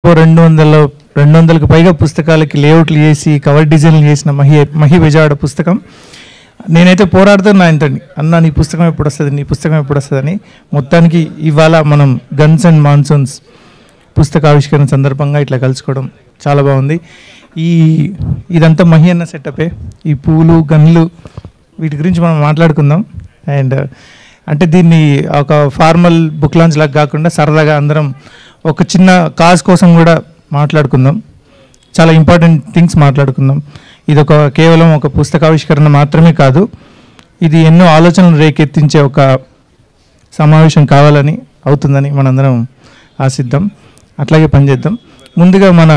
దాదాపు 200కు పైగా పుస్తకాలకి లేఅవుట్లు చేసి కవర్ డిజైన్లు చేసిన మహి విజయవాడ పుస్తకం. నేనైతే పోరాడుతున్నా ఆయనతోని, అన్న నీ పుస్తకం ఎప్పుడు వస్తుందని. మొత్తానికి ఇవాళ మనం గన్స్ అండ్ మాన్సూన్స్ పుస్తక ఆవిష్కరణ సందర్భంగా ఇట్లా కలుసుకోవడం చాలా బాగుంది. ఇదంతా మహి అన్న సెటపే. ఈ పూలు గన్లు వీటి గురించి మనం మాట్లాడుకుందాం. అండ్ అంటే దీన్ని ఒక ఫార్మల్ బుక్ లాంచ్ లాగా కాకుండా సరదాగా అందరం ఒక చిన్న కాజ్ కోసం కూడా మాట్లాడుకుందాం. చాలా ఇంపార్టెంట్ థింగ్స్ మాట్లాడుకుందాం. ఇది కేవలం ఒక పుస్తకావిష్కరణ మాత్రమే కాదు, ఇది ఎన్నో ఆలోచనలు రేకెత్తించే ఒక సమావేశం అవుతుందని మనందరం ఆశిద్దాం. అట్లాగే పనిచేద్దాం. ముందుగా మన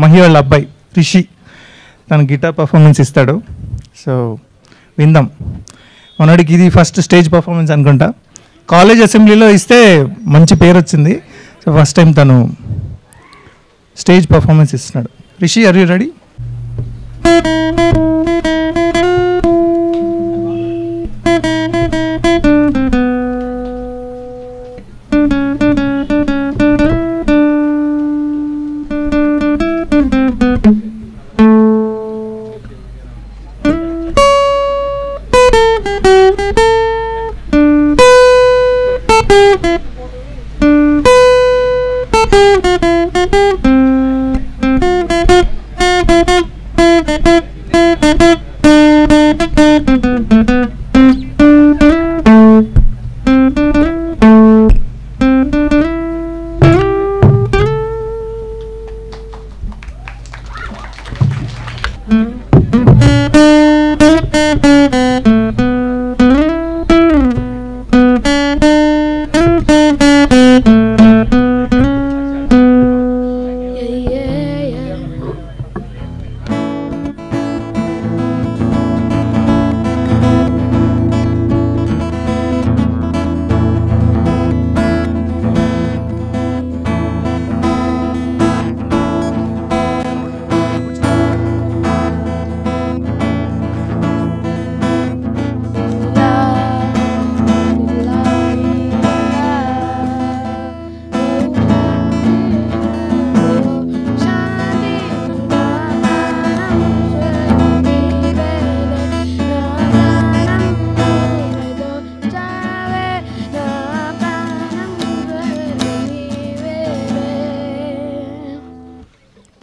మహి వాళ్ళ అబ్బాయి రిషి తన గిటార్ పర్ఫార్మెన్స్ ఇస్తాడు. సో విందాం. మనోడికి ఇది ఫస్ట్ స్టేజ్ పర్ఫార్మెన్స్ అనుకుంటా. కాలేజ్ అసెంబ్లీలో ఇస్తే మంచి పేరు వచ్చింది. సో ఫస్ట్ టైం తను స్టేజ్ పర్ఫార్మెన్స్ ఇస్తున్నాడు. Rishi, are you ready?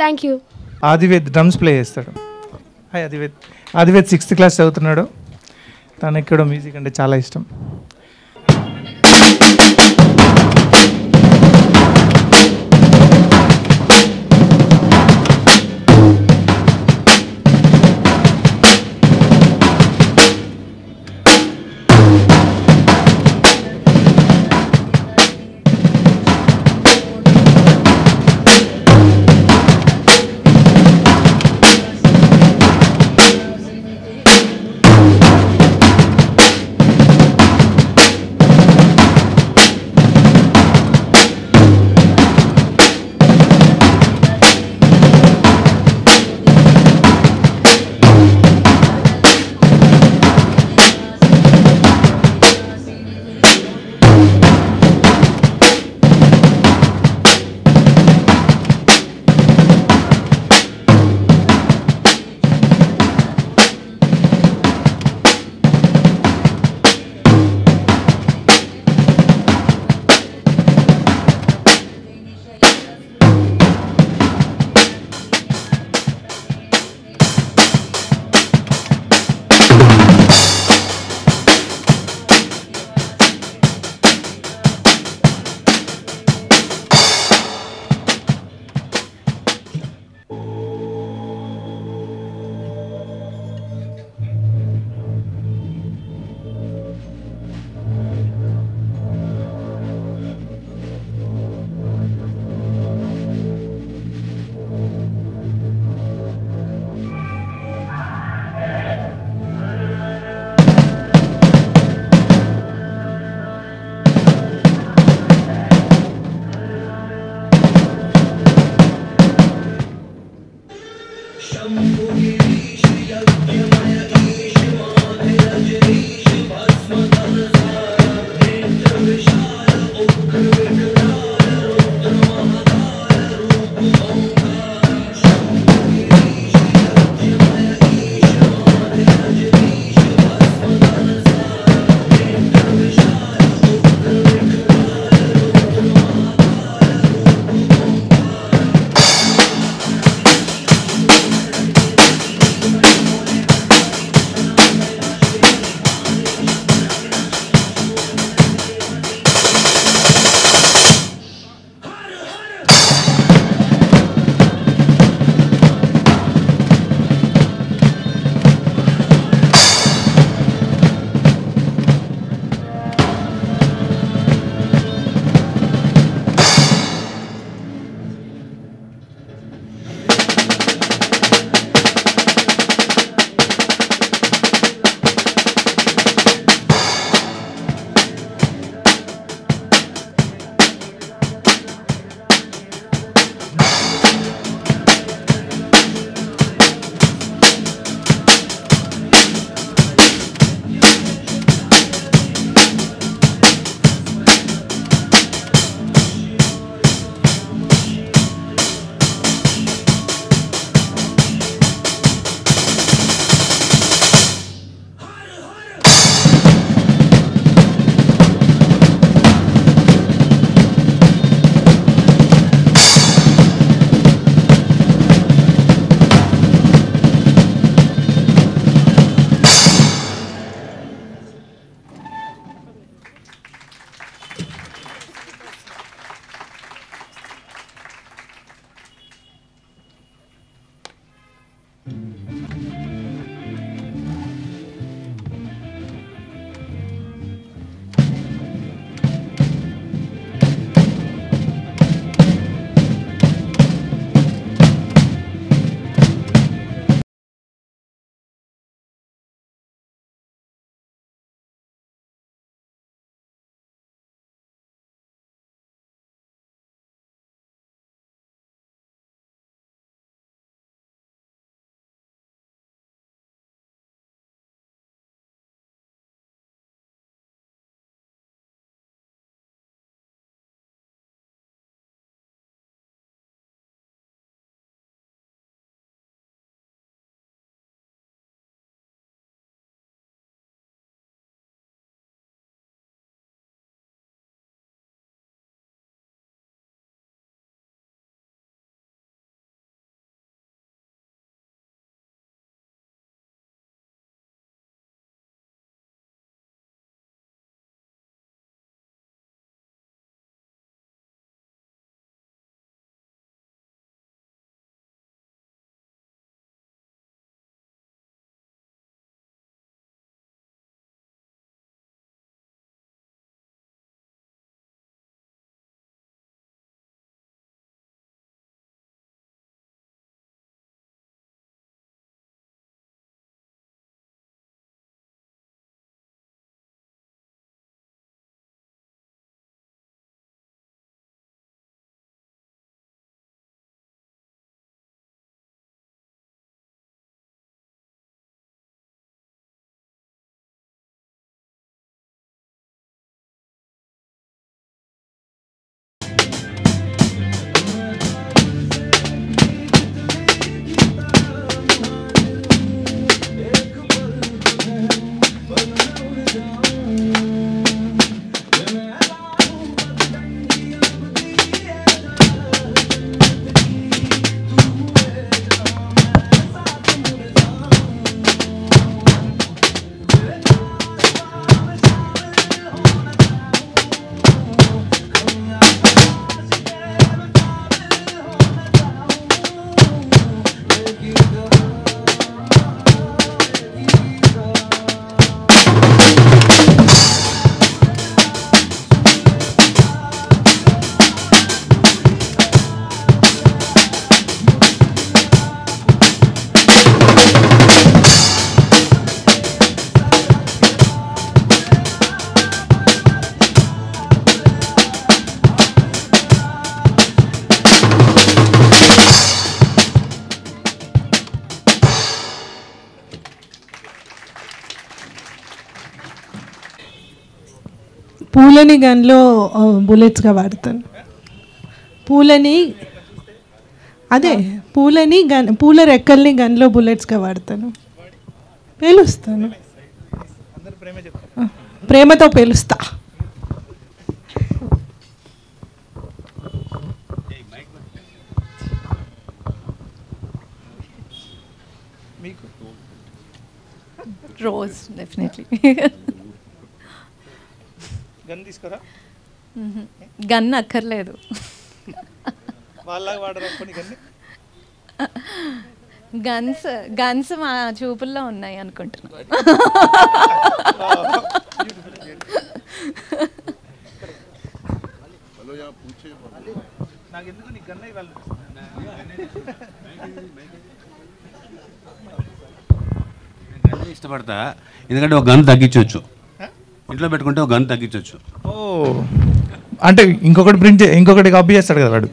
Thank you. Adived drums play చేస్తాడు. హాయ్ ఆదివేద్ 6th క్లాస్ చదువుతున్నాడు. తనకి కూడా మ్యూజిక్ అంటే చాలా ఇష్టం. పూలని గన్లో బుల్లెట్స్గా వాడతాను. పూల రెక్కల్ని గన్లో బుల్లెట్స్గా వాడతాను. పేలుస్తాను, ప్రేమతో పేలుస్తా. Rose definitely. గన్ తీసుకురా, గన్ అక్కర్లేదు. వాళ్ళలాగా వాడరా కొన్ని గన్స్ మా చూపుల్లో ఉన్నాయి అనుకుంటున్నాను. ఇష్టపడతా, ఎందుకంటే ఒక గన్ తగ్గించవచ్చు, ఇంట్లో పెట్టుకుంటే ఒక గన్ తగ్గించవచ్చు. ఓ అంటే ఇంకొకటి కాపీ చేస్తాడు కదా వాడు.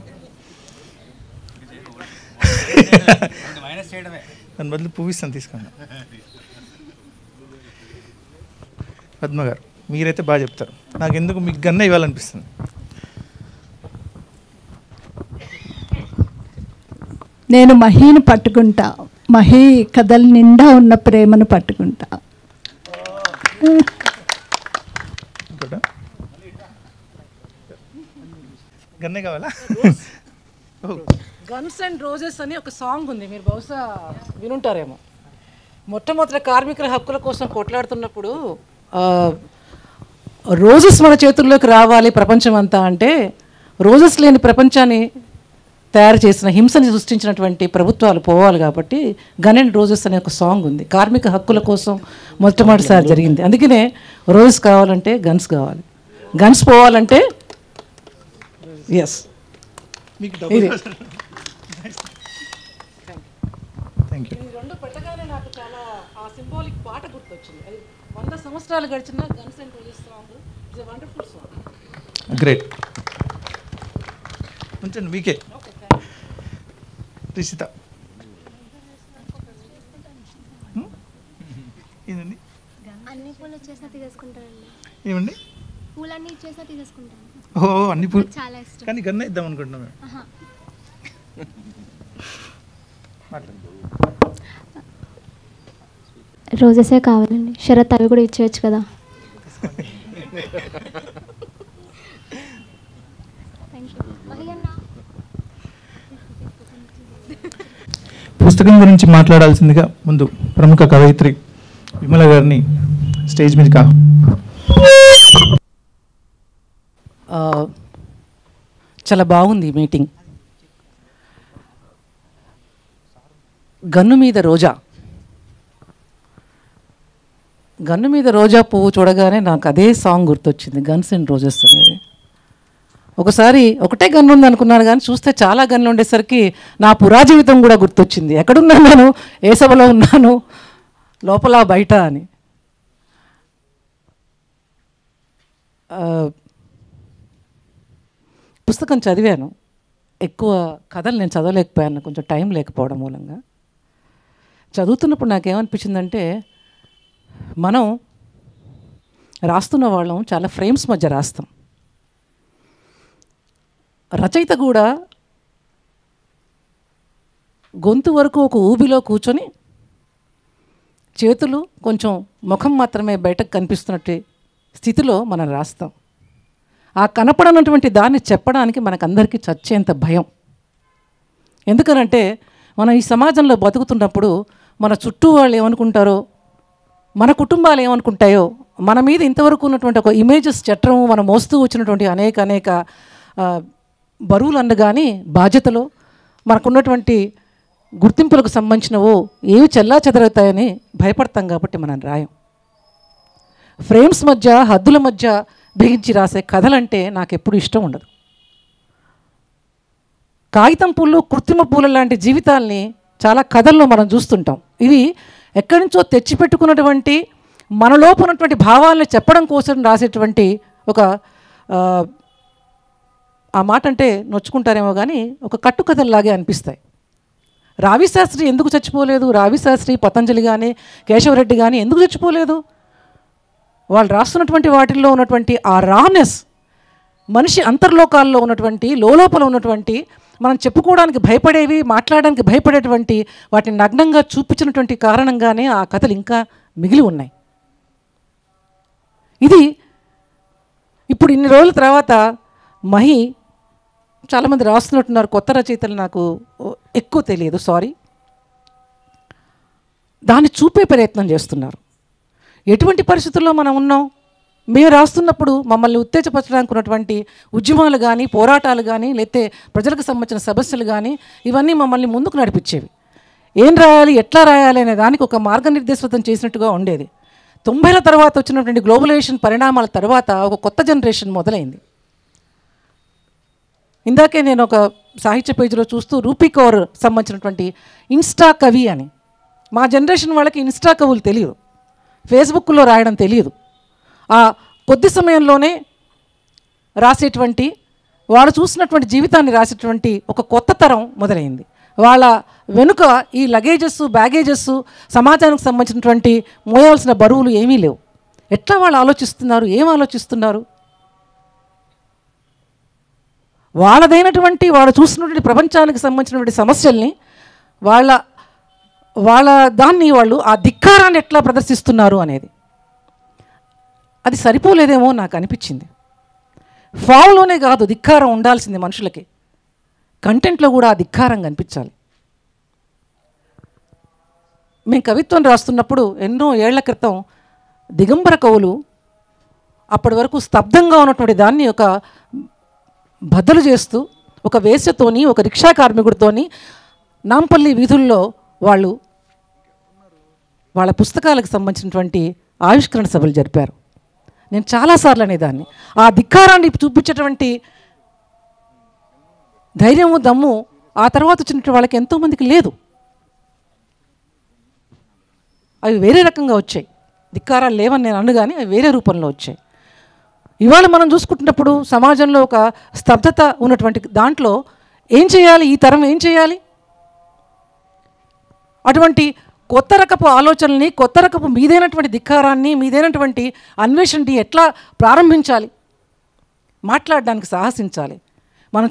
దాని బదులు పువ్విస్తాను, తీసుకోండి. పద్మ గారు మీరైతే బాగా చెప్తారు, నాకు ఎందుకు మీకు గన్న ఇవ్వాలనిపిస్తుంది. నేను మహీని పట్టుకుంటా, మహీ కథల నిండా ఉన్న ప్రేమను పట్టుకుంటా. గన్నే కావాలా? గన్స్ అండ్ రోజెస్ అని ఒక సాంగ్ ఉంది, మీరు బహుశా వినుంటారేమో. మొట్టమొదటి కార్మికుల హక్కుల కోసం కొట్లాడుతున్నప్పుడు రోజెస్ మన చేతుల్లోకి రావాలి ప్రపంచం అంతా అంటే, రోజెస్ లేని ప్రపంచాన్ని తయారు చేసిన, హింసని సృష్టించినటువంటి ప్రభుత్వాలు పోవాలి కాబట్టి గన్ అండ్ రోజెస్ అనే ఒక సాంగ్ ఉంది. కార్మిక హక్కుల కోసం మొట్టమొదటిసారి జరిగింది. అందుకనే రోజెస్ కావాలంటే గన్స్ కావాలి, గన్స్ పోవాలంటే ఎస్. ఇది రెండు పెట్టగానే నాకు చాలా ఆ సింబాలిక్ పాట గుర్తొచ్చింది. అది 100 సంవత్సరాలు గడిచిన guns and roses song is a wonderful song. Great. ఉంచండి మీకే. రిషిత ఏదండి? అన్ని పూలు వచ్చేసినా తీసేసుకుంటానండి. ఏమండి? పూలన్నీ ఇచ్చేసినా తీసేసుకుంటాను. ఓ అన్ని పూలు చాలా ఇష్టం. కానీ గన్న ఇద్దాం అనుకుంటున్నాం. రోజెసే కావాలండి. శరత్ అవి కూడా ఇచ్చేయచ్చు కదా. పుస్తకం గురించి మాట్లాడాల్సిందిగా ముందు ప్రముఖ కవయిత్రి విమల గారిని స్టేజ్ మీద చాలా బాగుంది ఈ మీటింగ్. గన్ను మీద రోజా, గన్ను మీద రోజా పువ్వు చూడగానే నాకు అదే సాంగ్ గుర్తొచ్చింది, గన్స్ అండ్ రోజెస్ అనేది. ఒకసారి ఒకటే గన్ను ఉంది అనుకున్నాను, కానీ చూస్తే చాలా గన్నులు ఉండేసరికి నా పురా జీవితం కూడా గుర్తొచ్చింది. ఎక్కడున్నాను నేను, ఏ సభలో ఉన్నాను, లోపల బయట అని. పుస్తకం చదివాను, ఎక్కువ కథలు నేను చదవలేకపోయాను, కొంచెం టైం లేకపోవడం మూలంగా. చదువుతున్నప్పుడు నాకేమనిపించిందంటే, మనం రాస్తున్న వాళ్ళం చాలా ఫ్రేమ్స్ మధ్య రాస్తాం. రచయిత కూడా గొంతు వరకు ఒక ఊబిలో కూర్చొని చేతులు కొంచెం ముఖం మాత్రమే బయటకు కనిపిస్తున్నట్టు స్థితిలో మనం రాస్తాం. ఆ కనపడనటువంటి దాన్ని చెప్పడానికి మనకందరికీ చచ్చేంత భయం. ఎందుకనంటే మనం ఈ సమాజంలో బతుకుతున్నప్పుడు మన చుట్టూ వాళ్ళు ఏమనుకుంటారో, మన కుటుంబాలు ఏమనుకుంటాయో, మన మీద ఇంతవరకు ఉన్నటువంటి ఒక ఇమేజెస్ చట్టం, మనం మోస్తూ వచ్చినటువంటి అనేక బరువులు అనగాని బాధ్యతలు, మనకున్నటువంటి గుర్తింపులకు సంబంధించినవో ఏవి చెల్లా చెదరవుతాయని భయపడతాం కాబట్టి మనం రాయం. ఫ్రేమ్స్ మధ్య, హద్దుల మధ్య బిగించి రాసే కథలంటే నాకు ఎప్పుడు ఇష్టం ఉండదు. కాగితం పూలు, కృత్రిమ పూల లాంటి జీవితాల్ని చాలా కథల్లో మనం చూస్తుంటాం. ఇవి ఎక్కడి నుంచో తెచ్చిపెట్టుకున్నటువంటి మనలోపు ఉన్నటువంటి భావాలను చెప్పడం కోసం రాసేటువంటి ఒక, ఆ మాట అంటే నొచ్చుకుంటారేమో కానీ, ఒక కట్టుకథల్లాగే అనిపిస్తాయి. రావిశాస్త్రి ఎందుకు చచ్చిపోలేదు? రావిశాస్త్రి, పతంజలి కానీ, కేశవరెడ్డి కానీ ఎందుకు చచ్చిపోలేదు? వాళ్ళు రాస్తున్నటువంటి వాటిల్లో ఉన్నటువంటి ఆ రానెస్, మనిషి అంతర్లోకాల్లో ఉన్నటువంటి లోపల ఉన్నటువంటి మనం చెప్పుకోవడానికి భయపడేవి, మాట్లాడడానికి భయపడేటువంటి వాటిని నగ్నంగా చూపించినటువంటి కారణంగానే ఆ కథలు ఇంకా మిగిలి ఉన్నాయి. ఇది ఇప్పుడు ఇన్ని రోజుల తర్వాత మహి చాలామంది రాస్తున్నట్టున్నారు, కొత్త రచయితలు నాకు ఎక్కువ తెలియదు, సారీ, దాన్ని చూపే ప్రయత్నం చేస్తున్నారు. ఎటువంటి పరిస్థితుల్లో మనం ఉన్నాం, మేము రాస్తున్నప్పుడు మమ్మల్ని ఉత్తేజపరచడానికి ఉన్నటువంటి ఉద్యమాలు కానీ, పోరాటాలు కానీ, లేకపోతే ప్రజలకు సంబంధించిన సమస్యలు కానీ, ఇవన్నీ మమ్మల్ని ముందుకు నడిపించేవి. ఏం రాయాలి, ఎట్లా రాయాలి అనే దానికి ఒక మార్గనిర్దేశం చేసినట్టుగా ఉండేది. 90ల తర్వాత వచ్చినటువంటి గ్లోబలైజేషన్ పరిణామాల తర్వాత ఒక కొత్త జనరేషన్ మొదలైంది. ఇందాకే నేను ఒక సాహిత్య పేజీలో చూస్తూ రూపీ కౌర్ సంబంధించినటువంటి ఇన్స్టా కవి అని, మా జనరేషన్ వాళ్ళకి ఇన్స్టా కవులు తెలియదు, ఫేస్బుక్లో రాయడం తెలియదు. ఆ కొద్ది సమయంలోనే రాసేటువంటి, వాళ్ళు చూసినటువంటి జీవితాన్ని రాసేటువంటి ఒక కొత్త తరం మొదలైంది. వాళ్ళ వెనుక ఈ లగేజెస్, బ్యాగేజెస్, సమాజానికి సంబంధించినటువంటి మోయాల్సిన బరువులు ఏమీ లేవు. ఎట్లా వాళ్ళు ఆలోచిస్తున్నారు, ఏం ఆలోచిస్తున్నారు, వాళ్ళదైనటువంటి వాళ్ళు చూసినటువంటి ప్రపంచానికి సంబంధించినటువంటి సమస్యల్ని వాళ్ళ దాన్ని వాళ్ళు ఆ ధిక్కారాన్ని ఎట్లా ప్రదర్శిస్తున్నారు అనేది అది సరిపోలేదేమో నాకు అనిపించింది. ఫామ్లోనే కాదు ధిక్కారం ఉండాల్సింది మనుషులకి, కంటెంట్లో కూడా ఆ ధిక్కారం కనిపించాలి. మేము కవిత్వం రాస్తున్నప్పుడు ఎన్నో ఏళ్ల క్రితం దిగంబర కవులు అప్పటి వరకు స్తబ్దంగా ఉన్నటువంటి దాన్ని ఒక బద్దలు చేస్తూ, ఒక వేశ్యతోని, ఒక రిక్షా కార్మికుడితోని నాంపల్లి వీధుల్లో వాళ్ళు వాళ్ళ పుస్తకాలకు సంబంధించినటువంటి ఆవిష్కరణ సభలు జరిపారు. నేను చాలాసార్లు అనేదాన్ని, ఆ ధిక్కారాన్ని చూపించేటువంటి ధైర్యము, దమ్ము ఆ తర్వాత వచ్చినటువంటి వాళ్ళకి ఎంతోమందికి లేదు. అవి వేరే రకంగా వచ్చాయి. ధిక్కారాలు లేవని నేను అన్ను, కానీ అవి వేరే రూపంలో వచ్చాయి. ఇవాళ మనం చూసుకుంటున్నప్పుడు సమాజంలో ఒక స్తబ్దత ఉన్నటువంటి దాంట్లో ఏం చేయాలి, ఈ తరం ఏం చేయాలి, అటువంటి కొత్త రకపు ఆలోచనల్ని, కొత్త రకపు మీదైనటువంటి ధిక్కారాన్ని, మీదైనటువంటి అన్వేషణని ఎట్లా ప్రారంభించాలి, మాట్లాడడానికి సాహసించాలి. మనం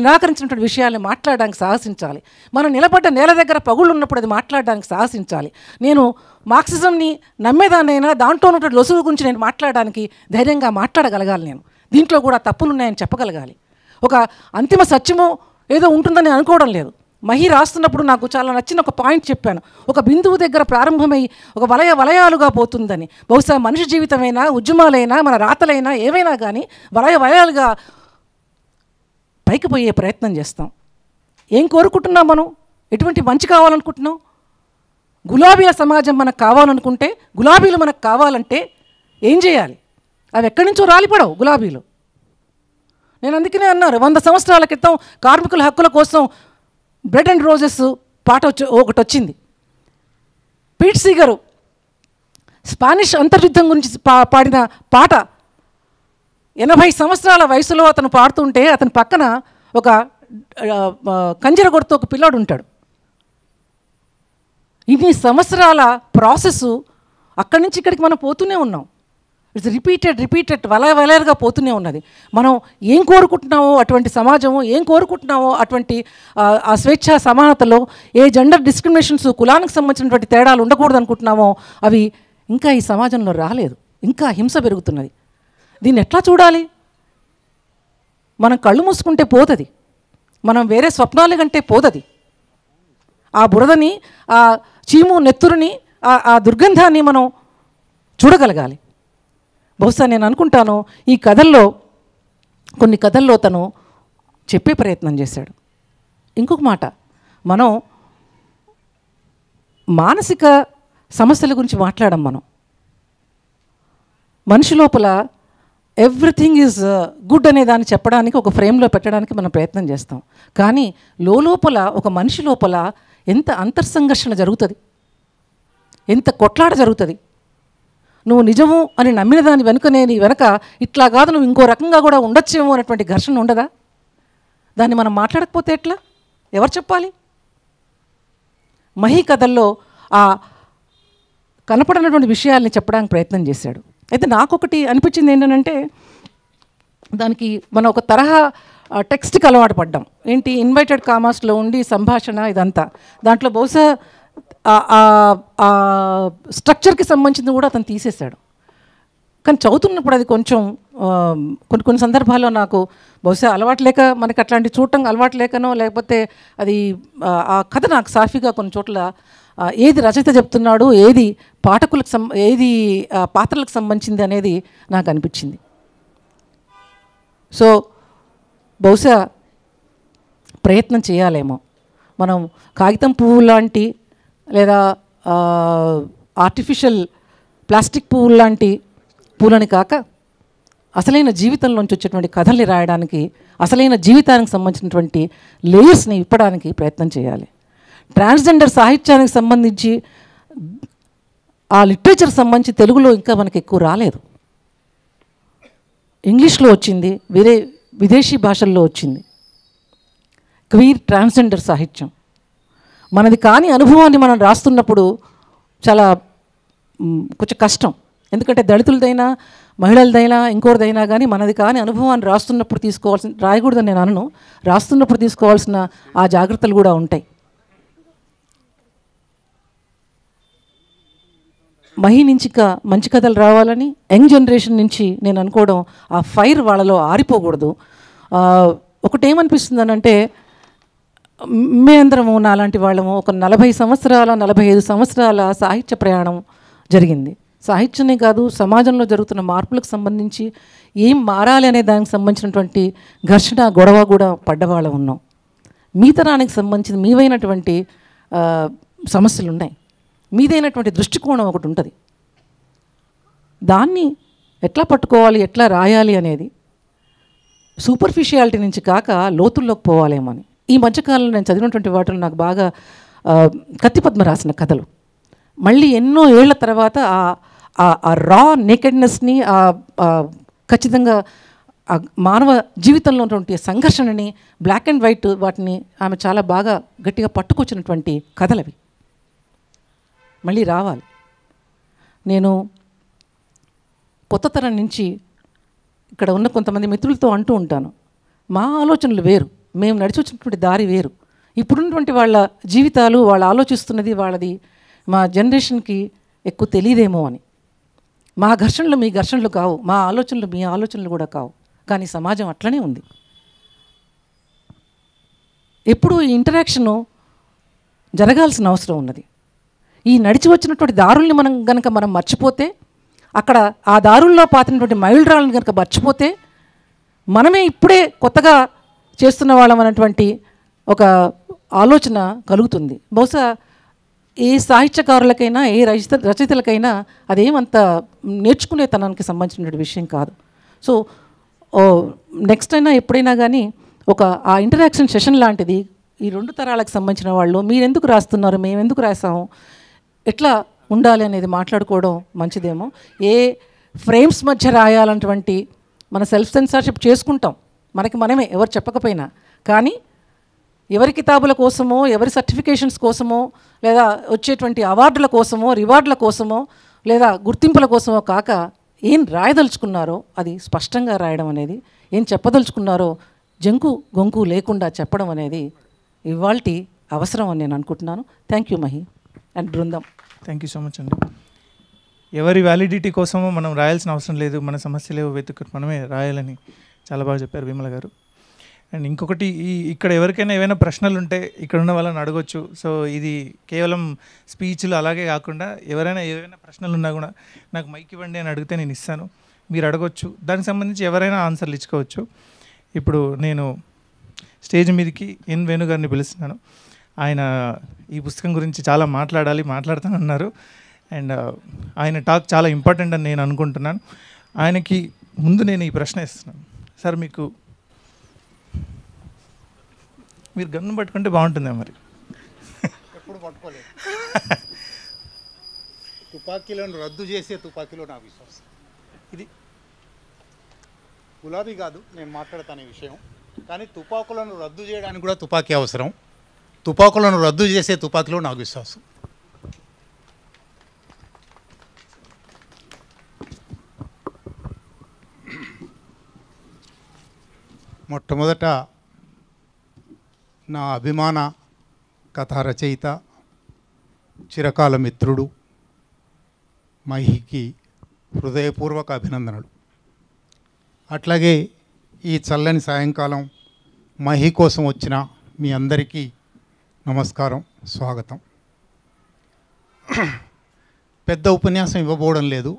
నిరాకరించినటువంటి విషయాల్ని మాట్లాడడానికి సాహసించాలి. మనం నిలబడ్డ నేల దగ్గర పగుళ్ళు ఉన్నప్పుడు అది మాట్లాడడానికి సాహసించాలి. నేను మార్క్సిజంని నమ్మేదాన్నైనా దాంట్లో ఉన్నటువంటి లొసుగు గురించి నేను మాట్లాడడానికి ధైర్యంగా మాట్లాడగలగాలి. నేను దీంట్లో కూడా తప్పులు ఉన్నాయని చెప్పగలగాలి. ఒక అంతిమ సత్యమో ఏదో ఉంటుందని అనుకోవడం లేదు. మహి రాస్తున్నప్పుడు నాకు చాలా నచ్చిన ఒక పాయింట్ చెప్పాను. ఒక బిందువు దగ్గర ప్రారంభమై ఒక వలయాలుగా పోతుందని. బహుశా మనిషి జీవితమైనా, ఉద్యమాలైనా, మన రాతలైనా ఏవైనా కానీ వలయాలుగా పైకి పోయే ప్రయత్నం చేస్తాం. ఏం కోరుకుంటున్నాం మనం, ఎటువంటి మంచి కావాలనుకుంటున్నాం? గులాబీల సమాజం మనకు కావాలనుకుంటే, గులాబీలు మనకు కావాలంటే ఏం చేయాలి? అవి ఎక్కడి నుంచో రాలిపడవు గులాబీలు. నేను అందుకనే అన్నారు, 100 సంవత్సరాల క్రితం కార్మికుల హక్కుల కోసం బ్రెడ్ అండ్ రోజెస్ పాట ఒకటి వచ్చింది. పీట్సీ గారు స్పానిష్ అంతర్యుద్ధం గురించి పాడిన పాట 80 సంవత్సరాల వయసులో అతను పాడుతుంటే అతని పక్కన ఒక కంజర కొడుతూ ఒక పిల్లాడు ఉంటాడు. ఇన్ని సంవత్సరాల ప్రాసెస్ అక్కడి నుంచి ఇక్కడికి మనం పోతూనే ఉన్నాం. ఇట్స్ రిపీటెడ్ వలయలుగా పోతూనే ఉన్నది. మనం ఏం కోరుకుంటున్నామో అటువంటి సమాజము, ఏం కోరుకుంటున్నామో అటువంటి ఆ స్వేచ్ఛ, సమానతలో ఏ జెండర్ డిస్క్రిమినేషన్స్, కులానికి సంబంధించినటువంటి తేడాలు ఉండకూడదు అనుకుంటున్నామో అవి ఇంకా ఈ సమాజంలో రాలేదు. ఇంకా హింస పెరుగుతున్నది. దీన్ని ఎట్లా చూడాలి? మనం కళ్ళు మూసుకుంటే పోతుంది, మనం వేరే స్వప్నాల కంటే పోతుంది. ఆ బురదని, ఆ చీము నెత్తురుని, ఆ దుర్గంధాన్ని మనం చూడగలగాలి. బహుశా నేను అనుకుంటాను ఈ కథల్లో, కొన్ని కథల్లో తను చెప్పే ప్రయత్నం చేశాడు. ఇంకొక మాట, మనం మానసిక సమస్యల గురించి మాట్లాడం. మనం మనిషి లోపల ఎవ్రీథింగ్ ఈజ్ గుడ్ అనే దాన్ని చెప్పడానికి, ఒక ఫ్రేమ్లో పెట్టడానికి మనం ప్రయత్నం చేస్తాం. కానీ లోపల ఒక మనిషి లోపల ఎంత అంతర్సంఘర్షణ జరుగుతుంది, ఎంత కొట్లాట జరుగుతుంది. నువ్వు నిజము అని నమ్మిన దాని వెనుకనే నీ వెనక ఇట్లా కాదు, నువ్వు ఇంకో రకంగా కూడా ఉండొచ్చేమో అనేటువంటి ఘర్షణ ఉండదా? దాన్ని మనం మాట్లాడకపోతే ఎట్లా? ఎవరు చెప్పాలి? మహి కథల్లో ఆ కనపడనటువంటి విషయాల్ని చెప్పడానికి ప్రయత్నం చేశాడు. అయితే నాకొకటి అనిపించింది ఏంటంటే దానికి మనం ఒక తరహా టెక్స్ట్కి అలవాటు పడ్డాం. ఏంటి, ఇన్వర్టెడ్ కామాస్లో ఉండి సంభాషణ ఇదంతా, దాంట్లో బహుశా స్ట్రక్చర్కి సంబంధించింది కూడా అతను తీసేశాడు. కానీ చదువుతున్నప్పుడు అది కొంచెం కొన్ని సందర్భాల్లో నాకు బహుశా అలవాటు లేక, మనకి అట్లాంటి చూడటం అలవాటు లేకనో, లేకపోతే అది ఆ కథ నాకు సాఫీగా కొన్ని చోట్ల ఏది రచయిత చెప్తున్నాడు, ఏది పాఠకులకు ఏది పాత్రలకు సంబంధించింది అనేది నాకు అనిపించింది. సో బహుశా ప్రయత్నం చేయాలేమో మనం. కాగితం పువ్వు లాంటి లేదా ఆర్టిఫిషియల్ ప్లాస్టిక్ పువ్వు లాంటి పూలని కాక అసలైన జీవితంలోంచి వచ్చేటువంటి కథల్ని రాయడానికి, అసలైన జీవితానికి సంబంధించినటువంటి లేయర్స్ని ఇప్పడానికి ప్రయత్నం చేయాలి. ట్రాన్స్జెండర్ సాహిత్యానికి సంబంధించి ఆ లిటరేచర్ సంబంధించి తెలుగులో ఇంకా మనకి ఎక్కువ రాలేదు. ఇంగ్లీష్లో వచ్చింది, వేరే విదేశీ భాషల్లో వచ్చింది క్వీర్ ట్రాన్స్జెండర్ సాహిత్యం. మనది కాని అనుభవాన్ని మనం రాస్తున్నప్పుడు చాలా కొంచెం కష్టం. ఎందుకంటే దళితులదైనా, మహిళలదైనా, ఇంకోటిదైనా కానీ మనది కాని అనుభవాన్ని రాస్తున్నప్పుడు రాయకూడదని నేను అనను, రాస్తున్నప్పుడు తీసుకోవాల్సిన ఆ జాగ్రత్తలు కూడా ఉంటాయి. మహి నుంచి ఇంకా మంచి కథలు రావాలని యంగ్ జనరేషన్ నుంచి నేను అనుకోవడం, ఆ ఫైర్ వాళ్ళలో ఆరిపోకూడదు. ఒకటేమనిపిస్తుంది అంటే, మేమందరము నాలాంటి వాళ్ళము ఒక 45 సంవత్సరాల 45 సంవత్సరాల సాహిత్య ప్రయాణం జరిగింది. సాహిత్యమే కాదు, సమాజంలో జరుగుతున్న మార్పులకు సంబంధించి ఏం మారాలి అనే దానికి సంబంధించినటువంటి ఘర్షణ, గొడవ కూడా పడ్డవాళ్ళం ఉన్నాం. మీ తరానికి సంబంధించిన మీవైనటువంటి సమస్యలు ఉన్నాయి, మీదైనటువంటి దృష్టికోణం ఒకటి ఉంటుంది. దాన్ని ఎట్లా పట్టుకోవాలి, ఎట్లా రాయాలి అనేది సూపర్ఫిషియాలిటీ నుంచి కాక లోతుల్లోకి పోవాలేమని. ఈ మధ్యకాలంలో నేను చదివినటువంటి వాటిలో నాకు బాగా కత్తిపద్మ రాసిన కథలు, మళ్ళీ ఎన్నో ఏళ్ల తర్వాత ఆ రా నేకెడ్నెస్ని, ఖచ్చితంగా మానవ జీవితంలో ఉన్నటువంటి సంఘర్షణని, బ్లాక్ అండ్ వైట్ వాటిని ఆమె చాలా బాగా గట్టిగా పట్టుకొచ్చినటువంటి కథలవి మళ్ళీ రావాలి. నేను కొత్త తరం నుంచి ఇక్కడ ఉన్న కొంతమంది మిత్రులతో అంటూ ఉంటాను, మా ఆలోచనలు వేరు, మేము నడిచి వచ్చినటువంటి దారి వేరు. ఇప్పుడున్నటువంటి వాళ్ళ జీవితాలు, వాళ్ళు ఆలోచిస్తున్నది వాళ్ళది మా జనరేషన్కి ఎక్కువ తెలియదేమో అని. మా ఘర్షణలు మీ ఘర్షణలు కావు, మా ఆలోచనలు మీ ఆలోచనలు కూడా కావు. కానీ సమాజం అట్లనే ఉంది. ఎప్పుడు ఈ ఇంటరాక్షను జరగాల్సిన అవసరం ఉన్నది. ఈ నడిచి వచ్చినటువంటి దారుల్ని మనం మర్చిపోతే, అక్కడ ఆ దారుల్లో పాతినటువంటి మైలురాళ్ళని కనుక మర్చిపోతే, మనమే ఇప్పుడే కొత్తగా చేస్తున్న వాళ్ళం అన్నటువంటి ఒక ఆలోచన కలుగుతుంది. బహుశా ఏ సాహిత్యకారులకైనా, ఏ రచయితలకైనా అదేమంత నేర్చుకునే తనానికి సంబంధించినటువంటి విషయం కాదు. సో నెక్స్ట్ అయినా ఎప్పుడైనా కానీ ఒక ఆ ఇంటరాక్షన్ సెషన్ లాంటిది ఈ 2 తరాలకు సంబంధించిన వాళ్ళు, మీరెందుకు రాస్తున్నారు, మేము ఎందుకు రాసాము, ఎట్లా ఉండాలి అనేది మాట్లాడుకోవడం మంచిదేమో. ఏ ఫ్రేమ్స్ మధ్య రాయాలన్నటువంటి మన సెల్ఫ్ సెన్సార్షిప్ చేసుకుంటాం, మనకి మనమే, ఎవరు చెప్పకపోయినా. కానీ ఎవరి కితాబుల కోసమో, ఎవరి సర్టిఫికేషన్స్ కోసమో, లేదా వచ్చేటువంటి అవార్డుల కోసమో, రివార్డుల కోసమో, లేదా గుర్తింపుల కోసమో కాక ఏం రాయదలుచుకున్నారో అది స్పష్టంగా రాయడం అనేది, ఏం చెప్పదలుచుకున్నారో జంకు గొంకు లేకుండా చెప్పడం అనేది ఇవాల్టి అవసరం అని నేను అనుకుంటున్నాను. థ్యాంక్ యూ మహి అండ్ బృందం. థ్యాంక్ యూ సో మచ్ అండి. ఎవరి వ్యాలిడిటీ కోసమో మనం రాయాల్సిన అవసరం లేదు, మన సమస్యలు వెతుకుని మనమే రాయాలని చాలా బాగా చెప్పారు విమల గారు. అండ్ ఇంకొకటి, ఇక్కడ ఎవరికైనా ఏవైనా ప్రశ్నలు ఉంటే ఇక్కడ ఉన్న వాళ్ళని అడగొచ్చు. సో ఇది కేవలం స్పీచ్లు అలాగే కాకుండా ఎవరైనా ఏవైనా ప్రశ్నలు ఉన్నా కూడా నాకు మైక్ ఇవ్వండి అని అడిగితే నేను ఇస్తాను, మీరు అడగొచ్చు. దానికి సంబంధించి ఎవరైనా ఆన్సర్లు ఇచ్చుకోవచ్చు. ఇప్పుడు నేను స్టేజ్ మీదకి ఎన్ వేణు గారిని పిలుస్తున్నాను. ఆయన ఈ పుస్తకం గురించి చాలా మాట్లాడతానన్నారు. అండ్ ఆయన టాక్ చాలా ఇంపార్టెంట్ అని నేను అనుకుంటున్నాను. ఆయనకి ముందు నేను ఈ ప్రశ్న ఇస్తున్నాను. సార్, మీరు గన్ను పట్టుకుంటే బాగుంటుందా? మరి ఎప్పుడు పట్టుకోలేదు. తుపాకీలను రద్దు చేసే తుపాకీలో నా విశ్వాసం. ఇది గులాబీ కాదు నేను మాట్లాడతాను ఈ విషయం, కానీ తుపాకులను రద్దు చేయడానికి కూడా తుపాకీ అవసరం. తుపాకులను రద్దు చేసే తుపాకీలో నాకు విశ్వాసం. మొట్టమొదట నా అభిమాన కథా రచయిత, చిరకాల మిత్రుడు మహికి హృదయపూర్వక అభినందనలు. అట్లాగే ఈ చల్లని సాయంకాలం మహి కోసం వచ్చిన మీ అందరికీ నమస్కారం, స్వాగతం. పెద్ద ఉపన్యాసం ఇవ్వబోవడం లేదు.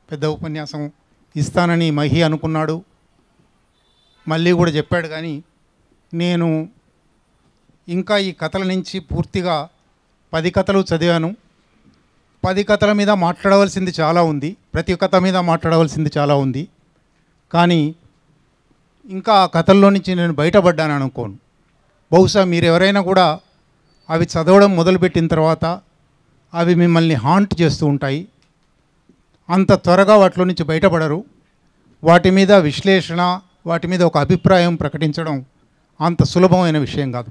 పెద్ద ఉపన్యాసం ఇస్తానని మహి అనుకున్నాడు, మళ్ళీ కూడా చెప్పాడు. కానీ నేను ఇంకా ఈ కథల నుంచి పూర్తిగా 10 కథలు చదివాను. 10 కథల మీద మాట్లాడవలసింది చాలా ఉంది, ప్రతి కథ మీద మాట్లాడవలసింది చాలా ఉంది. కానీ ఇంకా ఆ కథల్లో నుంచి నేను బయటపడ్డాను అనుకోను. బహుశా మీరు ఎవరైనా కూడా అవి చదవడం మొదలుపెట్టిన తర్వాత అవి మిమ్మల్ని హాంట్ చేస్తూ ఉంటాయి. అంత త్వరగా వాటిలో నుంచి బయటపడరు. వాటి మీద విశ్లేషణ, వాటి మీద ఒక అభిప్రాయం ప్రకటించడం అంత సులభమైన విషయం కాదు.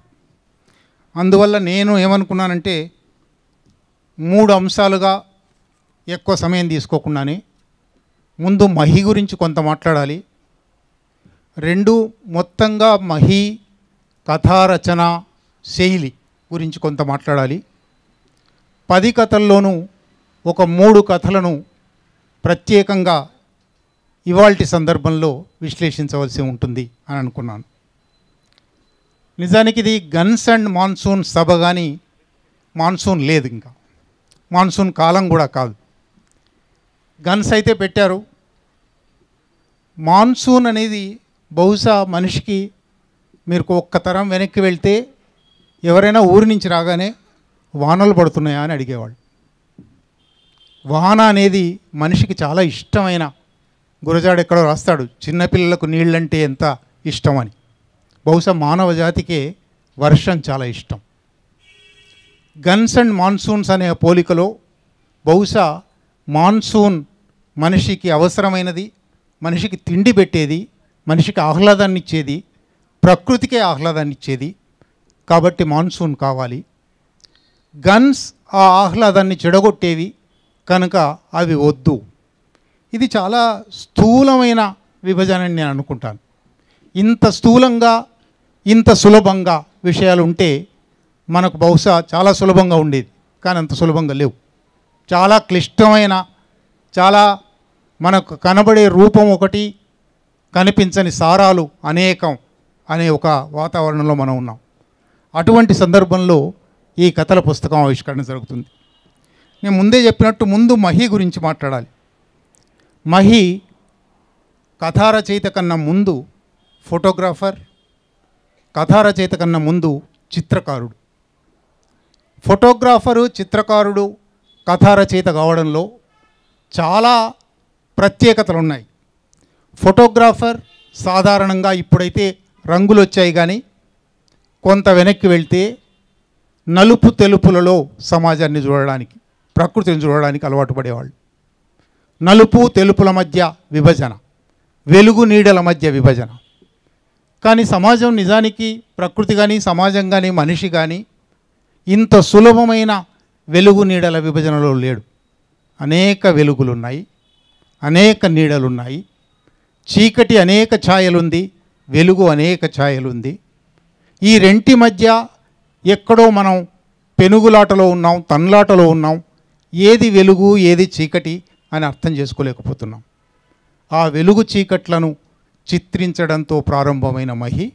అందువల్ల నేను ఏమనుకున్నానంటే 3 అంశాలుగా ఎక్కువ సమయం తీసుకోకుండానే ముందు మహి గురించి కొంత మాట్లాడాలి, 2 మొత్తంగా మహి కథారచన శైలి గురించి కొంత మాట్లాడాలి, 10 కథల్లోనూ ఒక 3 కథలను ప్రత్యేకంగా ఇవాల్టి సందర్భంలో విశ్లేషించవలసి ఉంటుంది అని అనుకున్నాను. నిజానికి ఇది గన్స్ అండ్ మాన్సూన్ సభ, కానీ మాన్సూన్ లేదు, ఇంకా మాన్సూన్ కాలం కూడా కాదు. గన్స్ అయితే పెట్టారు. మాన్సూన్ అనేది బహుశా మనిషికి, మీరు ఒక్క తరం వెనక్కి వెళ్తే ఎవరైనా ఊరి నుంచి రాగానే వానలు పడుతున్నాయా అని అడిగేవాళ్ళు. వాన అనేది మనిషికి చాలా ఇష్టమైన, గురజాడ ఎక్కడో రాస్తాడు, చిన్నపిల్లలకు నీళ్ళంటే ఎంత ఇష్టం అని. బహుశా మానవ జాతికే వర్షం చాలా ఇష్టం. గన్స్ అండ్ మాన్సూన్స్ అనే పోలికలో బహుశా మాన్సూన్ మనిషికి అవసరమైనది, మనిషికి తిండి పెట్టేది, మనిషికి ఆహ్లాదాన్ని ఇచ్చేది, ప్రకృతికే ఆహ్లాదాన్ని ఇచ్చేది. కాబట్టి మాన్సూన్ కావాలి. గన్స్ ఆ ఆహ్లాదాన్ని చెడగొట్టేవి కనుక అవి వద్దు. ఇది చాలా స్థూలమైన విభజన అని నేను అనుకుంటాను. ఇంత స్థూలంగా, ఇంత సులభంగా విషయాలు ఉంటే మనకు బహుశా చాలా సులభంగా ఉండేది, కానీ అంత సులభంగా లేవు. చాలా క్లిష్టమైన, చాలా మనకు కనబడే రూపం ఒకటి, కనిపించని సారాలు అనేకం అనే ఒక వాతావరణంలో మనం ఉన్నాం. అటువంటి సందర్భంలో ఈ కథల పుస్తకం ఆవిష్కరణ జరుగుతుంది. నేను ముందే చెప్పినట్టు ముందు మహి గురించి మాట్లాడాలి. మహి కథారచయిత కన్నా ముందు ఫోటోగ్రాఫర్, కథారచయిత కన్నా ముందు చిత్రకారుడు. ఫోటోగ్రాఫరు, చిత్రకారుడు కథారచయిత కావడంలో చాలా ప్రత్యేకతలు ఉన్నాయి. ఫోటోగ్రాఫర్ సాధారణంగా ఇప్పుడైతే రంగులు వచ్చాయి, కానీ కొంత వెనక్కి వెళ్తే నలుపు తెలుపులలో సమాజాన్ని చూడడానికి, ప్రకృతిని చూడడానికి అలవాటు పడేవాళ్ళు. నలుపు తెలుపుల మధ్య విభజన, వెలుగు నీడల మధ్య విభజన. కానీ సమాజం నిజానికి, ప్రకృతి కానీ సమాజం కానీ మనిషి కానీ ఇంత సులభమైన వెలుగు నీడల విభజనలో లేడు. అనేక వెలుగులున్నాయి, అనేక నీడలున్నాయి. చీకటి అనేక ఛాయలుంది, వెలుగు అనేక ఛాయలుంది. ఈ రెంటి మధ్య ఎక్కడో మనం పెనుగులాటలో ఉన్నాం, తన్లాటలో ఉన్నాం. ఏది వెలుగు, ఏది చీకటి అని అర్థం చేసుకోలేకపోతున్నాం. ఆ వెలుగు చీకట్లను చిత్రించడంతో ప్రారంభమైన మహి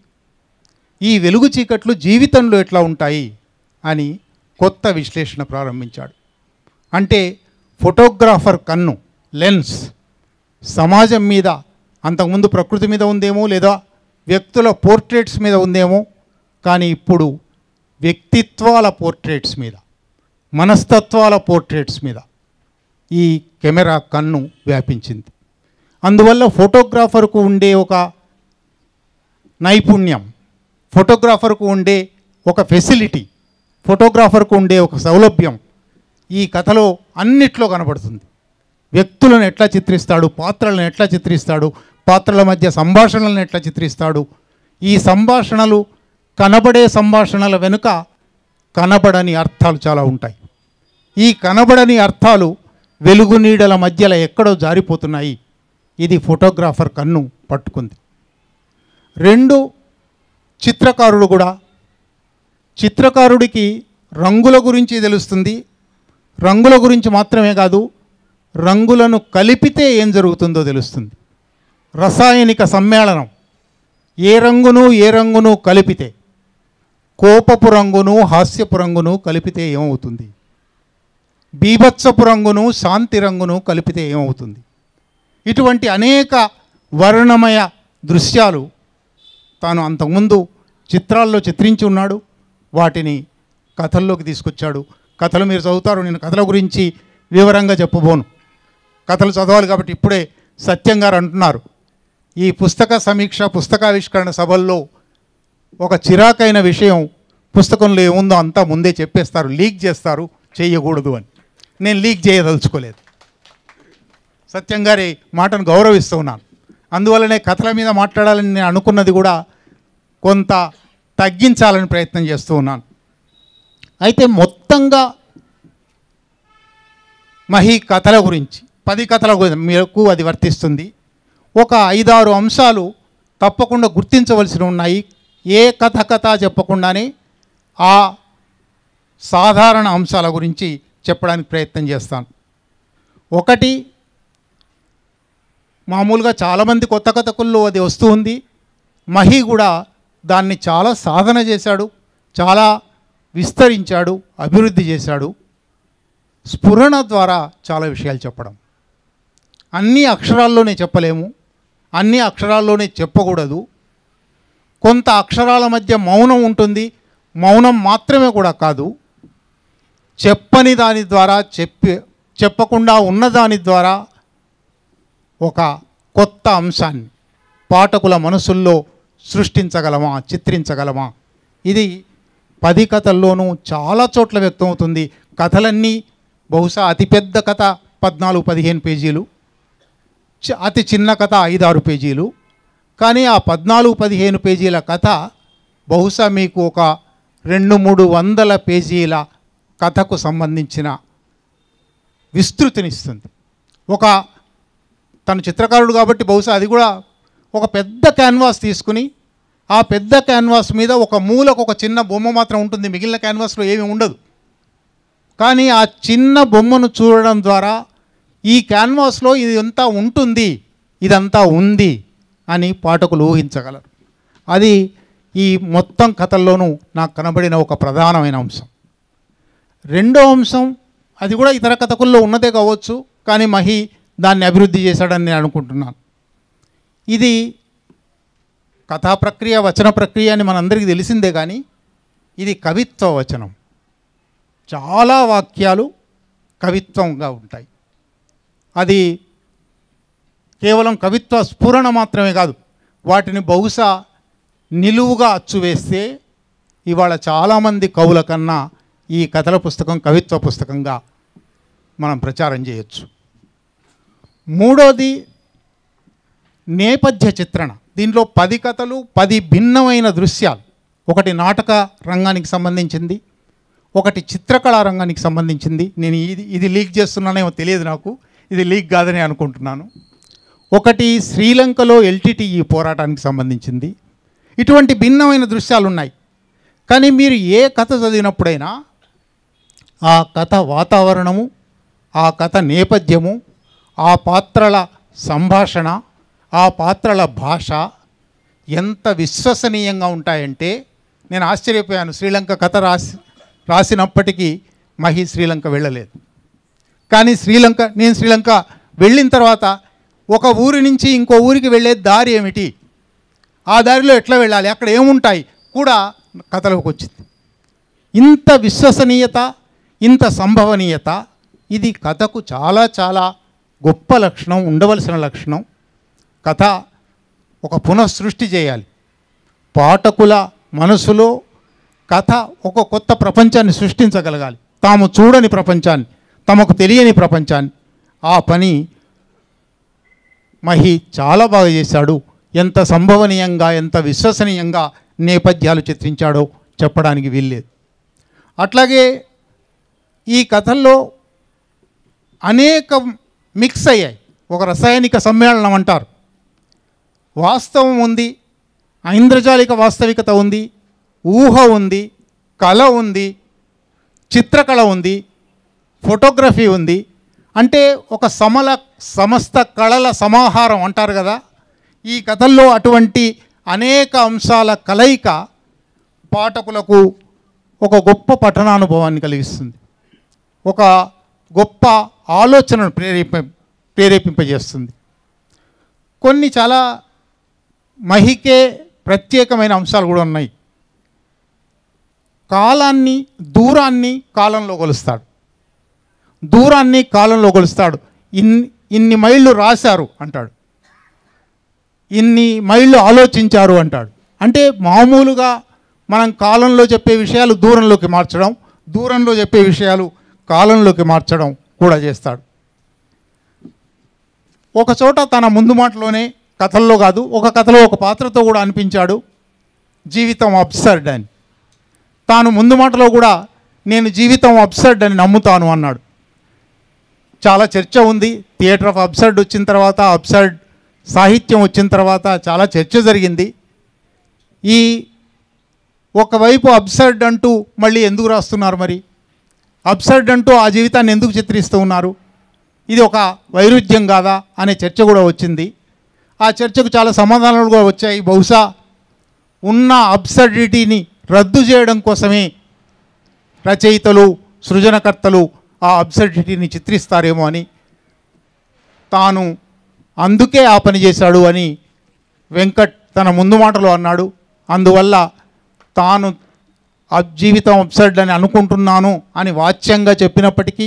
ఈ వెలుగు చీకట్లు జీవితంలో ఎట్లా ఉంటాయి అని కొత్త విశ్లేషణ ప్రారంభించాడు. అంటే ఫోటోగ్రాఫర్ కన్ను, లెన్స్ సమాజం మీద, అంతకుముందు ప్రకృతి మీద ఉందేమో, లేదా వ్యక్తుల పోర్ట్రేట్స్ మీద ఉందేమో, కానీ ఇప్పుడు వ్యక్తిత్వాల పోర్ట్రేట్స్ మీద, మనస్తత్వాల పోర్ట్రేట్స్ మీద ఈ కెమెరా కన్ను వ్యాపించింది. అందువల్ల ఫోటోగ్రాఫర్కు ఉండే ఒక నైపుణ్యం, ఫోటోగ్రాఫర్కు ఉండే ఒక ఫెసిలిటీ, ఫోటోగ్రాఫర్కు ఉండే ఒక సౌలభ్యం ఈ కథలో అన్నిట్లో కనబడుతుంది. వ్యక్తులను ఎట్లా చిత్రిస్తాడు, పాత్రలను ఎట్లా చిత్రిస్తాడు, పాత్రల మధ్య సంభాషణలను ఎట్లా చిత్రిస్తాడు. ఈ సంభాషణలు, కనబడే సంభాషణల వెనుక కనబడని అర్థాలు చాలా ఉంటాయి. ఈ కనబడని అర్థాలు వెలుగు నీడల మధ్యలో ఎక్కడో జారిపోతున్నాయి. ఇది ఫోటోగ్రాఫర్ కన్ను పట్టుకుంది. 2 చిత్రకారుడు కూడా. చిత్రకారుడికి రంగుల గురించి తెలుస్తుంది. రంగుల గురించి మాత్రమే కాదు, రంగులను కలిపితే ఏం జరుగుతుందో తెలుస్తుంది. రసాయనిక సమ్మేళనం, ఏ రంగును కలిపితే, కోపపు రంగును హాస్యపు రంగును కలిపితే ఏమవుతుంది, బీభత్సపు రంగును శాంతి రంగును కలిపితే ఏమవుతుంది. ఇటువంటి అనేక వర్ణమయ దృశ్యాలు తాను అంతకుముందు చిత్రాల్లో చిత్రించి ఉన్నాడు. వాటిని కథల్లోకి తీసుకొచ్చాడు. కథలు మీరు చదువుతారు, నేను కథల గురించి వివరంగా చెప్పబోను. కథలు చదవాలి కాబట్టి ఇప్పుడే సత్యం గారు అంటున్నారు, ఈ పుస్తక సమీక్ష పుస్తకావిష్కరణ సభల్లో ఒక చిరాకైన విషయం పుస్తకంలో ఏముందో అంతా ముందే చెప్పేస్తారు, లీక్ చేస్తారు, చేయకూడదు అని. నేను లీక్ చేయదలుచుకోలేదు. సత్యం గారి మాటను గౌరవిస్తూ ఉన్నాను. అందువల్లనే కథల మీద మాట్లాడాలని నేను అనుకున్నది కూడా కొంత తగ్గించాలని ప్రయత్నం చేస్తూ ఉన్నాను. అయితే మొత్తంగా మహి కథల గురించి 10 కథల గురించి మీకు అది వర్తిస్తుంది. ఒక 5-6 అంశాలు తప్పకుండా గుర్తించవలసి ఉన్నాయి. ఏ కథ చెప్పకుండానే ఆ సాధారణ అంశాల గురించి చెప్పడానికి ప్రయత్నం చేస్తాను. ఒకటి, మామూలుగా చాలామంది కొత్త కథకుల్లో అది వస్తూ ఉంది. మహి కూడా దాన్ని చాలా సాధన చేశాడు, చాలా విస్తరించాడు, అభివృద్ధి చేశాడు. స్ఫురణ ద్వారా చాలా విషయాలు చెప్పడం. అన్ని అక్షరాల్లోనే చెప్పలేము, అన్ని అక్షరాల్లోనే చెప్పకూడదు. కొంత అక్షరాల మధ్య మౌనం ఉంటుంది. మౌనం మాత్రమే కూడా కాదు, చెప్పని దాని ద్వారా చెప్పకుండా ఉన్నదాని ద్వారా ఒక కొత్త అంశాన్ని పాఠకుల మనసుల్లో సృష్టించగలమా, చిత్రించగలమా. ఇది 10 కథల్లోనూ చాలా చోట్ల వ్యక్తమవుతుంది. కథలన్నీ బహుశా అతిపెద్ద కథ 14-15 పేజీలు, అతి చిన్న కథ 5-6 పేజీలు. కానీ ఆ 14-15 పేజీల కథ బహుశా మీకు ఒక 200-300 పేజీల కథకు సంబంధించిన విస్తృతినిస్తుంది. తను చిత్రకారుడు కాబట్టి బహుశా అది కూడా ఒక పెద్ద క్యాన్వాస్ తీసుకుని, ఆ పెద్ద క్యాన్వాస్ మీద ఒక మూలకు ఒక చిన్న బొమ్మ మాత్రం ఉంటుంది, మిగిలిన క్యాన్వాస్లో ఏమీ ఉండదు. కానీ ఆ చిన్న బొమ్మను చూడడం ద్వారా ఈ క్యాన్వాస్లో ఇదంతా ఉంటుంది, ఇదంతా ఉంది అని పాఠకులు ఊహించగలరు. అది ఈ మొత్తం కథల్లోనూ నాకు కనబడిన ఒక ప్రధానమైన అంశం. రెండో అంశం, అది కూడా ఇతర కథకుల్లో ఉన్నదే కావచ్చు, కానీ మహి దాన్ని అభివృద్ధి చేశాడని నేను అనుకుంటున్నాను. ఇది కథా ప్రక్రియ, వచన ప్రక్రియ అని మనందరికీ తెలిసిందే, కానీ ఇది కవిత్వ వచనం. చాలా వాక్యాలు కవిత్వంగా ఉంటాయి. అది కేవలం కవిత్వ స్ఫురణ మాత్రమే కాదు, వాటిని బహుశా నిలువుగా అచ్చువేస్తే ఇవాళ చాలామంది కవుల కన్నా ఈ కథల పుస్తకం కవిత్వ పుస్తకంగా మనం ప్రచారం చేయొచ్చు. మూడోది నేపథ్య చిత్రణ. దీంట్లో 10 కథలు, 10 భిన్నమైన దృశ్యాలు. ఒకటి నాటక రంగానికి సంబంధించింది, ఒకటి చిత్రకళా రంగానికి సంబంధించింది. నేను ఇది లీక్ చేస్తున్నానేమో తెలియదు నాకు, ఇది లీక్ కాదని అనుకుంటున్నాను. ఒకటి శ్రీలంకలో LTTE పోరాటానికి సంబంధించింది. ఇటువంటి భిన్నమైన దృశ్యాలు ఉన్నాయి. కానీ మీరు ఏ కథ చదివినప్పుడైనా ఆ కథ వాతావరణము, ఆ కథ నేపథ్యము, ఆ పాత్రల సంభాషణ, ఆ పాత్రల భాష ఎంత విశ్వసనీయంగా ఉంటాయంటే నేను ఆశ్చర్యపోయాను. శ్రీలంక కథ రాసినప్పటికీ మహి శ్రీలంక వెళ్ళలేదు. కానీ నేను శ్రీలంక వెళ్ళిన తర్వాత ఒక ఊరి నుంచి ఇంకో ఊరికి వెళ్ళే దారి ఏమిటి, ఆ దారిలో ఎట్లా వెళ్ళాలి, అక్కడ ఏముంటాయి కూడా కథలోకి వచ్చింది. ఇంత విశ్వసనీయత, ఇంత సంభవనీయత, ఇది కథకు చాలా చాలా గొప్ప లక్షణం, ఉండవలసిన లక్షణం. కథ ఒక పునఃసృష్టి చేయాలి. పాఠకుల మనసులో కథ ఒక కొత్త ప్రపంచాన్ని సృష్టించగలగాలి. తాము చూడని ప్రపంచాన్ని, తమకు తెలియని ప్రపంచాన్ని. ఆ పని మహి చాలా బాగా చేశాడు. ఎంత సంభవనీయంగా, ఎంత విశ్వసనీయంగా నేపథ్యాలు చిత్రించాడో చెప్పడానికి వీల్లేదు. అట్లాగే ఈ కథల్లో అనేక మిక్స్ అయ్యాయి. ఒక రసాయనిక సమ్మేళనం అంటారు. వాస్తవం ఉంది, ఐంద్రజాలిక వాస్తవికత ఉంది, ఊహ ఉంది, కళ ఉంది, చిత్రకళ ఉంది, ఫోటోగ్రఫీ ఉంది. అంటే ఒక సమస్త కళల సమాహారం అంటారు కదా. ఈ కథల్లో అటువంటి అనేక అంశాల కలయిక పాఠకులకు ఒక గొప్ప పఠనానుభవాన్ని కలిగిస్తుంది, ఒక గొప్ప ఆలోచనను ప్రేరేపింపజేస్తుంది. కొన్ని చాలా మహికే ప్రత్యేకమైన అంశాలు కూడా ఉన్నాయి. కాలాన్ని, దూరాన్ని కాలంలో కొలుస్తాడు, దూరాన్ని కాలంలో కొలుస్తాడు. ఇన్ని మైళ్ళు రాశారు అంటాడు, ఇన్ని మైళ్ళు ఆలోచించారు అంటాడు. అంటే మామూలుగా మనం కాలంలో చెప్పే విషయాలు దూరంలోకి మార్చడం, దూరంలో చెప్పే విషయాలు కాలంలోకి మార్చడం కూడా చేస్తాడు. ఒక చోట తన ముందు మాటలోనే, కథల్లో కాదు, ఒక కథలో ఒక పాత్రతో కూడా అనిపించాడు జీవితం అబ్సర్డ్ అని. తాను ముందు మాటలో కూడా నేను జీవితం అబ్సర్డ్ అని నమ్ముతాను అన్నాడు. చాలా చర్చ ఉంది. థియేటర్ ఆఫ్ అబ్సర్డ్ వచ్చిన తర్వాత, అబ్సర్డ్ సాహిత్యం వచ్చిన తర్వాత చాలా చర్చ జరిగింది. ఈ ఒకవైపు అబ్సర్డ్ అంటూ మళ్ళీ ఎందుకు రాస్తున్నారు, మరి అబ్సర్డ్ అంటూ ఆ జీవితాన్ని ఎందుకు చిత్రిస్తూ ఉన్నారు, ఇది ఒక వైరుధ్యం కాదా అనే చర్చ కూడా వచ్చింది. ఆ చర్చకు చాలా సమాధానాలు కూడా వచ్చాయి. బహుశా ఉన్న అబ్సర్డిటీని రద్దు చేయడం కోసమే రచయితలు, సృజనకర్తలు ఆ అబ్సర్డిటీని చిత్రిస్తారేమో అని, తాను అందుకే ఆ పని చేశాడు అని వెంకట్ తన ముందు మాటలో అన్నాడు. అందువల్ల తాను జీవితం అబ్సర్డ్ అని అనుకుంటున్నాను అని వాచ్యంగా చెప్పినప్పటికీ,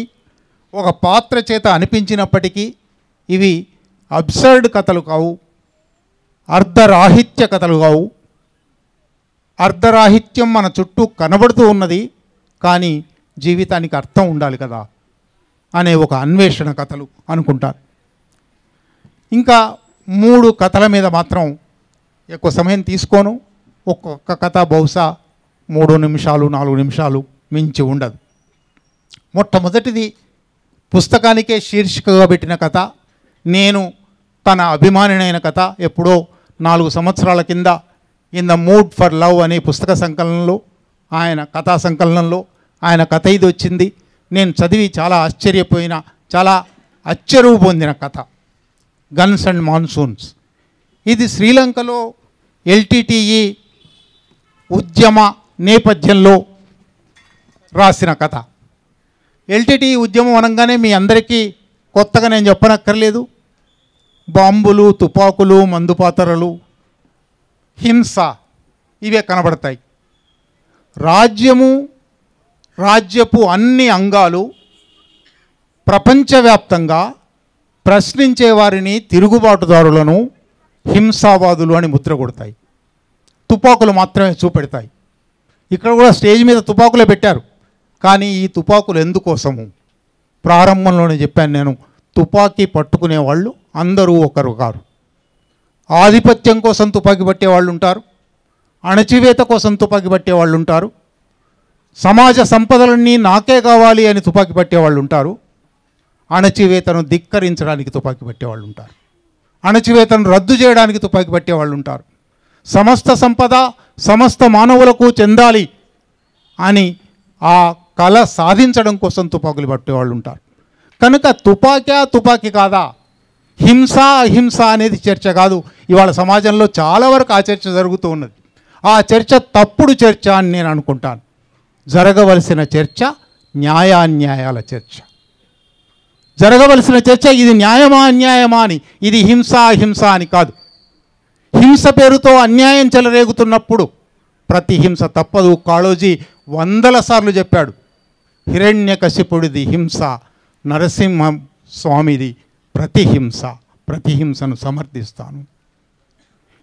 ఒక పాత్ర చేత అనిపించినప్పటికీ ఇవి అబ్సర్డ్ కథలు కావు, అర్ధరాహిత్య కథలు కావు. అర్ధరాహిత్యం మన చుట్టూ కనబడుతూ ఉన్నది, కానీ జీవితానికి అర్థం ఉండాలి కదా అనే ఒక అన్వేషణ కథలు అనుకుంటారు. ఇంకా 3 కథల మీద మాత్రం ఎక్కువ సమయం తీసుకోను. ఒక్కొక్క కథ బహుశా 3 నిమిషాలు 4 నిమిషాలు మించి ఉండదు. మొట్టమొదటిది పుస్తకానికే శీర్షికగా పెట్టిన కథ, నేను తన అభిమానినైన కథ. ఎప్పుడో 4 సంవత్సరాల కింద in the mood for love అనే పుస్తక సంకలనంలో, ఆయన కథా సంకలనంలో ఆయన కథ ఇది వచ్చింది. నేను చదివి చాలా ఆశ్చర్యపోయిన, చాలా అచ్చరువు పొందిన కథ గన్స్ అండ్ మాన్సూన్స్. ఇది శ్రీలంకలో ఎల్టీటీఈ ఉద్యమ నేపథ్యంలో రాసిన కథ. ఎల్టీటీఈ ఉద్యమం అనగానే మీ అందరికీ కొత్తగా నేను చెప్పనక్కర్లేదు. బాంబులు, తుపాకులు, మందుపాతరలు, హింస ఇవే కనబడతాయి. రాజ్యపు అన్ని అంగాలు ప్రపంచవ్యాప్తంగా ప్రశ్నించే వారిని, తిరుగుబాటుదారులను హింసావాదులు అని ముద్ర కొడతాయి. తుపాకులు మాత్రమే చూపెడతాయి. ఇక్కడ కూడా స్టేజ్ మీద తుపాకులే పెట్టారు, కానీ ఈ తుపాకులు ఎందుకోసము? ప్రారంభంలోనే చెప్పాను నేను, తుపాకీ పట్టుకునే వాళ్ళు అందరూ ఒకరు కారు. ఆధిపత్యం కోసం తుపాకీ పట్టేవాళ్ళు ఉంటారు, అణచివేత కోసం తుపాకీ పట్టేవాళ్ళు ఉంటారు, సమాజ సంపదలన్నీ నాకే కావాలి అని తుపాకీ పట్టేవాళ్ళు ఉంటారు, అణచివేతను ధిక్కరించడానికి తుపాకీ పట్టేవాళ్ళు ఉంటారు, అణచివేతను రద్దు చేయడానికి తుపాకీ పట్టేవాళ్ళు ఉంటారు, సమస్త సంపద సమస్త మానవులకు చెందాలి అని ఆ కళ సాధించడం కోసం తుపాకులు పట్టేవాళ్ళు ఉంటారు. కనుక తుపాకీ కాదా, హింస అహింస అనేది చర్చ కాదు. ఇవాళ సమాజంలో చాలా వరకు ఆ చర్చ జరుగుతూ ఉన్నది. ఆ చర్చ తప్పుడు చర్చ అని నేను అనుకుంటాను. జరగవలసిన చర్చ న్యాయాన్యాయాల చర్చ. జరగవలసిన చర్చ ఇది న్యాయమా అన్యాయమా అని, ఇది హింస అహింస అని కాదు. హింస పేరుతో అన్యాయం చెలరేగుతున్నప్పుడు ప్రతి హింస తప్పదు. కాళోజీ 100 సార్లు చెప్పాడు, హిరణ్యకశిపుడిది హింస, నరసింహ స్వామిది ప్రతిహింస, ప్రతిహింసను సమర్థిస్తాను.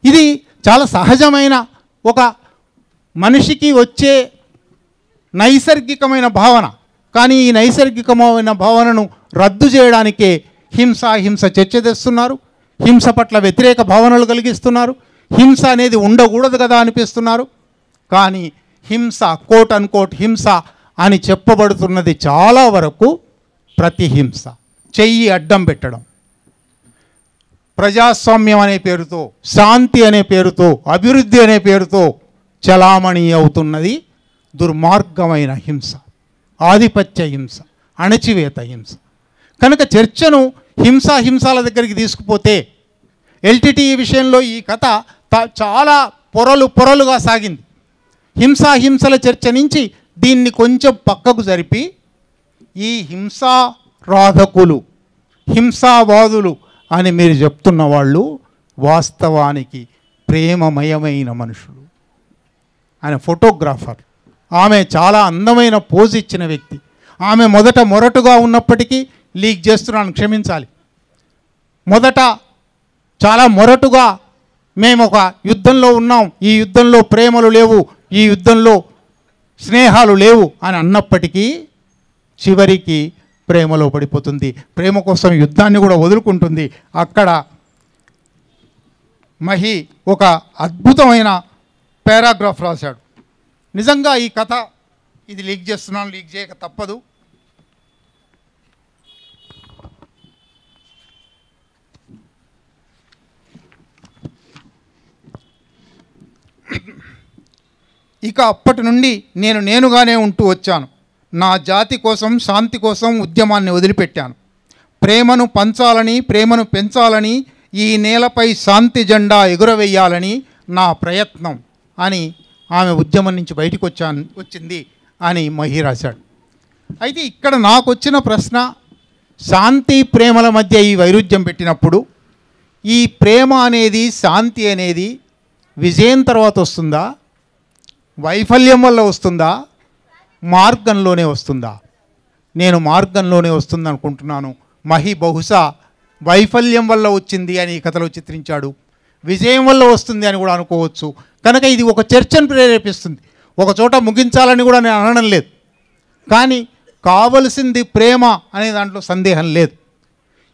ఇది చాలా సహజమైన ఒక మనిషికి వచ్చే నైసర్గికమైన భావన. కానీ ఈ నైసర్గికమైన భావనను రద్దు చేయడానికే హింస చర్చ తెస్తున్నారు, హింస పట్ల వ్యతిరేక భావనలు కలిగిస్తున్నారు, హింస అనేది ఉండకూడదు కదా అనిపిస్తున్నారు. కానీ హింస, కోట్ అన్ కోట్ హింస అని చెప్పబడుతున్నది చాలా వరకు ప్రతిహింస, చెయ్యి అడ్డం పెట్టడం. ప్రజాస్వామ్యం అనే పేరుతో, శాంతి అనే పేరుతో, అభివృద్ధి అనే పేరుతో చలామణి అవుతున్నది దుర్మార్గమైన హింస, ఆధిపత్య హింస, అణచివేత హింస. కనుక చర్చను హింసాల దగ్గరికి తీసుకుపోతే ఎల్టీటీ విషయంలో ఈ కథ చాలా పొరలుగా సాగింది. హింసల చర్చ నుంచి దీన్ని కొంచెం పక్కకు జరిపి ఈ హింసారాధకులు, హింసావాదులు అని మీరు చెప్తున్న వాళ్ళు వాస్తవానికి ప్రేమమయమైన మనుషులు. ఆయన ఫోటోగ్రాఫర్, ఆమె చాలా అందమైన పోజ్ ఇచ్చిన వ్యక్తి. ఆమె మొదట మొరటుగా ఉన్నప్పటికీ, లీక్ చేస్తున్నాను క్షమించాలి, మొదట చాలా మొరటుగా మేము ఒక యుద్ధంలో ఉన్నాం, ఈ యుద్ధంలో ప్రేమలు లేవు, ఈ యుద్ధంలో స్నేహాలు లేవు అని అన్నప్పటికీ చివరికి ప్రేమలో పడిపోతుంది. ప్రేమ కోసం యుద్ధాన్ని కూడా వదులుకుంటుంది. అక్కడ మహి ఒక అద్భుతమైన పారాగ్రాఫ్ రాశాడు. నిజంగా ఈ కథ, ఇది లీక్ చేస్తున్నాను, లీక్ చేయక తప్పదు. ఇక అప్పటి నుండి నేనుగానే ఉంటూ వచ్చాను. నా జాతి కోసం, శాంతి కోసం ఉద్యమాన్ని వదిలిపెట్టాను. ప్రేమను పంచాలని, ప్రేమను పెంచాలని, ఈ నేలపై శాంతి జెండా ఎగురవేయాలని నా ప్రయత్నం అని ఆమె ఉద్యమం నుంచి బయటకు వచ్చింది అని మహి రాశాడు. అయితే ఇక్కడ నాకు వచ్చిన ప్రశ్న, శాంతి ప్రేమల మధ్య ఈ వైరుధ్యం పెట్టినప్పుడు ఈ ప్రేమ అనేది, శాంతి అనేది విజయం తర్వాత వస్తుందా, వైఫల్యం వల్ల వస్తుందా, మార్గంలోనే వస్తుందా? నేను మార్గంలోనే వస్తుంది అనుకుంటున్నాను. మహి బహుశా వైఫల్యం వల్ల వచ్చింది అని ఈ కథలో చిత్రించాడు, విజయం వల్ల వస్తుంది అని కూడా అనుకోవచ్చు. కనుక ఇది ఒక చర్చను ప్రేరేపిస్తుంది. ఒక చోట ముగించాలని కూడా నేను అనడం లేదు, కానీ కావలసింది ప్రేమ అనే దాంట్లో సందేహం లేదు.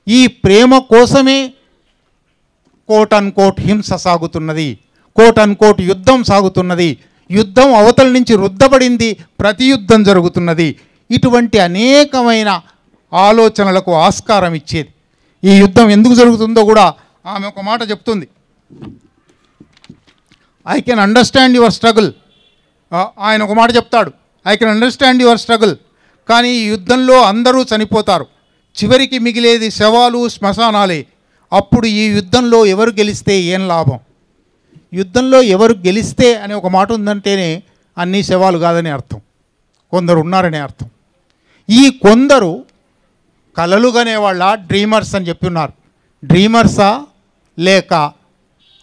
ఈ ప్రేమ కోసమే కోట్ అన్ కోట్ హింస సాగుతున్నది, కోట్ అన్ కోట్ యుద్ధం సాగుతున్నది, యుద్ధం అవతల నుంచి రుద్దబడింది, ప్రతి యుద్ధం జరుగుతున్నది. ఇటువంటి అనేకమైన ఆలోచనలకు ఆస్కారం ఇచ్చేది. ఈ యుద్ధం ఎందుకు జరుగుతుందో కూడా ఆమె ఒక మాట చెప్తుంది. I can understand your struggle. ఆయన ఒక మాట చెప్తాడు, I can understand your struggle, కానీ ఈ యుద్ధంలో అందరూ చనిపోతారు, చివరికి మిగిలేది శవాలు, శ్మశానాలే. అప్పుడు ఈ యుద్ధంలో ఎవరు గెలిస్తే ఏం లాభం? యుద్ధంలో ఎవరు గెలిస్తే అనే ఒక మాట ఉందంటేనే అన్ని శవాలు కాదని అర్థం, కొందరు ఉన్నారనే అర్థం. ఈ కొందరు కలలుగనేవాళ్ళ, డ్రీమర్స్ అని చెప్పి ఉన్నారు. డ్రీమర్సా లేక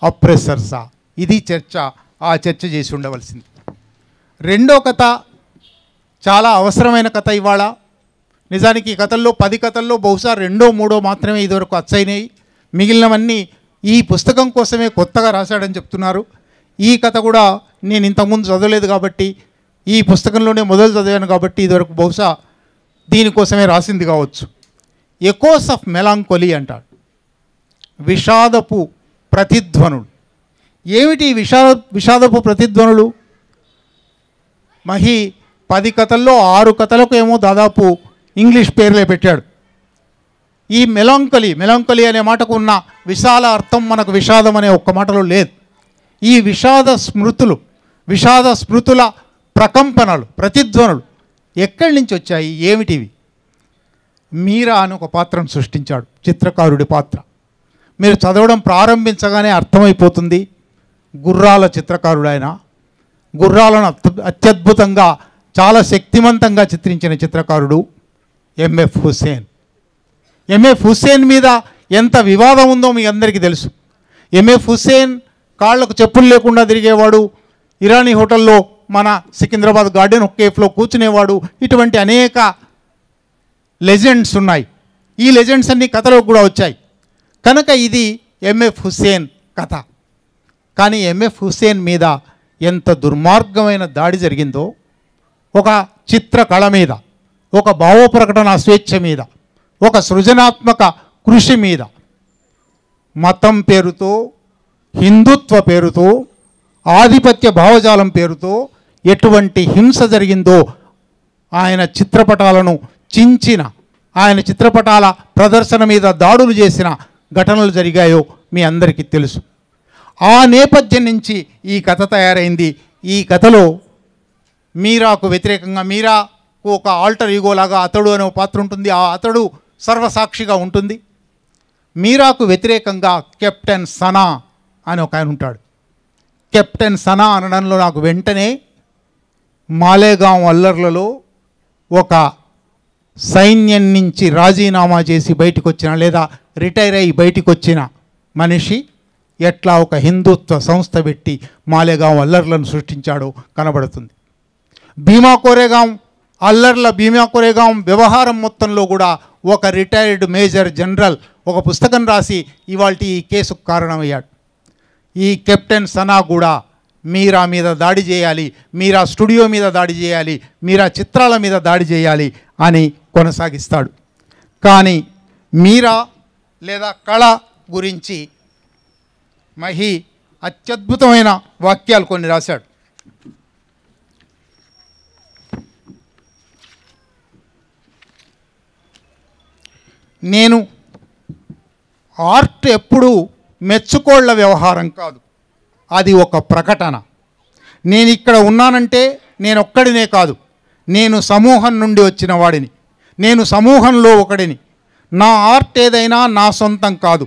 అప్రెసర్సా? ఇది చర్చ. ఆ చర్చ చేసి ఉండవలసింది. రెండో కథ చాలా అవసరమైన కథ ఇవాళ. నిజానికి ఈ కథల్లో 10 కథల్లో బహుశా 2, 3 మాత్రమే ఇదివరకు అచ్చయినాయి. మిగిలినవన్నీ ఈ పుస్తకం కోసమే కొత్తగా రాశాడని చెప్తున్నారు. ఈ కథ కూడా నేను ఇంతకుముందు చదవలేదు కాబట్టి, ఈ పుస్తకంలోనే మొదలు చదివాను కాబట్టి ఇదివరకు బహుశా దీనికోసమే రాసింది కావచ్చు. ఎకోస్ ఆఫ్ మెలాంకోలీ అంటాడు, విషాదపు ప్రతిధ్వనులు. ఏమిటి విషాదపు ప్రతిధ్వనులు? మహి 10 కథల్లో 6 కథలకు ఏమో దాదాపు ఇంగ్లీష్ పేర్లే పెట్టాడు. ఈ మెలాంకలి అనే మాటకు ఉన్న విశాల అర్థం మనకు విషాదం అనే ఒక్క మాటలో లేదు. ఈ విషాద స్మృతుల ప్రకంపనలు, ప్రతిధ్వనులు ఎక్కడి నుంచి వచ్చాయి? ఏమిటివి? మీరా అని ఒక పాత్రను సృష్టించాడు, చిత్రకారుడి పాత్ర. మీరు చదవడం ప్రారంభించగానే అర్థమైపోతుంది. గుర్రాల చిత్రకారుడు ఆయన. గుర్రాలను అత్యద్భుతంగా, చాలా శక్తివంతంగా చిత్రించిన చిత్రకారుడు ఎంఎఫ్ హుస్సేన్. ఎంఎఫ్ హుస్సేన్ మీద ఎంత వివాదం ఉందో మీ అందరికీ తెలుసు. ఎంఎఫ్ హుస్సేన్ కాళ్లకు చెప్పులు లేకుండా తిరిగేవాడు, ఇరానీ హోటల్లో మన సికింద్రాబాద్ గార్డెన్ కేఫ్లో కూర్చునేవాడు. ఇటువంటి అనేక లెజెండ్స్ ఉన్నాయి. ఈ లెజెండ్స్ అన్నీ కథలోకి కూడా వచ్చాయి. కనుక ఇది ఎంఎఫ్ హుస్సేన్ కథ. కానీ ఎంఎఫ్ హుస్సేన్ మీద ఎంత దుర్మార్గమైన దాడి జరిగిందో, ఒక చిత్రకళ మీద, ఒక భావ ప్రకటన స్వేచ్ఛ మీద, ఒక సృజనాత్మక కృషి మీద, మతం పేరుతో, హిందుత్వ పేరుతో, ఆధిపత్య భావజాలం పేరుతో ఎటువంటి హింస జరిగిందో, ఆయన చిత్రపటాలను చించిన, ఆయన చిత్రపటాల ప్రదర్శన మీద దాడులు చేసిన ఘటనలు జరిగాయో మీ అందరికీ తెలుసు. ఆ నేపథ్యం నుంచి ఈ కథ తయారైంది. ఈ కథలో మీరాకు వ్యతిరేకంగా, మీరాకు ఒక ఆల్టర్ ఈగోలాగా అతడు అనే ఒక పాత్ర ఉంటుంది. ఆ అతడు సర్వసాక్షిగా ఉంటుంది. మీరాకు వ్యతిరేకంగా కెప్టెన్ సనా అని ఒక ఆయన ఉంటాడు. కెప్టెన్ సనా అనడంలో నాకు వెంటనే మాలేగాం అల్లర్లలో ఒక సైన్యం నుంచి రాజీనామా చేసి బయటకు వచ్చిన లేదా రిటైర్ అయ్యి బయటకు వచ్చిన మనిషి ఎట్లా ఒక హిందుత్వ సంస్థ పెట్టి మాలేగాం అల్లర్లను సృష్టించాడో కనబడుతుంది. భీమా కోరేగాం అల్లర్ల, భీమా కోరేగాం వ్యవహారం మొత్తంలో కూడా ఒక రిటైర్డ్ మేజర్ జనరల్ ఒక పుస్తకం రాసి ఇవాళ ఈ కేసుకు కారణమయ్యాడు. ఈ కెప్టెన్ సనా కూడా మీరా మీద దాడి చేయాలి, మీరా స్టూడియో మీద దాడి చేయాలి, మీరా చిత్రాల మీద దాడి చేయాలి అని కొనసాగిస్తాడు. కానీ మీరా లేదా కళ గురించి మహి అత్యద్భుతమైన వాక్యాలు కొన్ని రాశాడు. నేను ఆర్ట్ ఎప్పుడూ మెచ్చుకోళ్ల వ్యవహారం కాదు, అది ఒక ప్రకటన. నేను ఇక్కడ ఉన్నానంటే నేను ఒక్కడినే కాదు, నేను సమూహం నుండి వచ్చిన వాడిని, నేను సమూహంలో ఒకడిని. నా ఆర్ట్ ఏదైనా నా సొంతం కాదు,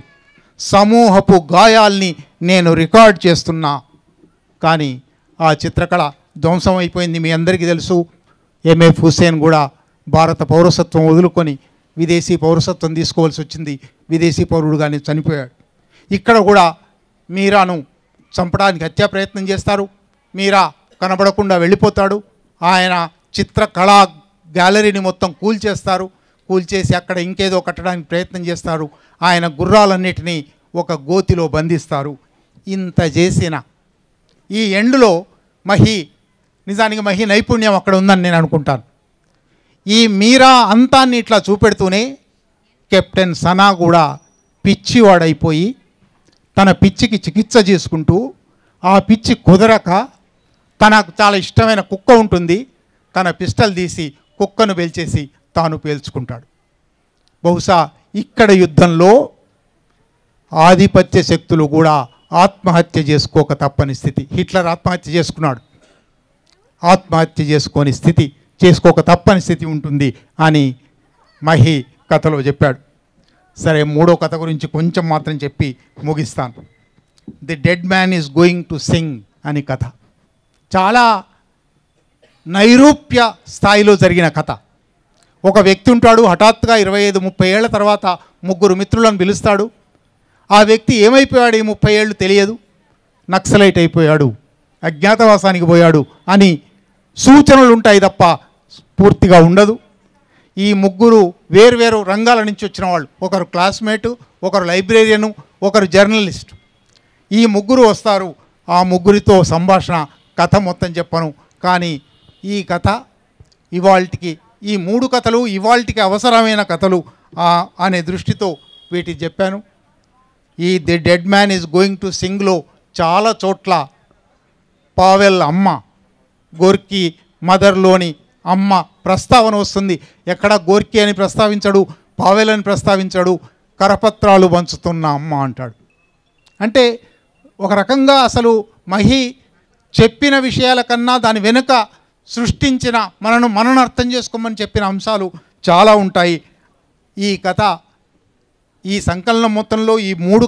సమూహపు గాయాల్ని నేను రికార్డ్ చేస్తున్నా. కానీ ఆ చిత్రకళ ధ్వంసం అయిపోయింది. మీ అందరికీ తెలుసు, ఎంఎఫ్ హుస్సేన్ కూడా భారత పౌరసత్వం వదులుకొని విదేశీ పౌరసత్వం తీసుకోవాల్సి వచ్చింది. విదేశీ పౌరుడుగానే చనిపోయాడు. ఇక్కడ కూడా మీరాను చంపడానికి హత్యా ప్రయత్నం చేస్తారు. మీరా కనబడకుండా వెళ్ళిపోతాడు. ఆయన చిత్రకళా గ్యాలరీని మొత్తం కూల్చేస్తారు. కూల్చేసి అక్కడ ఇంకేదో కట్టడానికి ప్రయత్నం చేస్తారు. ఆయన గుర్రాలన్నిటినీ ఒక గోతిలో బంధిస్తారు. ఇంత చేసిన ఈ ఎండ్లో నిజానికి మహి నైపుణ్యం అక్కడ ఉందని నేను అనుకుంటాను. ఈ మీరా అంతాన్ని ఇట్లా చూపెడుతూనే కెప్టెన్ సనా కూడా పిచ్చివాడైపోయి తన పిచ్చికి చికిత్స చేసుకుంటూ, ఆ పిచ్చి కుదరక తనకు చాలా ఇష్టమైన కుక్క ఉంటుంది, తన పిస్టల్ తీసి కుక్కను పేల్చేసి తాను పేల్చుకుంటాడు. బహుశా ఇక్కడ యుద్ధంలో ఆధిపత్య శక్తులు కూడా ఆత్మహత్య చేసుకోక తప్పని స్థితి. హిట్లర్ ఆత్మహత్య చేసుకున్నాడు. ఆత్మహత్య చేసుకోక తప్పని స్థితి ఉంటుంది అని మహి కథలో చెప్పాడు. సరే, మూడో కథ గురించి కొంచెం మాత్రం చెప్పి ముగిస్తాను. The dead man is going to sing అని కథ. చాలా నైరూప్య స్థాయిలో జరిగిన కథ. ఒక వ్యక్తి ఉంటాడు, హఠాత్తుగా 25-30 ఏళ్ల తర్వాత 3 మిత్రులను పిలుస్తాడు. ఆ వ్యక్తి ఏమైపోయాడు, ఈ 30 ఏళ్ళు తెలియదు, నక్సలైట్ అయిపోయాడు, అజ్ఞాతవాసానికి పోయాడు అని సూచనలు ఉంటాయి తప్ప పూర్తిగా ఉండదు. ఈ 3 వేర్వేరు రంగాల నుంచి వచ్చిన వాళ్ళు, ఒకరు క్లాస్మేటు, ఒకరు లైబ్రేరియను, ఒకరు జర్నలిస్ట్. ఈ 3 వస్తారు. ఆ 3తో సంభాషణ, కథ మొత్తం చెప్పను. కానీ ఈ కథ ఇవాల్టికి, ఈ 3 కథలు ఇవాల్టికి అవసరమైన కథలు అనే దృష్టితో వీటికి చెప్పాను. ఈ the dead man is going to సింగ్లో చాలా చోట్ల పావెల్ అమ్మ, గోర్కీ మదర్లోని అమ్మ ప్రస్తావన వస్తుంది. ఎక్కడ గోర్కీ అని ప్రస్తావించడు, పావెల్ అని ప్రస్తావించడు, కరపత్రాలు పంచుతున్న అమ్మ అంటాడు. అంటే ఒక రకంగా అసలు మహి చెప్పిన విషయాల కన్నా దాని వెనుక సృష్టించిన మనను అర్థం చేసుకోమని చెప్పిన అంశాలు చాలా ఉంటాయి. ఈ కథ, ఈ సంకలనం మొత్తంలో ఈ 3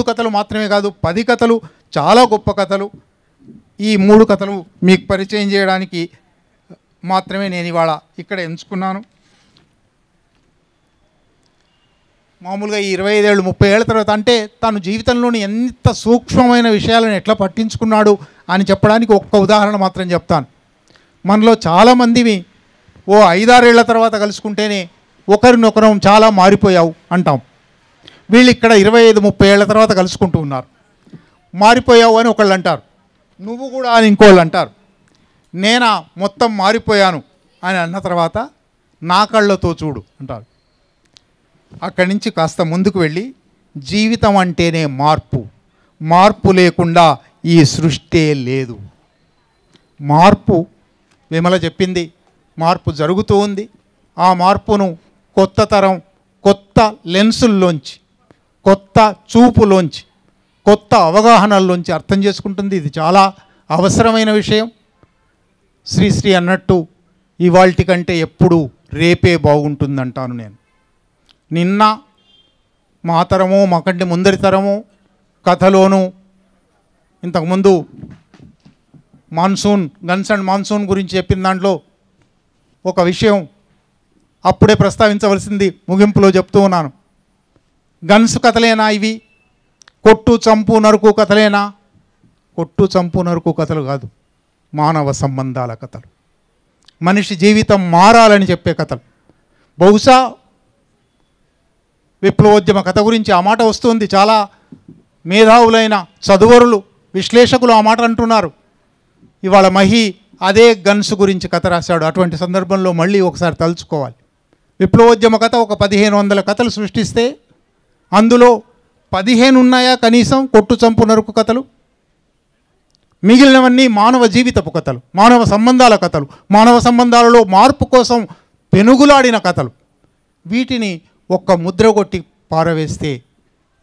కథలు మాత్రమే కాదు, 10 కథలు, చాలా గొప్ప కథలు. ఈ 3 కథలు మీకు పరిచయం చేయడానికి మాత్రమే నేను ఇవాళ ఇక్కడ ఎంచుకున్నాను. మామూలుగా ఈ 25 ఏళ్ళు 30 ఏళ్ళ తర్వాత అంటే తను జీవితంలోని ఎంత సూక్ష్మమైన విషయాలను ఎట్లా పట్టించుకున్నాడు అని చెప్పడానికి ఒక్క ఉదాహరణ మాత్రం చెప్తాను. మనలో చాలామందివి 5-6 ఏళ్ల తర్వాత కలుసుకుంటేనే ఒకరినొకరం చాలా మారిపోయావు అంటాం. వీళ్ళు ఇక్కడ 25-30 ఏళ్ల తర్వాత కలుసుకుంటూ ఉన్నారు. మారిపోయావు అని ఒకళ్ళు అంటారు, నువ్వు కూడా అని ఇంకోళ్ళు అంటారు. నేనా మొత్తం మారిపోయాను అని అన్న తర్వాత నా కళ్ళతో చూడు అంటారు. అక్కడి నుంచి కాస్త ముందుకు వెళ్ళి జీవితం అంటేనే మార్పు, మార్పు లేకుండా ఈ సృష్టి లేదు. మార్పు, విమల చెప్పింది, మార్పు జరుగుతూ ఉంది. ఆ మార్పును కొత్త తరం, కొత్త లెన్సుల్లోంచి, కొత్త చూపులోంచి, కొత్త అవగాహనల్లోంచి అర్థం చేసుకుంటుంది. ఇది చాలా అవసరమైన విషయం. శ్రీశ్రీ అన్నట్టు ఇవాల్టి కంటే ఎప్పుడు రేపే బాగుంటుందంటాను నేను. నిన్న మా తరమో మాకంటే ముందరి తరమో కథలోనూ ఇంతకుముందు మాన్సూన్, గన్స్ అండ్ మాన్సూన్ గురించి చెప్పిన దాంట్లో ఒక విషయం అప్పుడే ప్రస్తావించవలసింది ముగింపులో చెప్తూ ఉన్నాను. గన్స్ కథలేనా ఇవి? కొట్టు చంపు నరుకు కథలేనా? కొట్టు చంపు నరుకు కథలు కాదు, మానవ సంబంధాల కథలు, మనిషి జీవితం మారాలని చెప్పే కథలు. బహుశా విప్లవోద్యమ కథ గురించి ఆ మాట వస్తుంది. చాలా మేధావులైన చదువరులు, విశ్లేషకులు ఆ మాట అంటున్నారు. ఇవాళ మహి అదే గన్స్ గురించి కథ రాశాడు. అటువంటి సందర్భంలో మళ్ళీ ఒకసారి తలుచుకోవాలి. విప్లవోద్యమ కథ ఒక 1500 కథలు సృష్టిస్తే అందులో 15 ఉన్నాయా కనీసం కొట్టు చంపు నరుకు కథలు? మిగిలినవన్నీ మానవ జీవితపు కథలు, మానవ సంబంధాల కథలు, మానవ సంబంధాలలో మార్పు కోసం పెనుగులాడిన కథలు. వీటిని ఒక్క ముద్రగొట్టి పారవేస్తే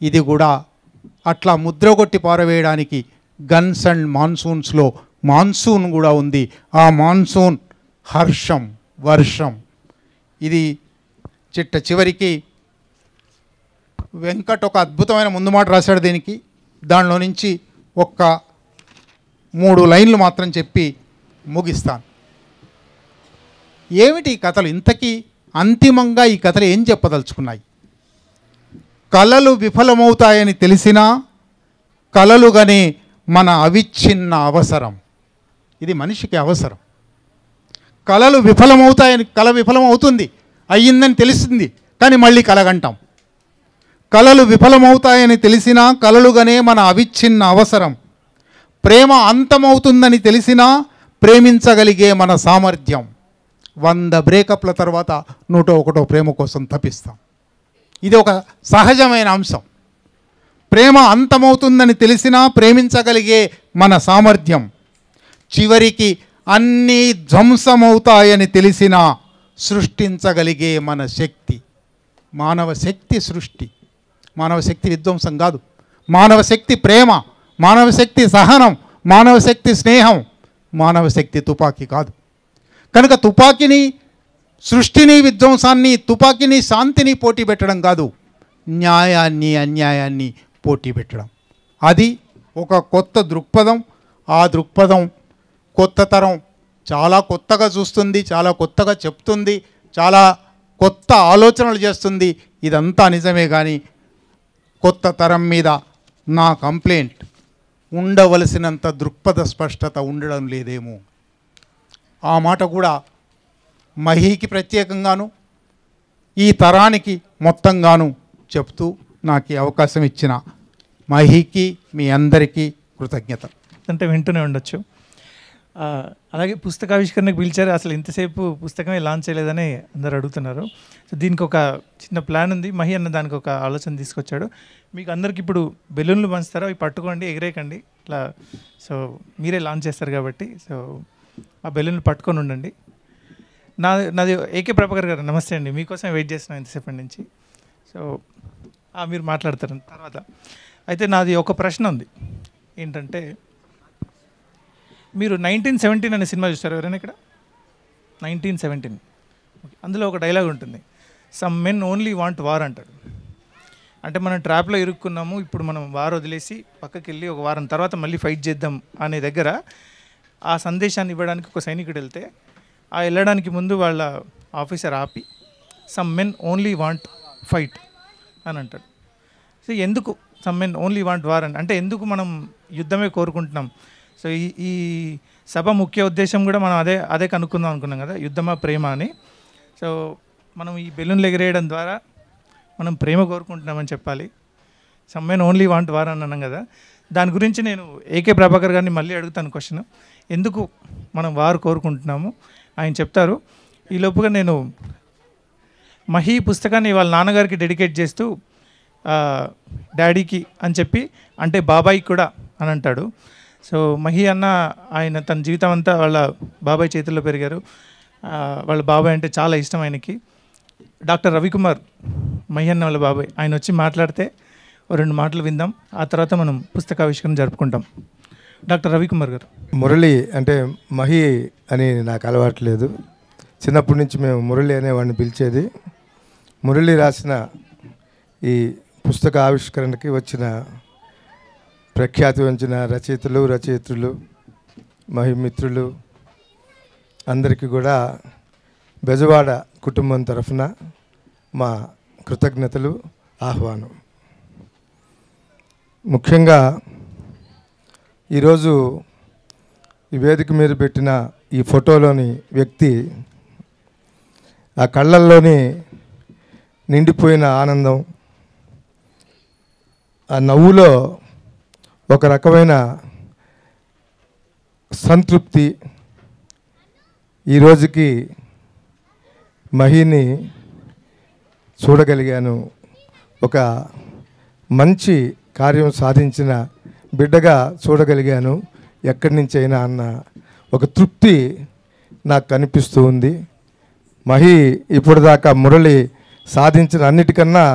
ఇది కూడా అట్లా ముద్రగొట్టి పారవేయడానికి గన్స్ అండ్ మాన్సూన్స్లో మాన్సూన్ కూడా ఉంది. ఆ మాన్సూన్ హర్షం, వర్షం. ఇది చివరికి వెంకట్ ఒక అద్భుతమైన ముందు మాట రాశాడు దీనికి. దానిలో నుంచి ఒక్క 3 లైన్లు మాత్రం చెప్పి ముగిస్తాను. ఏమిటి ఈ కథలు? ఇంతకీ అంతిమంగా ఈ కథలు ఏం చెప్పదలుచుకున్నాయి? కలలు విఫలమవుతాయని తెలిసినా కలలుగానే మన అవిచ్ఛిన్న అవసరం. ఇది మనిషికి అవసరం. కలలు విఫలమవుతాయని, కళ విఫలమవుతుంది అయ్యిందని తెలిసింది కానీ మళ్ళీ కలగంటాం. కలలు విఫలమవుతాయని తెలిసినా కలలుగానే మన అవిచ్ఛిన్న అవసరం. ప్రేమ అంతమవుతుందని తెలిసినా ప్రేమించగలిగే మన సామర్థ్యం. 100 బ్రేకప్ల తర్వాత 101 ప్రేమ కోసం తపిస్తాం. ఇది ఒక సహజమైన అంశం. ప్రేమ అంతమవుతుందని తెలిసినా ప్రేమించగలిగే మన సామర్థ్యం. చివరికి అన్నీ ధ్వంసమవుతాయని తెలిసినా సృష్టించగలిగే మన శక్తి. మానవ శక్తి సృష్టి, మానవ శక్తి విధ్వంసం కాదు. మానవ శక్తి ప్రేమ, మానవ శక్తి సహనం, మానవ శక్తి స్నేహం, మానవ శక్తి తుపాకీ కాదు. కనుక తుపాకీని, సృష్టిని, విధ్వంసాన్ని, తుపాకీని, శాంతిని పోటీ పెట్టడం కాదు, న్యాయాన్ని, అన్యాయాన్ని పోటీ పెట్టడం. అది ఒక కొత్త దృక్పథం. ఆ దృక్పథం కొత్త తరం చాలా కొత్తగా చూస్తుంది, చాలా కొత్తగా చెప్తుంది, చాలా కొత్త ఆలోచనలు చేస్తుంది. ఇదంతా నిజమే కానీ కొత్త తరం మీద నా కంప్లైంట్ ఉండవలసినంత దృక్పథ స్పష్టత ఉండడం లేదేమో. ఆ మాట కూడా మహీకి ప్రత్యేకంగాను ఈ తరానికి మొత్తంగాను చెప్తూ నాకు ఈ అవకాశం ఇచ్చిన మహీకి, మీ అందరికీ కృతజ్ఞత. అంటే వింటూనే ఉండొచ్చు. అలాగే పుస్తకావిష్కరణకు పిలిచారు, అసలు ఇంతసేపు పుస్తకమే లాంచ్ చేయలేదని అందరు అడుగుతున్నారు. సో దీనికి ఒక చిన్న ప్లాన్ ఉంది. మహి అన్న దానికి ఒక ఆలోచన తీసుకొచ్చాడు. మీకు అందరికి ఇప్పుడు బెలూన్లు పంచుతారో అవి పట్టుకోండి, ఎగిరేయకండి ఇట్లా. సో మీరే లాంచ్ చేస్తారు కాబట్టి సో ఆ బెలూన్లు పట్టుకొని ఉండండి. నాది ఏకే ప్రభాకర్ గారు నమస్తే అండి. మీకోసం వెయిట్ చేస్తున్నాను ఇంతసేపటి నుంచి. సో మీరు మాట్లాడతారు తర్వాత. అయితే నాది ఒక ప్రశ్న ఉంది. ఏంటంటే మీరు 1917 అనే సినిమా చూస్తారు ఎవరైనా ఇక్కడ? 1917 అందులో ఒక డైలాగ్ ఉంటుంది, some men only want war అంటాడు. అంటే మనం ట్రాప్లో ఇరుక్కున్నాము, ఇప్పుడు మనం వార్ వదిలేసి పక్కకి వెళ్ళి ఒక వారం తర్వాత మళ్ళీ ఫైట్ చేద్దాం అనే దగ్గర ఆ సందేశాన్ని ఇవ్వడానికి ఒక సైనికుడు వెళ్తే ఆ వెళ్ళడానికి ముందు వాళ్ళ ఆఫీసర్ ఆపి some men only want fight అని అంటాడు. సో ఎందుకు some men only want war అంటే ఎందుకు మనం యుద్ధమే కోరుకుంటున్నాం? సో ఈ సభ ముఖ్య ఉద్దేశం కూడా మనం అదే కనుక్కుందాం అనుకున్నాం కదా, యుద్ధమా ప్రేమ అని. సో మనం ఈ బెలూన్లు ఎగిరేయడం ద్వారా మనం ప్రేమ కోరుకుంటున్నామని చెప్పాలి. Some men only want war అని అన్నాం కదా. దాని గురించి నేను ఏకే ప్రభాకర్ గారిని మళ్ళీ అడుగుతాను క్వశ్చన్, ఎందుకు మనం వారు కోరుకుంటున్నాము ఆయన చెప్తారు. ఈ లోపుగా నేను మహి పుస్తకాన్ని వాళ్ళ నాన్నగారికి డెడికేట్ చేస్తూ డాడీకి అని చెప్పి, అంటే బాబాయికి కూడా అని అంటాడు. సో మహి అన్న ఆయన తన జీవితం అంతా వాళ్ళ బాబాయ్ చేతుల్లో పెరిగారు. వాళ్ళ బాబాయ్ అంటే చాలా ఇష్టం ఆయనకి. డాక్టర్ రవికుమార్ మహి అన్న వాళ్ళ బాబాయ్, ఆయన వచ్చి మాట్లాడితే 2 మాటలు విందాం. ఆ తర్వాత మనం పుస్తకావిష్కరణ జరుపుకుంటాం. డాక్టర్ రవికుమార్ గారు. మురళి అంటే మహి అని నాకు అలవాట్లేదు. చిన్నప్పటి నుంచి మేము మురళి అనేవాడిని పిలిచేది. మురళి రాసిన ఈ పుస్తక ఆవిష్కరణకి వచ్చిన ప్రఖ్యాతి వంచిన రచయిత్రులు మహిమిత్రులు అందరికీ కూడా బెజవాడ కుటుంబం తరఫున మా కృతజ్ఞతలు, ఆహ్వానం. ముఖ్యంగా ఈరోజు ఈ వేదిక మీద పెట్టిన ఈ ఫోటోలోని వ్యక్తి ఆ కళ్ళల్లోని నిండిపోయిన ఆనందం, ఆ నవ్వులో ఒక రకమైన సంతృప్తి ఈ రోజుకి మహిని చూడగలిగాను. ఒక మంచి కార్యం సాధించిన బిడ్డగా చూడగలిగాను ఎక్కడి నుంచి అయినా అన్న ఒక తృప్తి నాకు కనిపిస్తూ ఉంది. మహి ఇప్పటిదాకా మురళి సాధించిన అన్నిటికన్నా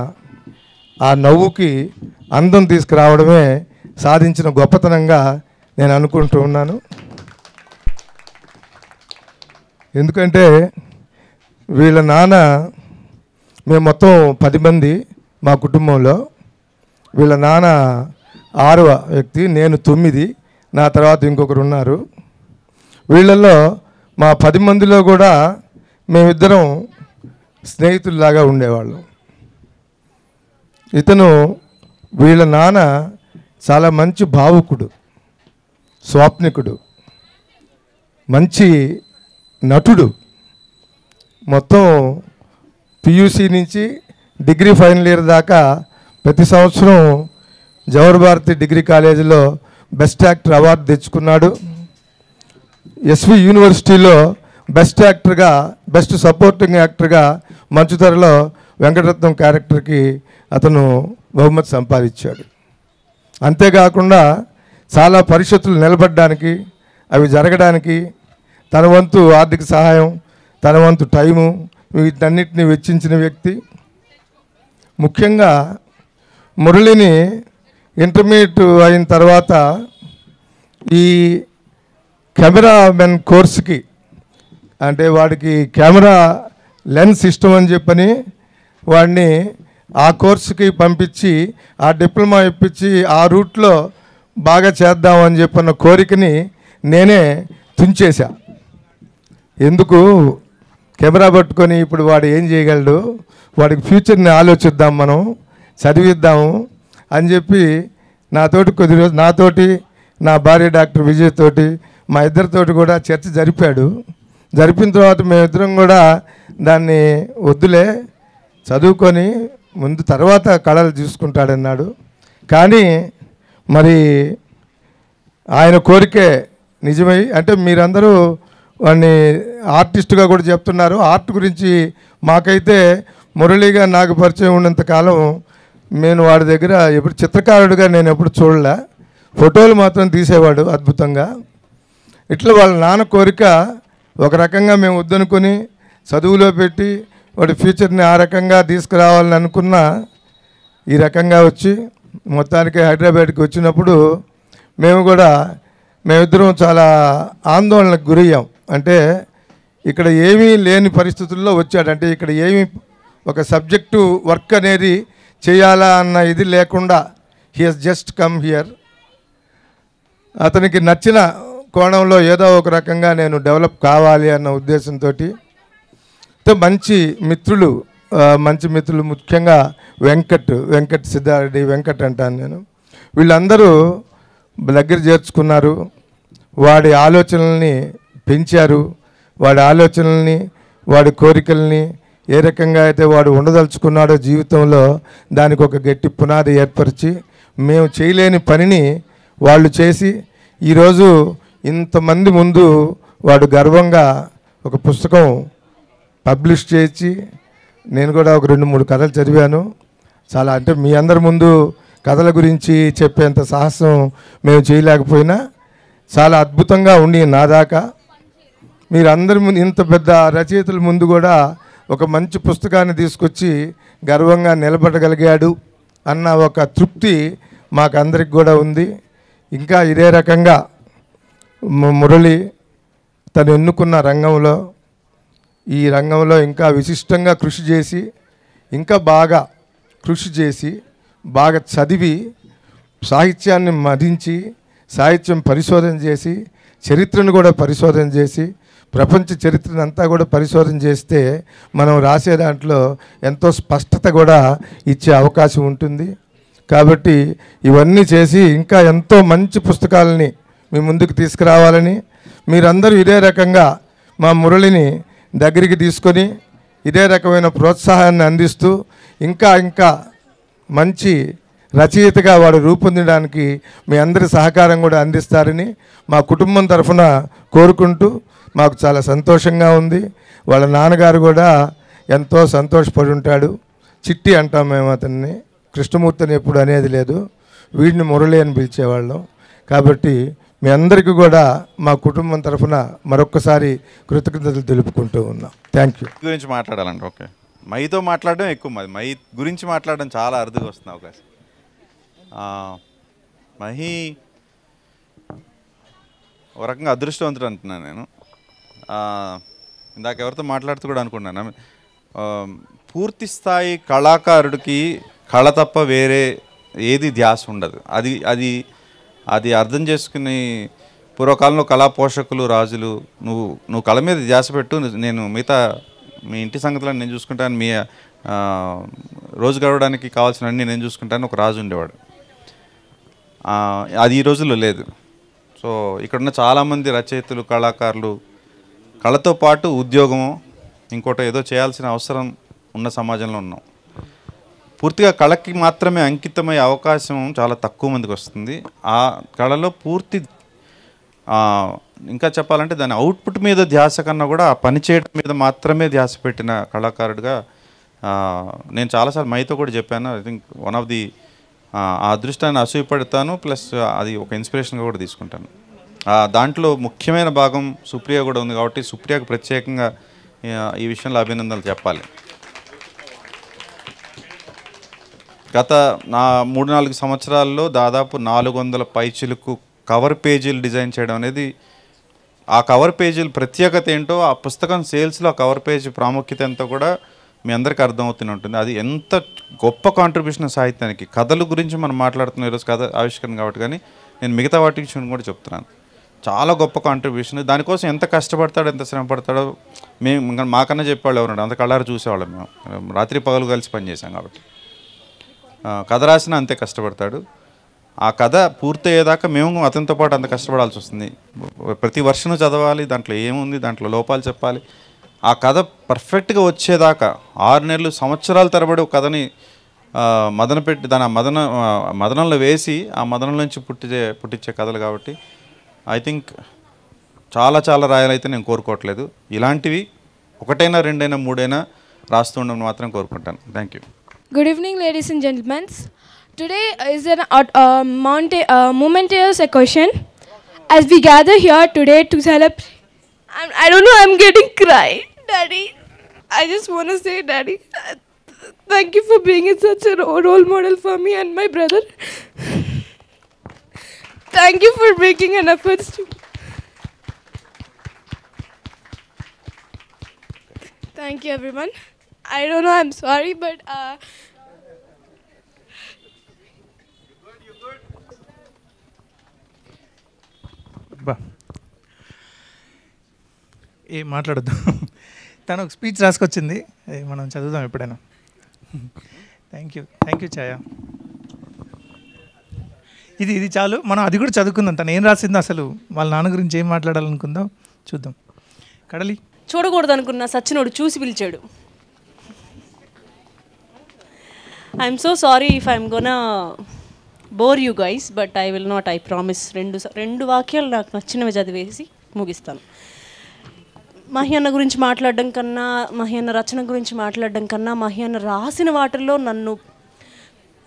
ఆ నవ్వుకి అందం తీసుకురావడమే సాధించిన గొప్పతనంగా నేను అనుకుంటూ ఉన్నాను. ఎందుకంటే వీళ్ళ నాన్న, మేము మొత్తం 10 మంది మా కుటుంబంలో. వీళ్ళ నాన్న 6వ వ్యక్తి, నేను 9, నా తర్వాత ఇంకొకరు ఉన్నారు. వీళ్ళల్లో మా 10 మందిలో కూడా మేమిద్దరం స్నేహితుల్లాగా ఉండేవాళ్ళం. ఇతను వీళ్ళ నాన్న చాలా మంచి భావుకుడు, స్వాప్నికుడు, మంచి నటుడు. మొత్తం పియూసీ నుంచి డిగ్రీ ఫైనల్ ఇయర్ దాకా ప్రతి సంవత్సరం జవహర్ భారతి డిగ్రీ కాలేజీలో బెస్ట్ యాక్టర్ అవార్డు తెచ్చుకున్నాడు. ఎస్వి యూనివర్సిటీలో బెస్ట్ యాక్టర్గా, బెస్ట్ సపోర్టింగ్ యాక్టర్గా మంచుతెరలో వెంకటరత్నం క్యారెక్టర్కి అతను బహుమతి సంపాదించాడు. అంతేకాకుండా చాలా పరిషత్తులు నిలబడడానికి, అవి జరగడానికి తన వంతు ఆర్థిక సహాయం, తన వంతు టైము, వీటన్నిటిని వెచ్చించిన వ్యక్తి. ముఖ్యంగా మురళిని ఇంటర్మీడియట్ అయిన తర్వాత ఈ కెమెరామెన్ కోర్సుకి, అంటే వాడికి కెమెరా లెన్స్ ఇష్టం అని చెప్పని వాడిని ఆ కోర్సుకి పంపించి, ఆ డిప్లొమా ఇప్పించి ఆ రూట్లో బాగా చేద్దామని చెప్పన్న కోరికని నేనే తుంచేశా. ఎందుకు కెమెరా పట్టుకొని ఇప్పుడు వాడు ఏం చేయగలడు, వాడికి ఫ్యూచర్ని ఆలోచిద్దాం, మనం చదివిద్దాము అని చెప్పి నాతోటి కొద్ది రోజు, నాతోటి నా భార్య డాక్టర్ విజయ్ తోటి, మా ఇద్దరితోటి కూడా చర్చ జరిపాడు. జరిపిన తర్వాత మేమిద్దరం కూడా దాన్ని వద్దులే, చదువుకొని ముందు తర్వాత కళలు చూసుకుంటాడన్నాడు. కానీ మరి ఆయన కోరికే నిజమై, అంటే మీరందరూ వాడిని ఆర్టిస్టుగా కూడా చెప్తున్నారు. ఆర్ట్ గురించి మాకైతే మురళిగా నాకు పరిచయం ఉన్నంతకాలం నేను వాడి దగ్గర ఎప్పుడు చిత్రకారుడిగా నేను ఎప్పుడు చూడలే, ఫోటోలు మాత్రం తీసేవాడు అద్భుతంగా. ఇట్లా వాళ్ళ నాన్న కోరిక ఒక రకంగా మేము వద్దనుకొని చదువులో పెట్టి వాడి ఫ్యూచర్ని ఆ రకంగా తీసుకురావాలని అనుకున్నా, ఈ రకంగా వచ్చి మొత్తానికి హైదరాబాద్కి వచ్చినప్పుడు మేమిద్దరం చాలా ఆందోళనకు గురయ్యాం. అంటే ఇక్కడ ఏమీ లేని పరిస్థితుల్లో వచ్చాడు. అంటే ఇక్కడ ఏమీ ఒక సబ్జెక్టు వర్క్ అనేది చేయాలా అన్న ఇది లేకుండా he Hess just come here. అతనికి నచ్చిన కోణంలో ఏదో ఒక రకంగా నేను డెవలప్ కావాలి అన్న ఉద్దేశంతో మంచి మిత్రులు, ముఖ్యంగా వెంకట్ సిద్ధారెడ్డి, వెంకట్ అంటాను నేను, వీళ్ళందరూ దగ్గర చేర్చుకున్నారు. వాడి ఆలోచనల్ని పెంచారు. వాడి ఆలోచనల్ని, వాడి కోరికల్ని ఏ రకంగా అయితే వాడు ఉండదలుచుకున్నాడో జీవితంలో దానికి ఒక గట్టి పునాది ఏర్పరిచి, మేము చేయలేని పనిని వాళ్ళు చేసి ఈరోజు ఇంతమంది ముందు వాడు గర్వంగా ఒక పుస్తకం పబ్లిష్ చేసి, నేను కూడా ఒక 2-3 కథలు చదివాను. చాలా, అంటే మీ అందరి ముందు కథల గురించి చెప్పేంత సాహసం మేము చేయలేకపోయినా చాలా అద్భుతంగా ఉండి నా దాకా మీరందరి ముందు, ఇంత పెద్ద రచయితల ముందు కూడా ఒక మంచి పుస్తకాన్ని తీసుకొచ్చి గర్వంగా నిలబడగలిగాడు అన్న ఒక తృప్తి మాకందరికి కూడా ఉంది. ఇంకా ఇదే రకంగా మురళి తను ఎన్నుకున్న రంగంలో, ఈ రంగంలో ఇంకా విశిష్టంగా కృషి చేసి, ఇంకా బాగా కృషి చేసి, బాగా చదివి, సాహిత్యాన్ని మదించి, సాహిత్యం పరిశోధన చేసి, చరిత్రను కూడా పరిశోధన చేసి, ప్రపంచ చరిత్రను అంతా కూడా పరిశోధన చేస్తే మనం రాసే దాంట్లో ఎంతో స్పష్టత కూడా ఇచ్చే అవకాశం ఉంటుంది. కాబట్టి ఇవన్నీ చేసి ఇంకా ఎంతో మంచి పుస్తకాలని మీ ముందుకు తీసుకురావాలని, మీరందరూ ఇదే రకంగా మా మురళిని దగ్గరికి తీసుకొని ఇదే రకమైన ప్రోత్సాహాన్ని అందిస్తూ ఇంకా ఇంకా మంచి రచయితగా వాడు రూపొందడానికి మీ అందరి సహకారం కూడా అందిస్తారని మా కుటుంబం తరఫున కోరుకుంటూ, మాకు చాలా సంతోషంగా ఉంది. వాళ్ళ నాన్నగారు కూడా ఎంతో సంతోషపడి ఉంటాడు. చిట్టి అంటాం మేము అతన్ని, కృష్ణమూర్తిని ఎప్పుడు అనేది లేదు, వీడిని మురళి అని పిలిచేవాళ్ళం. కాబట్టి మీ అందరికీ కూడా మా కుటుంబం తరఫున మరొక్కసారి కృతజ్ఞతలు తెలుపుకుంటూ ఉన్నాం. Thank you. గురించి మాట్లాడాలండి. ఓకే, మైతో మాట్లాడడం ఎక్కువ, మై గురించి మాట్లాడడం చాలా అరుదుగా వస్తుంది అవకాశం. మహి ఒక రకంగా అదృష్టవంతుడు అంటున్నాను నేను. ఇందాక ఎవరితో మాట్లాడుతూ కూడా అనుకున్నాను, పూర్తి స్థాయి కళాకారుడికి కళ తప్ప వేరే ఏది ధ్యాస ఉండదు. అది అర్థం చేసుకుని పూర్వకాలంలో కళా పోషకులు, రాజులు, నువ్వు కళ మీద ధ్యాస పెట్టు, నేను మిగతా మీ ఇంటి సంగతులను నేను చూసుకుంటాను, మీ రోజు గడవడానికి కావాల్సినవన్నీ నేను చూసుకుంటాను ఒక రాజు ఉండేవాడు. అది ఈ రోజుల్లో లేదు. సో ఇక్కడున్న చాలామంది రచయితలు, కళాకారులు కళతో పాటు ఉద్యోగము, ఇంకోటి ఏదో చేయాల్సిన అవసరం ఉన్న సమాజంలో ఉన్నాం. పూర్తిగా కళకి మాత్రమే అంకితమయ్యే అవకాశం చాలా తక్కువ మందికి వస్తుంది. ఆ కళలో పూర్తి ఇంకా చెప్పాలంటే దాని అవుట్పుట్ మీద ధ్యాస కన్నా కూడా ఆ పని చేయడం మీద మాత్రమే ధ్యాస పెట్టిన కళాకారుడిగా నేను చాలాసార్లు మైతో కూడా చెప్పాను. I think one of the ఆ అదృష్టాన్ని అసూయపడతాను, ప్లస్ అది ఒక ఇన్స్పిరేషన్గా కూడా తీసుకుంటాను. దాంట్లో ముఖ్యమైన భాగం సుప్రియ కూడా ఉంది కాబట్టి సుప్రియకు ప్రత్యేకంగా ఈ విషయంలో అభినందనలు చెప్పాలి. గత 3-4 సంవత్సరాల్లో దాదాపు 400 పైచిలకు కవర్ పేజీలు డిజైన్ చేయడం అనేది, ఆ కవర్ పేజీల ప్రత్యేకత ఏంటో, ఆ పుస్తకం సేల్స్లో ఆ కవర్ పేజీ ప్రాముఖ్యత ఎంతో కూడా మీ అందరికీ అర్థమవుతూనే ఉంటుంది. అది ఎంత గొప్ప కాంట్రిబ్యూషన్ సాహిత్యానికి. కథల గురించి మనం మాట్లాడుతున్నాం ఈరోజు, కథ ఆవిష్కరణ కాబట్టి, కానీ నేను మిగతా వాటి విషయం కూడా చెప్తున్నాను. చాలా గొప్ప కాంట్రిబ్యూషన్. దానికోసం ఎంత కష్టపడతాడో, ఎంత శ్రమ పడతాడో మేము మాకన్నా చెప్పేవాళ్ళు ఎవరు, అంత కళ్ళారు చూసేవాళ్ళం. మేము రాత్రి పగలు కలిసి పనిచేసాం కాబట్టి. కథ రాసినా అంతే కష్టపడతాడు. ఆ కథ పూర్తయ్యేదాకా మేము అతనితో పాటు అంత కష్టపడాల్సి వస్తుంది. ప్రతి వర్షం చదవాలి, దాంట్లో ఏముంది, దాంట్లో లోపాలు చెప్పాలి. ఆ కథ పర్ఫెక్ట్గా వచ్చేదాకా 6 నెలలు, సంవత్సరాల తరబడి ఒక కథని మదన పెట్టి దాని మదనంలో వేసి ఆ మదనం నుంచి పుట్టించే కథలు కాబట్టి ఐ థింక్ చాలా చాలా రాయాలైతే నేను కోరుకోవట్లేదు. ఇలాంటివి 1, 2, 3 రాస్తూ ఉండడం మాత్రం కోరుకుంటాను. Thank you. Good evening, ladies and gentlemen. Today is an momentous occasion as we gather here today to celebrate. I don't know, I'm getting cried, Daddy. I just want to say, Daddy, thank you for being such a role model for me and my brother. Thank you for making an effort to. Thank you, everyone. I don't know, I'm sorry, but ఏం మాట్లాడద్దు. తను ఒక speech రాసుకొచ్చింది, మనం చదువుదాం ఎప్పుడైనా. Thank you ఛాయ. ఇది చాలు, మనం అది కూడా చదువుకుందాం. తను ఏం రాసిందో, అసలు వాళ్ళ నాన్న గురించి ఏం మాట్లాడాలనుకుందాం చూద్దాం. కడలి చూడకూడదు అనుకున్న సచ్చినోడు చూసి పిలిచాడు. I'm so sorry if I'm gonna bore you guys, but I will not, I promise. రెండు వాక్యాలు నాకు నచ్చినవి చదివేసి ముగిస్తాను. మహి అన్న గురించి మాట్లాడడం కన్నా, మహి అన్న రచన గురించి మాట్లాడడం కన్నా, మహి అన్న రాసిన వాటిల్లో నన్ను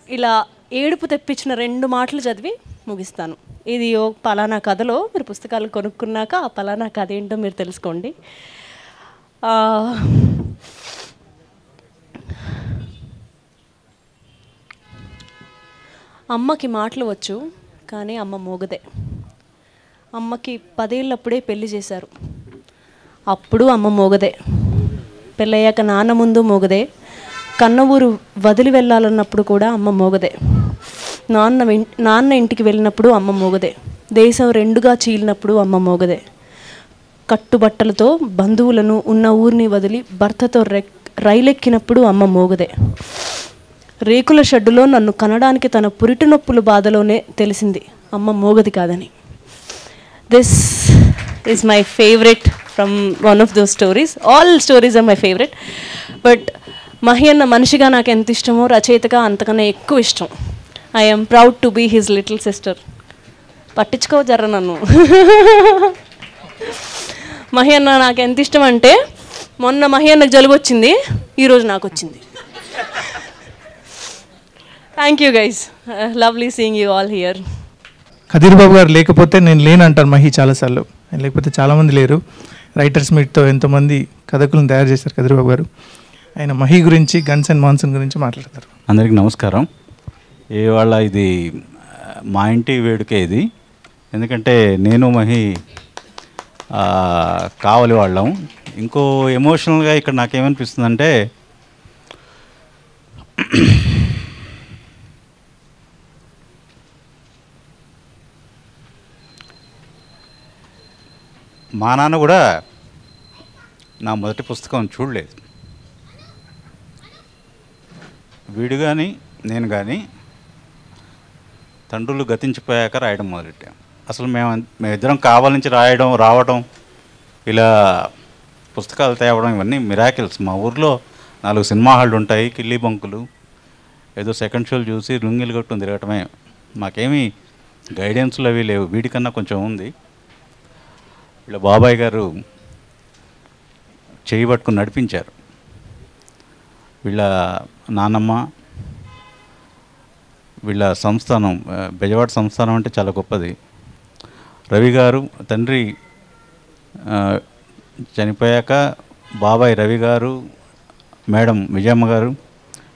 ఇలా ఏడుపు తెప్పించిన 2 మాటలు చదివి ముగిస్తాను. ఇది పలానా కథలో మీరు పుస్తకాలు కొనుక్కున్నాక ఆ పలానా కథ ఏంటో మీరు తెలుసుకోండి. అమ్మకి మాటలు వచ్చు, కానీ అమ్మ మోగదే. అమ్మకి 10 ఏళ్ళప్పుడే పెళ్లి చేశారు, అప్పుడు అమ్మ మోగదే. పెళ్ళయ్యాక నాన్న ముందు మోగదే. కన్న ఊరు వదిలి వెళ్ళాలన్నప్పుడు కూడా అమ్మ మోగదే. నాన్న ఇంటికి వెళ్ళినప్పుడు అమ్మ మోగదే. దేశం 2గా చీలినప్పుడు అమ్మ మోగదే. కట్టుబట్టలతో బంధువులను ఉన్న ఊరిని వదిలి భర్తతో రైలెక్కినప్పుడు అమ్మ మోగదే. రేకుల షెడ్డులో నన్ను కనడానికి తన పురిటి నొప్పుల బాధలోనే తెలిసింది అమ్మ మోగది కాదని. This is my favourite from one of those stories. All stories are my favourite. But Mahi అన్న మనిషిగా నాకు ఎంత ఇష్టమో రచయితగా అంతకన్నా ఎక్కువ ఇష్టం. I'm proud to be his little sister. పట్టించుకో జర్ర నన్ను. మహి అన్న నాకు ఎంత ఇష్టం అంటే, మొన్న మహి అన్నకు జలుబు వచ్చింది, ఈరోజు నాకు వచ్చింది. Thank you guys, lovely seeing you all here. Kadir Babu garu లేకపోతే నేను లేనంటారు మహి చాలాసార్లు. లేకపోతే చాలామంది లేరు. రైటర్స్ మీట్తో ఎంతోమంది కథకులను తయారు చేశారు కదీర్ బాబు గారు. ఆయన మహి గురించి, గన్స్ అండ్ మాన్సూన్ గురించి మాట్లాడతారు. అందరికీ నమస్కారం. ఇవాళ ఇది మా ఇంటి వేడుకే ఇది. ఎందుకంటే నేను మహి కావలి వాళ్ళం. ఇంకో ఎమోషనల్గా ఇక్కడ నాకేమనిపిస్తుందంటే, మా నాన్న కూడా నా మొదటి పుస్తకం చూడలేదు. వీడు కానీ నేను కానీ తండ్రులు గతించిపోయాక రాయడం మొదలెట్టాం. అసలు మేమిద్దరం కావాలని రావడం, ఇలా పుస్తకాలు తేవడం ఇవన్నీ మిరాకిల్స్. మా ఊర్లో 4 సినిమా హాళ్ళు ఉంటాయి, కిల్లీ బంకులు, ఏదో సెకండ్ షోలు చూసి లుంగిలు కట్టుకుని తిరగటమే. మాకేమీ గైడెన్స్లు అవి లేవు. వీడికన్నా కొంచెం ఉంది. వీళ్ళ బాబాయ్ గారు చేయి పట్టుకుని నడిపించారు. వీళ్ళ నాన్నమ్మ, వీళ్ళ సంస్థానం, బెజవాడ సంస్థానం అంటే చాలా గొప్పది. రవి గారు తండ్రి చనిపోయాక బాబాయ్ రవి గారు, మేడం విజయమ్మ గారు,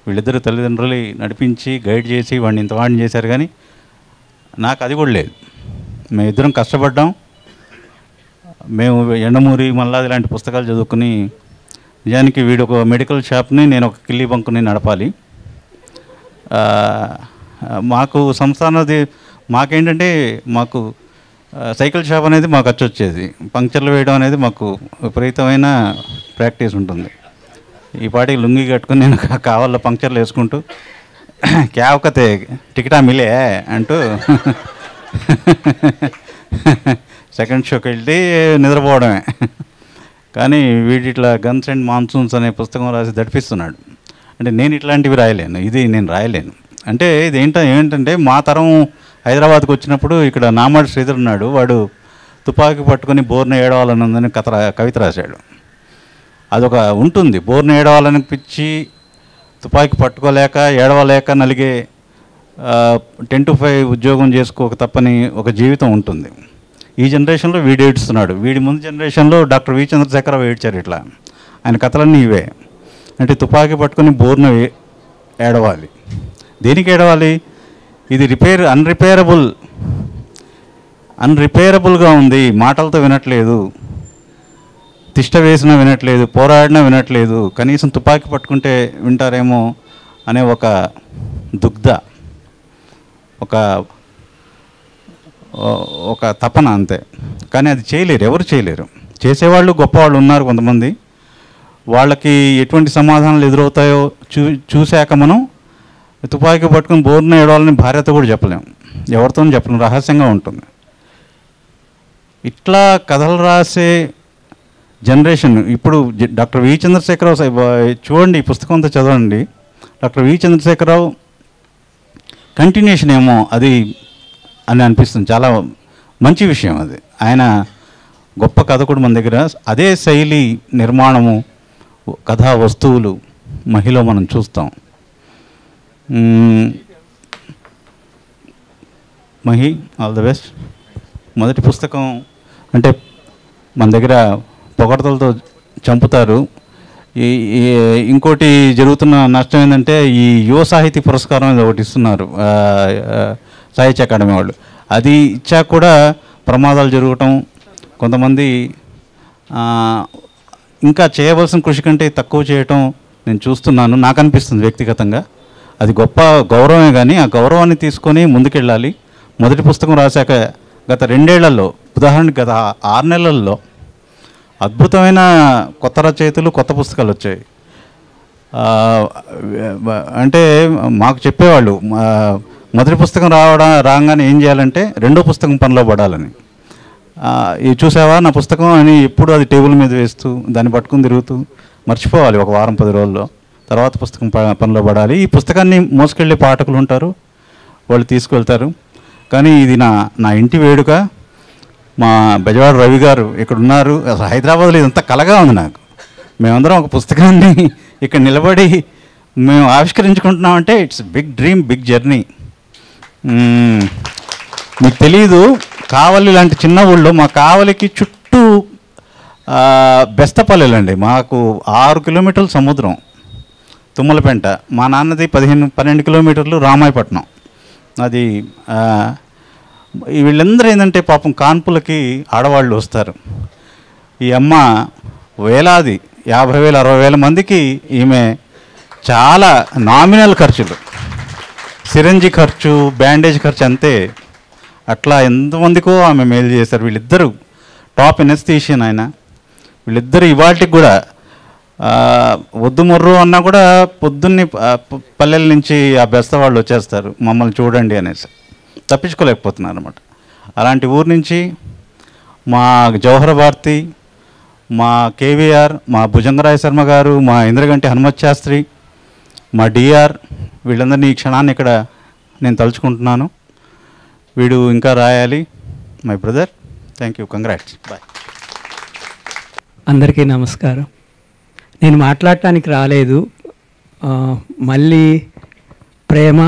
వీళ్ళిద్దరు తల్లిదండ్రులు నడిపించి గైడ్ చేసి వాడిని ఇంత వాడిని చేశారు. కానీ నాకు అది కూడా లేదు. మేమిద్దరం కష్టపడ్డాం. మేము ఎండమూరి, మల్లాది లాంటి పుస్తకాలు చదువుకుని, నిజానికి వీడు ఒక మెడికల్ షాప్ని, నేను ఒక కిల్లీ బంకుని నడపాలి. మాకు సంస్థానది మాకేంటంటే, మాకు సైకిల్ షాప్ అనేది మాకు వచ్చేది. పంక్చర్లు వేయడం అనేది మాకు విపరీతమైన ప్రాక్టీస్ ఉంటుంది. ఈ పాటికి లుంగి కట్టుకుని నేను కావాల పంక్చర్లు వేసుకుంటూ క్యావకతే టికెటా మిలే అంటూ సెకండ్ షోకి వెళ్ళి నిద్రపోవడమే. కానీ వీడి ఇట్లా గన్స్ అండ్ మాన్సూన్స్ అనే పుస్తకం రాసి దడిపిస్తున్నాడు. అంటే నేను ఇట్లాంటివి రాయలేను, ఇది నేను రాయలేను. అంటే ఇది ఏంటంటే మా తరం హైదరాబాద్కి వచ్చినప్పుడు ఇక్కడ నామాడు శ్రీధర్ ఉన్నాడు. వాడు తుపాకీ పట్టుకొని బోర్న ఏడవాలని ఉందని కవిత రాశాడు. అదొక ఉంటుంది, బోర్న ఏడవాలనిపించి తుపాకీ పట్టుకోలేక ఏడవలేక నలిగే 10 to 5 ఉద్యోగం చేసుకోక తప్పని ఒక జీవితం ఉంటుంది. ఈ జనరేషన్లో వీడు ఏడుస్తున్నాడు. వీడి ముందు జనరేషన్లో డాక్టర్ వి చంద్రశేఖరరావు ఏడ్చారు. ఇట్లా ఆయన కథలన్నీ ఇవే. అంటే తుపాకీ పట్టుకొని బోర్న ఏడవాలి. దేనికి ఏడవాలి? ఇది అన్రిపేరబుల్గా ఉంది. మాటలతో వినట్లేదు, తిష్ట వేసినా వినట్లేదు, పోరాడినా వినట్లేదు. కనీసం తుపాకీ పట్టుకుంటే వింటారేమో అనే ఒక దుగ్ధ, ఒక తపన అంతే. కానీ అది చేయలేరు, ఎవరు చేయలేరు. చేసేవాళ్ళు గొప్పవాళ్ళు ఉన్నారు కొంతమంది. వాళ్ళకి ఎటువంటి సమాధానాలు ఎదురవుతాయో చూశాక మనం తుపాకీ పట్టుకుని బోర్న ఏడవాలని భార్యతో కూడా చెప్పలేము, ఎవరితో చెప్పలేము, రహస్యంగా ఉంటుంది. ఇట్లా కథలు రాసే జనరేషన్ ఇప్పుడు డాక్టర్ వి చంద్రశేఖరరావు చూడండి, ఈ పుస్తకం అంతా చదవండి. డాక్టర్ వి చంద్రశేఖరరావు కంటిన్యూషన్ ఏమో అది అని అనిపిస్తుంది. చాలా మంచి విషయం అది. ఆయన గొప్ప కథకుడు మన దగ్గర. అదే శైలి నిర్మాణము, కథా వస్తువులు మహిళలో మనం చూస్తాం. Mahi, all the best. మొదటి పుస్తకం అంటే మన దగ్గర పొగడతలతో చంపుతారు. ఇంకోటి జరుగుతున్న నష్టం ఏంటంటే ఈ యువ సాహితీ పురస్కారం అనేది ఒకటి ఇస్తున్నారు సాహిత్య అకాడమీ వాళ్ళు. అది ఇచ్చాక కూడా ప్రమాదాలు జరగటం, కొంతమంది ఇంకా చేయవలసిన కృషి కంటే తక్కువ చేయటం నేను చూస్తున్నాను. నాకు అనిపిస్తుంది వ్యక్తిగతంగా. అది గొప్ప గౌరవమే, కానీ ఆ గౌరవాన్ని తీసుకొని ముందుకెళ్ళాలి. మొదటి పుస్తకం రాశాక గత 2 ఏళ్లలో, ఉదాహరణకి గత 6 నెలల్లో అద్భుతమైన కొత్త రచయితలు, కొత్త పుస్తకాలు వచ్చాయి. అంటే మాకు చెప్పేవాళ్ళు మొదటి పుస్తకం రాగానే ఏం చేయాలంటే రెండో పుస్తకం పనిలో పడాలని. ఇది చూసావా నా పుస్తకం అని ఎప్పుడు అది టేబుల్ మీద వేస్తూ దాన్ని పట్టుకుని తిరుగుతూ మర్చిపోవాలి ఒక వారం 10 రోజుల్లో. తర్వాత పుస్తకం పనిలో పడాలి. ఈ పుస్తకాన్ని మోసుకెళ్ళే పాఠకులు ఉంటారు, వాళ్ళు తీసుకువెళ్తారు. కానీ ఇది నా ఇంటి వేడుక. మా బెజవాడ రవి గారు ఇక్కడ ఉన్నారు. అసలు హైదరాబాద్లో ఇదంతా కలగా ఉంది నాకు. మేమందరం ఒక పుస్తకాన్ని ఇక్కడ నిలబడి మేము ఆవిష్కరించుకుంటున్నామంటే it's big dream, big journey. మీకు తెలీదు, కావలి లాంటి చిన్న ఊళ్ళో, మా కావలికి చుట్టూ బెస్తపల్లెలండి. మాకు 6 కిలోమీటర్లు సముద్రం, తుమ్మలపెంట. మా నాన్నది 12 కిలోమీటర్లు రామాయపట్నం. అది వీళ్ళందరూ ఏంటంటే పాపం కాన్పులకి ఆడవాళ్ళు వస్తారు. ఈ అమ్మ వేలాది 50,000 60,000 మందికి ఈమె చాలా నామినల్ ఖర్చులు, సిరంజి ఖర్చు, బ్యాండేజ్ ఖర్చు అంతే. అట్లా ఎంతమందికో ఆమె మేలు చేశారు. వీళ్ళిద్దరూ టాప్ ఎనస్థీషియన్ ఆయన. వీళ్ళిద్దరు ఇవాటికి కూడా వద్దు మొర్రు అన్నా కూడా పొద్దున్నే పల్లెల నుంచి ఆ బెస్త వాళ్ళు వచ్చేస్తారు మమ్మల్ని చూడండి అనేసి. తప్పించుకోలేకపోతున్నారు అన్నమాట. అలాంటి ఊరు నుంచి మా జవహర్ భారతి, మా కేవీఆర్, మా భుజంగరాయ శర్మ గారు, మా ఇంద్రగంటి హనుమత్ శాస్త్రి, మా డిఆర్, వీళ్ళందరినీ ఈ క్షణాన్ని ఇక్కడ నేను తలుచుకుంటున్నాను. వీడు ఇంకా రాయాలి. My brother, thank you, congrats, boy. అందరికీ నమస్కారం. నేను మాట్లాడటానికి రాలేదు. మళ్ళీ ప్రేమ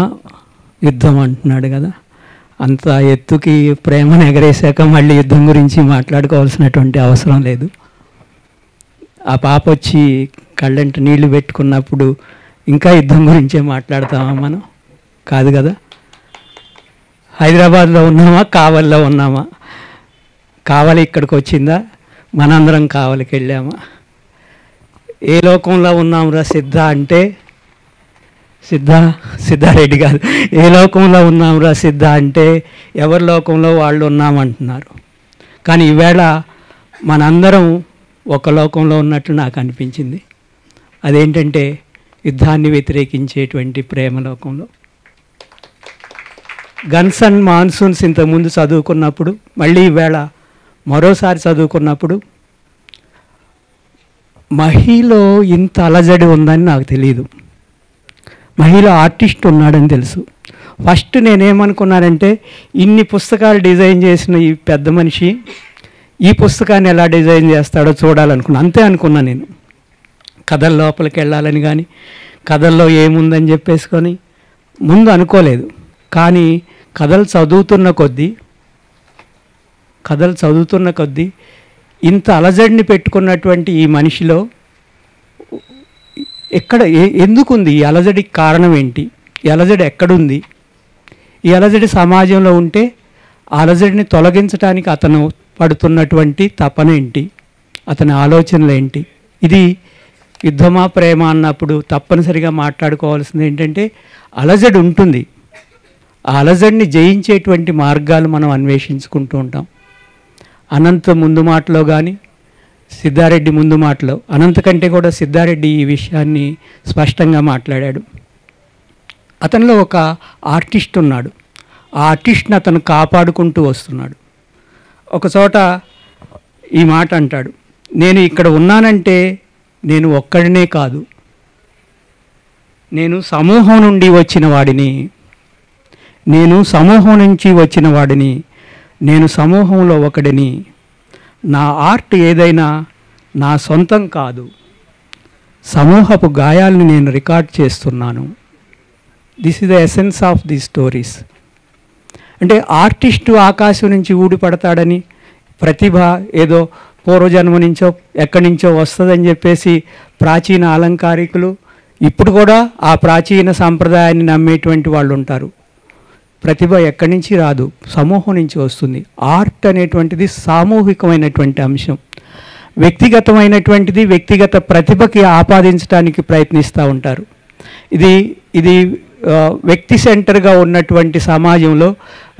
యుద్ధం అంటున్నాడు కదా, అంత ఎత్తుకి ప్రేమను ఎగరేసాక మళ్ళీ యుద్ధం గురించి మాట్లాడుకోవాల్సినటువంటి అవసరం లేదు. ఆ పాప వచ్చి కళ్ళంట నీళ్లు పెట్టుకున్నప్పుడు ఇంకా యుద్ధం గురించే మాట్లాడతామా మనం? కాదు కదా. హైదరాబాద్లో ఉన్నామా, కావలిలో ఉన్నామా? కావలి ఇక్కడికి వచ్చిందా, మనందరం కావలికి వెళ్ళామా? ఏ లోకంలో ఉన్నాంరా సిద్ధ అంటే, సిద్ధారెడ్డి కాదు, ఏ లోకంలో ఉన్నాంరా సిద్ధ అంటే ఎవరి లోకంలో వాళ్ళు ఉన్నామంటున్నారు. కానీ ఈవేళ మనందరం ఒక లోకంలో ఉన్నట్లు నాకు అనిపించింది. అదేంటంటే యుద్ధాన్ని వ్యతిరేకించేటువంటి ప్రేమ లోకంలో. గన్స్ అండ్ మాన్సూన్స్ ఇంతకుముందు చదువుకున్నప్పుడు, మళ్ళీ ఈవేళ మరోసారి చదువుకున్నప్పుడు మహిలో ఇంత అలజడి ఉందని నాకు తెలియదు. మహిలో ఆర్టిస్ట్ ఉన్నాడని తెలుసు. ఫస్ట్ నేనేమనుకున్నానంటే, ఇన్ని పుస్తకాలు డిజైన్ చేసిన ఈ పెద్ద మనిషి ఈ పుస్తకాన్ని ఎలా డిజైన్ చేస్తాడో చూడాలనుకున్నా, అంతే అనుకున్నా నేను. కథల లోపలికి వెళ్ళాలని కానీ, కథల్లో ఏముందని చెప్పేసుకొని ముందు అనుకోలేదు. కానీ కథలు చదువుతున్న కొద్దీ ఇంత అలజడిని పెట్టుకున్నటువంటి ఈ మనిషిలో ఎందుకుంది ఈ అలజడికి కారణం ఏంటి? ఈ అలజడి ఎక్కడుంది? ఈ అలజడి సమాజంలో ఉంటే ఆ అలజడిని తొలగించడానికి అతను పడుతున్నటువంటి తపన ఏంటి, అతని ఆలోచనలు ఏంటి? ఇది యుద్ధమా ప్రేమ అన్నప్పుడు తప్పనిసరిగా మాట్లాడుకోవాల్సింది ఏంటంటే, అలజడి ఉంటుంది, ఆ అలజడిని జయించేటువంటి మార్గాలు మనం అన్వేషించుకుంటూ ఉంటాం. అనంత ముందు మాటలో కానీ, సిద్ధారెడ్డి ముందు మాటలో, అనంత కంటే కూడా సిద్ధారెడ్డి ఈ విషయాన్ని స్పష్టంగా మాట్లాడాడు. అతనిలో ఒక ఆర్టిస్ట్ ఉన్నాడు. ఆ ఆర్టిస్ట్ని అతను కాపాడుకుంటూ వస్తున్నాడు. ఒకచోట ఈ మాట అంటాడు, నేను ఇక్కడ ఉన్నానంటే నేను ఒక్కడినే కాదు, నేను సమూహం నుండి వచ్చిన వాడిని, నేను సమూహం నుంచి వచ్చిన వాడిని, నేను సమూహంలో ఒకడిని, నా ఆర్ట్ ఏదైనా నా సొంతం కాదు, సమూహపు గాయాలను నేను రికార్డ్ చేస్తున్నాను. This is the essence of the stories. అంటే ఆర్టిస్టు ఆకాశం నుంచి ఊడిపడతాడని, ప్రతిభ ఏదో పూర్వజన్మ నుంచో ఎక్కడి నుంచో వస్తుందని చెప్పేసి ప్రాచీన అలంకారికులు ఇప్పుడు కూడా ఆ ప్రాచీన సాంప్రదాయాన్ని నమ్మేటువంటి వాళ్ళు ఉంటారు. ప్రతిభ ఎక్కడి నుంచి రాదు, సమూహం నుంచి వస్తుంది. ఆర్ట్ అనేటువంటిది సామూహికమైనటువంటి అంశం. వ్యక్తిగతమైనటువంటిది వ్యక్తిగత ప్రతిభకి ఆపాదించడానికి ప్రయత్నిస్తూ ఉంటారు. ఇది వ్యక్తి సెంటర్గా ఉన్నటువంటి సమాజంలో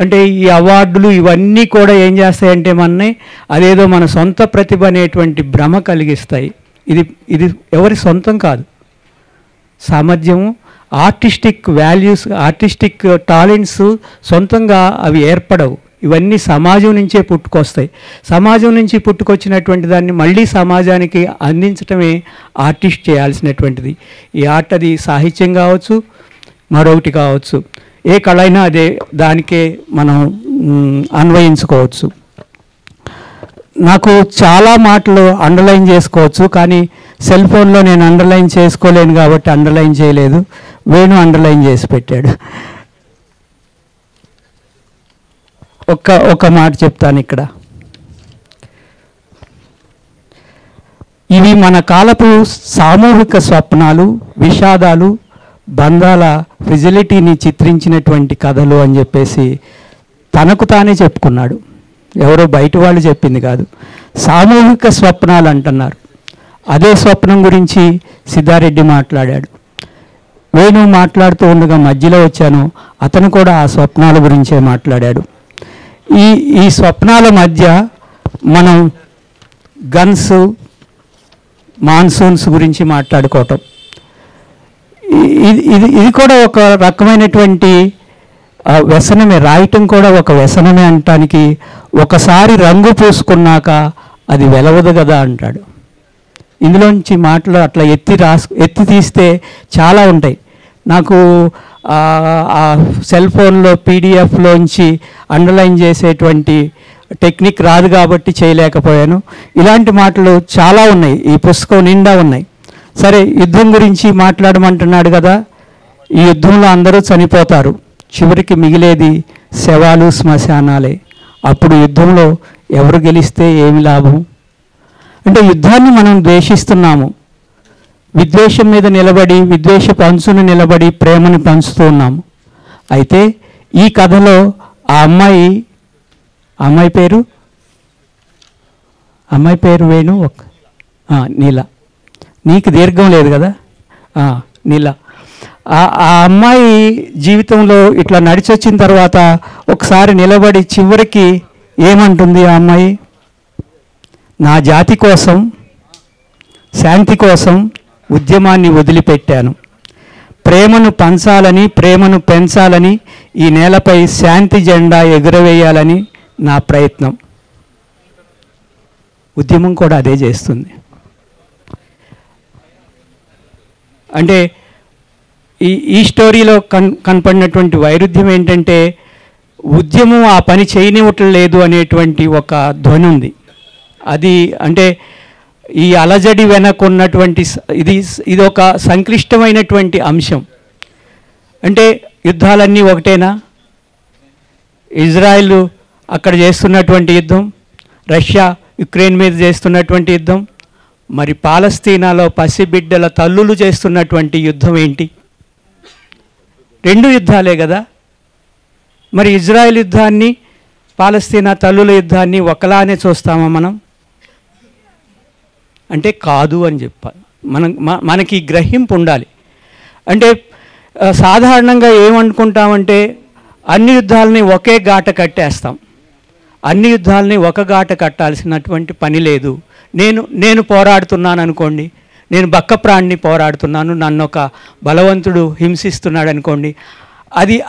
అంటే ఈ అవార్డులు ఇవన్నీ కూడా ఏం చేస్తాయంటే మనని అదేదో మన సొంత ప్రతిభ అనేటువంటి భ్రమ కలిగిస్తాయి. ఇది ఎవరి సొంతం కాదు. సామర్థ్యము, ఆర్టిస్టిక్ వాల్యూస్, ఆర్టిస్టిక్ టాలెంట్స్ సొంతంగా అవి ఏర్పడవు. ఇవన్నీ సమాజం నుంచే పుట్టుకొస్తాయి. సమాజం నుంచి పుట్టుకొచ్చినటువంటి దాన్ని మళ్ళీ సమాజానికి అందించడమే ఆర్టిస్ట్ చేయాల్సినటువంటిది. ఈ ఆర్ట్ అది సాహిత్యం కావచ్చు, మరొకటి కావచ్చు, ఏ కళ అయినా అదే దానికే మనం అన్వయించుకోవచ్చు. నాకు చాలా మాటలు అండర్లైన్ చేసుకోవచ్చు, కానీ సెల్ ఫోన్లో నేను అండర్లైన్ చేసుకోలేను కాబట్టి అండర్లైన్ చేయలేదు. వేణు అండర్లైన్ చేసి పెట్టాడు. ఒక మాట చెప్తాను ఇక్కడ. ఇవి మన కాలపు సామూహిక స్వప్నాలు, విషాదాలు, బంధాల ఫిజిలిటీని చిత్రించినటువంటి కథలు అని చెప్పేసి తనకు తానే చెప్పుకున్నాడు. ఎవరో బయట వాళ్ళు చెప్పింది కాదు. సామూహిక స్వప్నాలు అంటున్నారు. అదే స్వప్నం గురించి సిద్ధారెడ్డి మాట్లాడాడు. వేణు మాట్లాడుతూ ఉండగా మధ్యలో వచ్చాను. అతను కూడా ఆ స్వప్నాల గురించే మాట్లాడాడు. ఈ స్వప్నాల మధ్య మనం గన్స్, మాన్సూన్స్ గురించి మాట్లాడుకోవటం, ఇది కూడా ఒక రకమైనటువంటి వ్యసనమే. రాయటం కూడా ఒక వ్యసనమే అనటానికి ఒకసారి రంగు పూసుకున్నాక అది వెలవదు కదా అంటాడు. ఇందులోంచి మాటలు అట్లా ఎత్తి తీస్తే చాలా ఉంటాయి. నాకు ఆ సెల్ ఫోన్లో పీడిఎఫ్లోంచి అండర్లైన్ చేసేటువంటి టెక్నిక్ రాదు కాబట్టి చేయలేకపోయాను. ఇలాంటి మాటలు చాలా ఉన్నాయి, ఈ పుస్తకం నిండా ఉన్నాయి. సరే, యుద్ధం గురించి మాట్లాడమంటున్నాడు కదా. ఈ యుద్ధంలో అందరూ చనిపోతారు, చివరికి మిగిలేది శవాలు, శ్మశానాలే. అప్పుడు యుద్ధంలో ఎవరు గెలిస్తే ఏమి లాభం? అంటే యుద్ధాన్ని మనం ద్వేషిస్తున్నాము. విద్వేషం మీద నిలబడి, విద్వేషపు అంచును నిలబడి ప్రేమను పంచుతూ ఉన్నాము. అయితే ఈ కథలో ఆ అమ్మాయి పేరు వేణు, నీల. నీకు దీర్ఘం లేదు కదా, నీల. ఆ అమ్మాయి జీవితంలో ఇట్లా నడిచొచ్చిన తర్వాత ఒకసారి నిలబడి చివరికి ఏమంటుంది ఆ అమ్మాయి? నా జాతి కోసం, శాంతి కోసం ఉద్యమాన్ని వదిలిపెట్టాను. ప్రేమను పంచాలని, ప్రేమను పెంచాలని, ఈ నేలపై శాంతి జెండా ఎగురవేయాలని నా ప్రయత్నం. ఉద్యమం కూడా అదే చేస్తుంది. అంటే ఈ స్టోరీలో కనపడినటువంటి వైరుధ్యం ఏంటంటే ఉద్యమం ఆ పని చేయనివ్వటం లేదు అనేటువంటి ఒక ధ్వని ఉంది. అది అంటే ఈ అలజడి వెనక ఉన్నటువంటి ఇది ఒక సంక్లిష్టమైనటువంటి అంశం. అంటే యుద్ధాలన్నీ ఒకటేనా? ఇజ్రాయెల్ అక్కడ చేస్తున్నటువంటి యుద్ధం, రష్యా యుక్రెయిన్ మీద చేస్తున్నటువంటి యుద్ధం, మరి పాలస్తీనాలో పసిబిడ్డల తల్లులు చేస్తున్నటువంటి యుద్ధం ఏంటి? రెండు యుద్ధాలే కదా. మరి ఇజ్రాయెల్ యుద్ధాన్ని, పాలస్తీనా తల్లుల యుద్ధాన్ని ఒకలానే చూస్తామా మనం? అంటే కాదు అని చెప్పాలి. మనకి గ్రహింపు ఉండాలి. అంటే సాధారణంగా ఏమనుకుంటామంటే అన్ని యుద్ధాలని ఒకే గాట కట్టేస్తాం. అన్ని యుద్ధాలని ఒక గాట కట్టాల్సినటువంటి పని లేదు. నేను పోరాడుతున్నాను అనుకోండి, నేను బక్కప్రాణ్ణి పోరాడుతున్నాను, నన్ను ఒక బలవంతుడు హింసిస్తున్నాడు అనుకోండి,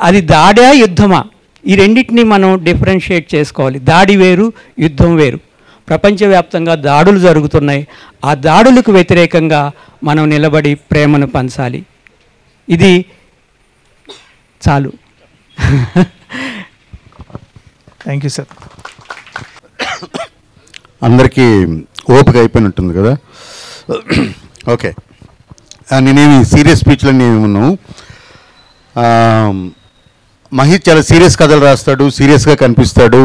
అది దాడా యుద్ధమా? ఈ రెండింటినీ మనం డిఫరెన్షియేట్ చేసుకోవాలి. దాడి వేరు, యుద్ధం వేరు. ప్రపంచవ్యాప్తంగా దాడులు జరుగుతున్నాయి. ఆ దాడులకు వ్యతిరేకంగా మనం నిలబడి ప్రేమను పంచాలి. ఇది చాలు. Thank you sir. అందరికీ ఓపిక అయిపోయినట్టుంది కదా. ఓకే, నేనేమి సీరియస్ స్పీచ్లో నేను ఉన్నాను. మహి చాలా సీరియస్ కథలు రాస్తాడు, సీరియస్గా కనిపిస్తాడు.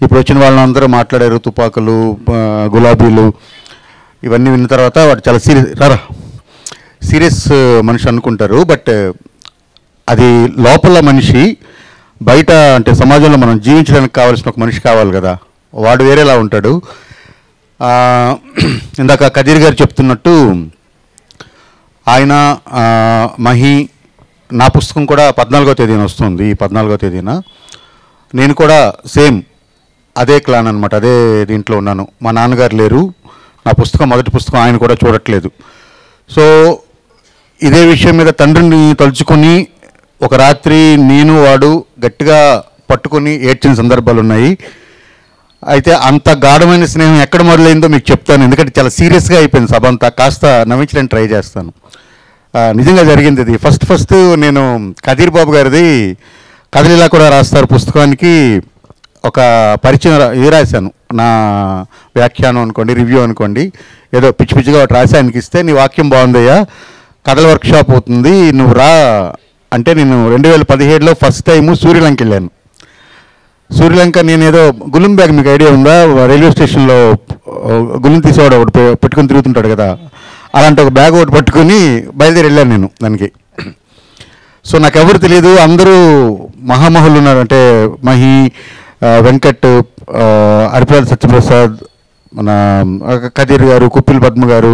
ఇప్పుడు వచ్చిన వాళ్ళందరూ మాట్లాడారు, తుపాకులు, గులాబీలు, ఇవన్నీ విన్న తర్వాత వాడు చాలా సీరియస్ మనిషి అనుకుంటారు. బట్ అది లోపల మనిషి, బయట అంటే సమాజంలో మనం జీవించడానికి కావాల్సిన ఒక మనిషి కావాలి కదా, వాడు వేరేలా ఉంటాడు. ఇందాక కదీర్ గారు చెప్తున్నట్టు ఆయన మహి, నా పుస్తకం కూడా 14వ తేదీన వస్తుంది. ఈ 14వ తేదీన నేను కూడా సేమ్ అదే క్లాన్ అనమాట, అదే దీంట్లో ఉన్నాను. మా నాన్నగారు లేరు, నా పుస్తకం మొదటి పుస్తకం ఆయన కూడా చూడట్లేదు. సో ఇదే విషయం మీద తండ్రిని తలుచుకొని ఒక రాత్రి నేను వాడు గట్టిగా పట్టుకొని ఏడ్చిన సందర్భాలు ఉన్నాయి. అయితే అంత గాఢమైన స్నేహం ఎక్కడ మొదలైందో మీకు చెప్తాను, ఎందుకంటే చాలా సీరియస్గా అయిపోయింది సభ అంతా. కాస్త నవ్వించడానికి ట్రై చేస్తాను. నిజంగా జరిగింది ఇది. ఫస్ట్ నేను కదీర్ బాబు గారిది కథలు ఇలా కూడా రాస్తారు పుస్తకానికి ఒక పరిచయం ఇది రాశాను, నా వ్యాఖ్యానం అనుకోండి, రివ్యూ అనుకోండి, ఏదో పిచ్చి పిచ్చిగా ఒకటి రాసి ఆయనకి ఇస్తే, నీ వాక్యం బాగుందయ్యా, కథల వర్క్షాప్ అవుతుంది, నువ్వు రా అంటే, నేను 2017లో ఫస్ట్ టైము సూర్యలంక వెళ్ళాను. సూర్యలంక నేను ఏదో గులుం బ్యాగ్, మీకు ఐడియా ఉందా, రైల్వే స్టేషన్లో గులుం తీసేవాడు ఒకటి పెట్టుకొని తిరుగుతుంటాడు కదా, అలాంటి ఒక బ్యాగ్ ఒకటి పట్టుకొని బయలుదేరి వెళ్ళాను నేను దానికి. సో నాకు ఎవరు తెలియదు, అందరూ మహామహులు ఉన్నారు, అంటే మహి, వెంకట్, అరిపాల సత్యప్రసాద్, మన కదీర్ గారు, కుప్పిల్ పద్మ గారు,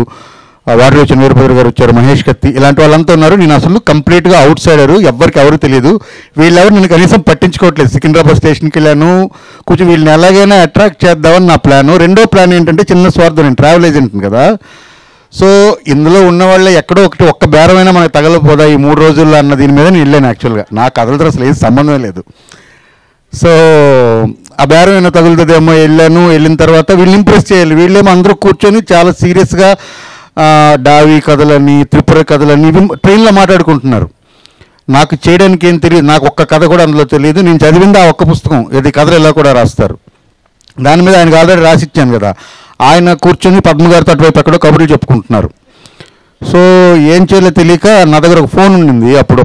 వారిలో వచ్చిన వీరభద్ర గారు వచ్చారు, మహేష్ కత్తి, ఇలాంటి వాళ్ళంతా ఉన్నారు. నేను అసలు కంప్లీట్గా అవుట్ సైడరు, ఎవరు తెలియదు. వీళ్ళెవరు నేను కనీసం పట్టించుకోవట్లేదు. సికింద్రాబాద్ స్టేషన్కి వెళ్ళాను, కొంచెం వీళ్ళని ఎలాగైనా అట్రాక్ట్ చేద్దామని నా ప్లాను. రెండో ప్లాన్ ఏంటంటే, చిన్న స్వార్థం, నేను ట్రావెల్ ఏజెంట్ని కదా. సో ఇందులో ఉన్న వాళ్ళే ఎక్కడో ఒక్క బేరమైనా మనకు తగలపోదా ఈ 3 రోజుల్లో అన్న దీని మీద నేను వెళ్ళాను. యాక్చువల్గా నా కథలతో అసలు ఏం సంబంధం లేదు. సో ఆ బేరం ఏమైనా తగులుతుందేమో వెళ్ళాను. వెళ్ళిన తర్వాత వీళ్ళని ఇంప్రెస్ చేయాలి. వీళ్ళేమో అందరూ కూర్చొని చాలా సీరియస్గా డావి కథలని, త్రిపుర కథలని ట్రైన్లో మాట్లాడుకుంటున్నారు. నాకు చేయడానికి ఏం తెలియదు, నాకు ఒక్క కథ కూడా అందులో తెలియదు. నేను చదివింది ఆ ఒక్క పుస్తకం, ఇది కథలు ఎలా కూడా రాస్తారు, దాని మీద ఆయనకు ఆల్రెడీ రాసిచ్చాను కదా. ఆయన కూర్చొని పద్మగారితో అటువైపు ఎక్కడో కబుర్లు చెప్పుకుంటున్నారు. సో ఏం చేయాలో తెలియక నా దగ్గర ఒక ఫోన్ ఉండింది. అప్పుడు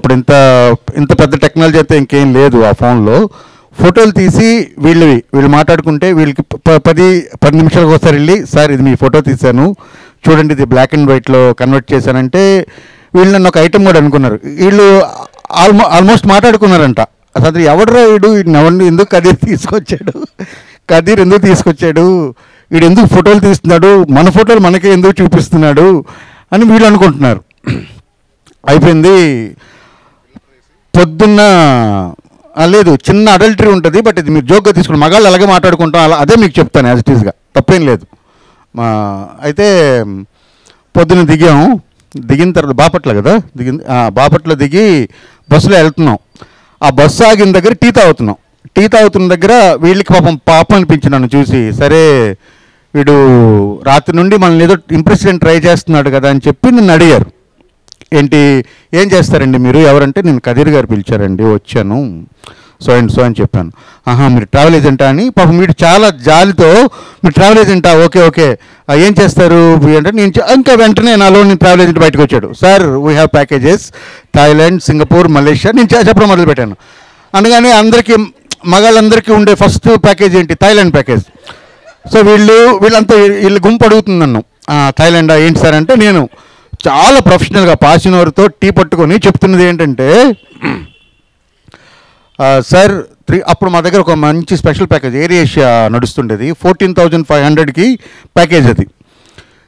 ఇంత పెద్ద టెక్నాలజీ అయితే ఇంకేం లేదు. ఆ ఫోన్లో ఫోటోలు తీసి వీళ్ళు మాట్లాడుకుంటే, వీళ్ళకి 10 నిమిషాలకు ఒకసారి వెళ్ళి, సార్ ఇది మీ ఫోటో తీశాను చూడండి, ఇది బ్లాక్ అండ్ వైట్లో కన్వర్ట్ చేశానంటే, వీళ్ళు నన్ను ఒక ఐటమ్ కూడా అనుకున్నారు. వీళ్ళు ఆల్మోస్ట్ మాట్లాడుకున్నారంట. అసలు ఎవడరా వీడు, ఎందుకు కదీర్ ఎందుకు తీసుకొచ్చాడు, వీడు ఎందుకు ఫోటోలు తీస్తున్నాడు, మన ఫోటోలు మనకే ఎందుకు చూపిస్తున్నాడు అని వీళ్ళు అనుకుంటున్నారు. అయిపోయింది. పొద్దున్న లేదు, చిన్న అడల్టరీ ఉంటుంది, బట్ ఇది మీరు జోక్గా తీసుకుని మగాళ్ళు అలాగే మాట్లాడుకుంటాం, అదే మీకు చెప్తాను యాజ్ ఇట్ ఈస్గా, తప్పేం లేదు. అయితే పొద్దున్న దిగిన తర్వాత బాపట్ల కదా బాపట్ల దిగి బస్సులో వెళ్తున్నాం. ఆ బస్సు ఆగిన దగ్గర టీ తాగుతున్న దగ్గర వీళ్ళకి పాపం అనిపించింది నన్ను చూసి. సరే వీడు రాత్రి నుండి మనల్ని ఏదో ఇంప్రెస్ ట్రై చేస్తున్నాడు కదా అని చెప్పి నన్ను అడిగారు, ఏం చేస్తారండి మీరు, ఎవరంటే, నేను కదీర్ గారు పిలిచారండి, వచ్చాను, సో అని చెప్పాను. మీరు ట్రావెల్ ఏజెంటా అని. పాపం వీడు చాలా జాలితో, మీరు ట్రావెల్ ఏజెంటా, ఓకే ఏం చేస్తారు అంటే, నేను ఇంకా వెంటనే నాలో నేను ట్రావెల్ ఏజెంట్ బయటకు వచ్చాడు. Sir we have packages Thailand, Singapore, Malaysia. నేను చెప్పడం మొదలుపెట్టాను. అనగానే మగాళ్ళందరికీ ఉండే ఫస్ట్ ప్యాకేజ్ ఏంటి, థాయిలాండ్ ప్యాకేజ్. సో వీళ్ళ గుంపు అడుగుతుంది నన్ను, థాయిలాండా ఏంటి సార్ అంటే, నేను చాలా ప్రొఫెషనల్గా పాసినోర్తో టీ పట్టుకొని చెప్తున్నది ఏంటంటే, సార్ అప్పుడు మా దగ్గర ఒక మంచి స్పెషల్ ప్యాకేజ్ ఎయిర్ ఏషియా నడుస్తుండేది, 14,500కి ప్యాకేజ్ అది,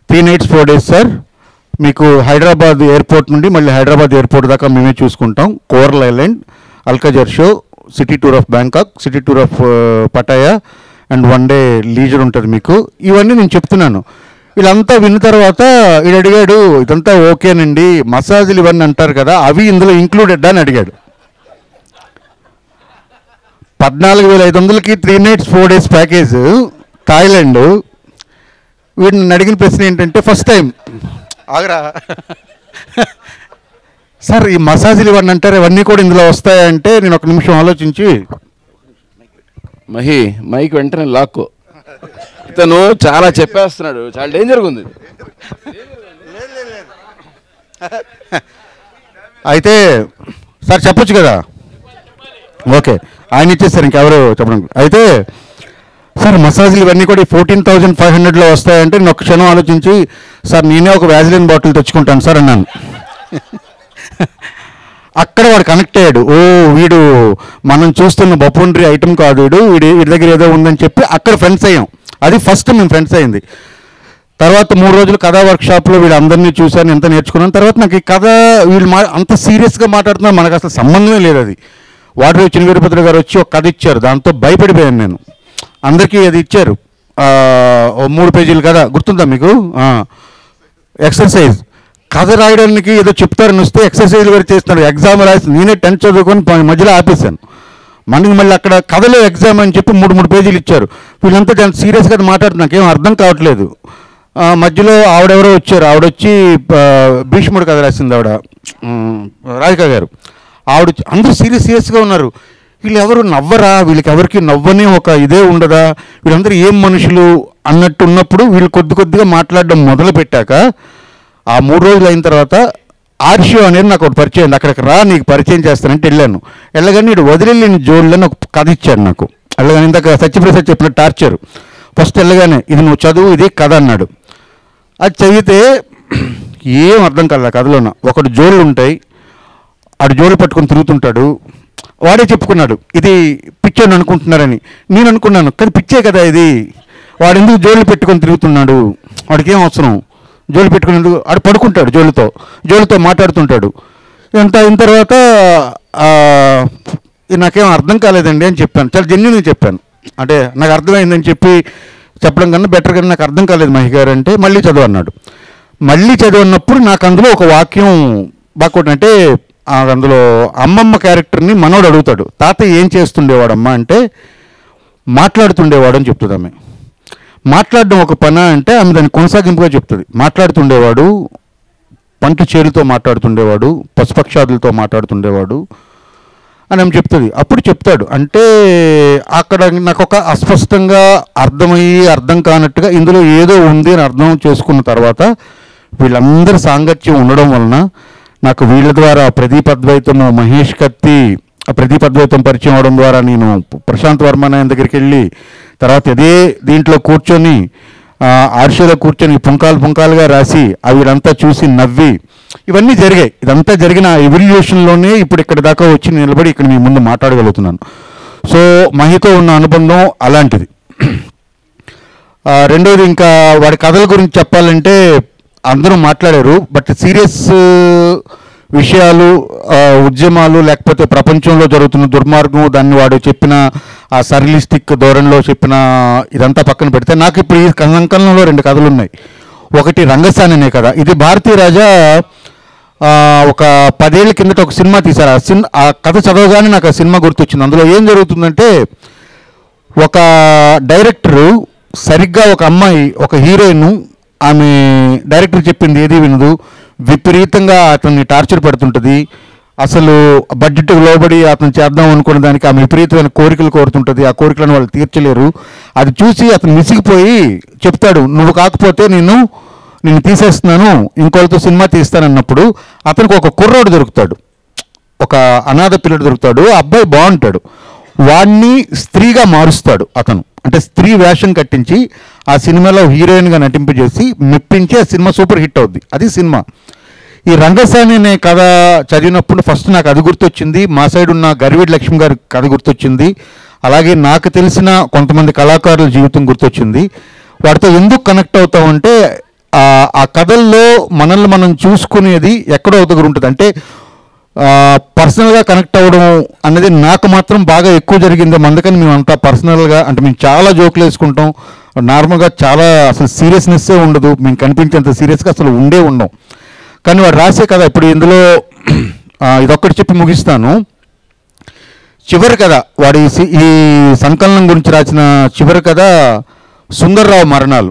3 nights 4 days సార్. మీకు హైదరాబాద్ ఎయిర్పోర్ట్ నుండి మళ్ళీ హైదరాబాద్ ఎయిర్పోర్ట్ దాకా మేమే చూసుకుంటాం. Coral island, Alcazar show, city tour of Bangkok, city tour of Pattaya and 1 day leisure ఉంటుంది మీకు. ఇవన్నీ నేను చెప్తున్నాను. వీళ్ళంతా విన్న తర్వాత వీడు అడిగాడు, ఇదంతా ఓకేనండి, మసాజులు ఇవన్నీ అంటారు కదా, అవి ఇందులో ఇంక్లూడెడ్ అని అడిగాడు. 14,500కి 3 nights 4 days ప్యాకేజ్ థాయిలాండ్. వీడిని అడిగిన ప్రశ్న ఏంటంటే, ఫస్ట్ టైం ఆగరా సార్ ఈ మసాజులు ఇవన్నీ అంటారు, ఇవన్నీ కూడా ఇందులో వస్తాయంటే, నేను ఒక నిమిషం ఆలోచించి, మైక్ వెంటనే లాక్కో, ఇతను చాలా చెప్పేస్తున్నాడు, చాలా డేంజర్గా ఉంది. అయితే సార్ చెప్పొచ్చు కదా, ఓకే, ఆయన ఇచ్చేసారు, ఇంకెవరు చెప్పడం. అయితే సార్ మసాజ్లు ఇవన్నీ కూడా 14,500లో వస్తాయంటే నేను ఒక క్షణం ఆలోచించి, సార్ నేనే ఒక వ్యాజిలిన్ బాటిల్ తెచ్చుకుంటాను సార్ అన్నాను. అక్కడ వాడు కనెక్ట్ అయ్యాడు. ఓ వీడు మనం చూస్తున్న బపుండ్రీ ఐటమ్ కాదు, వీడి దగ్గర ఏదో ఉందని చెప్పి అక్కడ ఫ్రెండ్స్ అయ్యాం. అది ఫస్ట్ మేము ఫ్రెండ్స్ అయింది. తర్వాత 3 రోజులు కథా వర్క్షాప్లో వీళ్ళందరినీ చూశాను, ఎంత నేర్చుకున్నాను. తర్వాత నాకు ఈ కథ వీళ్ళు అంత సీరియస్గా మాట్లాడుతున్నారు, మనకు అసలు సంబంధమే లేదు. అది వాటర్ చిన్న వీరభద్ర గారు వచ్చి ఒక కథ ఇచ్చారు, దాంతో భయపడిపోయాను నేను. అందరికీ అది ఇచ్చారు, 3 పేజీలు కథ, గుర్తుందా మీకు? ఎక్సర్సైజ్ కథ రాయడానికి ఏదో చెప్తారని వస్తే ఎక్సర్సైజ్ కూడా చేస్తున్నారు. ఎగ్జామ్ రాసి నేనే 10th చదువుకొని మధ్యలో ఆపేశాను. మళ్ళీ అక్కడ కథలో ఎగ్జామ్ అని చెప్పి 3 పేజీలు ఇచ్చారు. వీళ్ళంతా దాన్ని సీరియస్గా మాట్లాడుతున్నారు, నాకేం అర్థం కావట్లేదు. మధ్యలో ఆవిడెవరో వచ్చారు, ఆవిడొచ్చి భీష్ముడు కథ రాసింది ఆవిడ, రాధిక గారు. ఆవిడ అందరూ సీరియస్గా ఉన్నారు. వీళ్ళు ఎవరు నవ్వరా, వీళ్ళకి ఎవరికి నవ్వని ఒక ఇదే ఉండదా, వీళ్ళందరూ ఏం మనుషులు అన్నట్టు ఉన్నప్పుడు వీళ్ళు కొద్దిగా మాట్లాడడం మొదలు పెట్టాక ఆ 3 రోజులు అయిన తర్వాత ఆర్షియో అనేది నాకు ఒకటి పరిచయం అయింది. అక్కడికి రా, నీకు పరిచయం చేస్తానంటే వెళ్ళాను. వెళ్ళగానే వీడు వదిలేని జోళ్ళని ఒక కథ ఇచ్చాడు నాకు. వెళ్ళగానే ఇందాక సత్యప్రసాద్ చెప్పిన టార్చర్, ఫస్ట్ వెళ్ళగానే ఇది నువ్వు చదువు, ఇది కథ అన్నాడు. అది చదివితే ఏం అర్థం కాదు ఆ కథలోన. ఒకటి జోళ్ళు ఉంటాయి, ఆడు జోళ్ళు పట్టుకొని తిరుగుతుంటాడు. వాడే చెప్పుకున్నాడు ఇది పిచ్చని అనుకుంటున్నారని. నేను అనుకున్నాను, కానీ పిచ్చే కదా ఇది, వాడు ఎందుకు జోళ్ళు పెట్టుకొని తిరుగుతున్నాడు, వాడికి ఏం అవసరం, జోలు పెట్టుకునేందుకు. ఆడు పడుకుంటాడు, జోలుతో మాట్లాడుతుంటాడు. ఇదంతా అయిన తర్వాత నాకేం అర్థం కాలేదండి అని చెప్పాను, చాలా జెన్యూన్గా చెప్పాను. అంటే నాకు అర్థమైందని చెప్పడం కన్నా బెటర్, కానీ నాకు అర్థం కాలేదు మహి గారు అంటే. మళ్ళీ చదువు అన్నాడు. మళ్ళీ చదివినప్పుడు నాకు అందులో ఒక వాక్యం బాగా, అంటే అందులో అమ్మమ్మ క్యారెక్టర్ని మనోడు అడుగుతాడు, తాతయ్య ఏం చేస్తుండేవాడమ్మా అంటే మాట్లాడుతుండేవాడు అని చెప్తుంది ఆమె. మాట్లాడడం ఒక పని అంటే ఆమె దాన్ని కొనసాగింపుగా చెప్తుంది. మాట్లాడుతుండేవాడు, పంట చేలుతో మాట్లాడుతుండేవాడు, పశుపక్షాదులతో మాట్లాడుతుండేవాడు అని ఆమె చెప్తుంది. అప్పుడు చెప్తాడు అంటే అక్కడ నాకు ఒక అస్పష్టంగా అర్థం కానట్టుగా ఇందులో ఏదో ఉంది అని అర్థం చేసుకున్న తర్వాత వీళ్ళందరి సాంగత్యం ఉండడం వలన నాకు వీళ్ళ ద్వారా ప్రదీప్ అద్వైతము, మహేష్ కత్తి, ప్రదీప్ అద్వైతం పరిచయం అవడం ద్వారా నేను ప్రశాంత్ వర్మ ఆయన దగ్గరికి వెళ్ళి తర్వాత అదే దీంట్లో కూర్చొని ఆర్షలో కూర్చొని పుంకాలుగా రాసి వీళ్ళంతా చూసి నవ్వి ఇవన్నీ జరిగాయి. ఇదంతా జరిగిన ఎవల్యూషన్లోనే ఇప్పుడు ఇక్కడ దాకా వచ్చి నిలబడి ఇక్కడ మీ ముందు మాట్లాడగలుగుతున్నాను. సో మహితో ఉన్న అనుబంధం అలాంటిది. రెండోది, ఇంకా వాడి కథల గురించి చెప్పాలంటే అందరూ మాట్లాడారు, బట్ సీరియస్ విషయాలు, ఉద్యమాలు, లేకపోతే ప్రపంచంలో జరుగుతున్న దుర్మార్గం, దాన్ని వాడు చెప్పిన ఆ సర్లిస్టిక్ ధోరణిలో చెప్పిన ఇదంతా పక్కన పెడితే నాకు ఇప్పుడు ఈ సంకలనంలో 2 కథలు ఉన్నాయి. ఒకటి రంగస్థాని అనే కథ. ఇది భారతీ రాజా ఒక 10 ఏళ్ల కిందట ఒక సినిమా తీశారు. ఆ కథ చదవగానే నాకు ఆ సినిమా గుర్తొచ్చింది. అందులో ఏం జరుగుతుందంటే ఒక డైరెక్టరు సరిగ్గా ఒక అమ్మాయి, ఒక హీరోయిన్, ఆమె డైరెక్టర్ చెప్పింది ఏది వినదు, విపరీతంగా అతన్ని టార్చర్ పెడుతుంటుంది. అసలు బడ్జెట్కి లోబడి అతను చేద్దాం అనుకున్న దానికి ఆమె విపరీతమైన కోరికలు కోరుతుంటుంది. ఆ కోరికలను వాళ్ళు తీర్చలేరు. అది చూసి అతను విసిగిపోయి చెప్తాడు, నువ్వు కాకపోతే నిన్ను తీసేస్తున్నాను, ఇంకోళ్ళతో సినిమా తీస్తానన్నప్పుడు అతనికి ఒక కుర్రోడు దొరుకుతాడు, ఒక అనాథ పిల్లడు దొరుకుతాడు. ఆ అబ్బాయి బాగుంటాడు, వాడిని స్త్రీగా మారుస్తాడు అతను. అంటే స్త్రీ వేషం కట్టించి ఆ సినిమాలో హీరోయిన్గా నటింపజేసి మెప్పించి ఆ సినిమా సూపర్ హిట్ అవుద్ది. అది సినిమా. ఈ రంగస్థాని అనే కథ చదివినప్పుడు ఫస్ట్ నాకు అది గుర్తొచ్చింది. మా సైడ్ ఉన్న గరివీడి లక్ష్మి గారి కథ గుర్తొచ్చింది. అలాగే నాకు తెలిసిన కొంతమంది కళాకారుల జీవితం గుర్తొచ్చింది. వాటితో ఎందుకు కనెక్ట్ అవుతామంటే ఆ కథల్లో మనల్ని మనం చూసుకునేది ఎక్కడో దగ్గర ఉంటుంది. అంటే పర్సనల్గా కనెక్ట్ అవ్వడం అనేది నాకు మాత్రం బాగా ఎక్కువ జరిగింది. అందుకని మేము అంతా పర్సనల్గా, అంటే మేము చాలా జోకులు వేసుకుంటాం. నార్మల్గా చాలా అసలు సీరియస్నెస్సే ఉండదు, మేము కనిపించేంత సీరియస్గా అసలు ఉండం. కానీ వాడు రాసే కథ ఇప్పుడు ఇందులో ఇదొక్కటి చెప్పి ముగిస్తాను. చివరి కథ వాడి ఈ సంకలనం గురించి రాసిన చివరి కథ సుందర్రావు మరణాలు.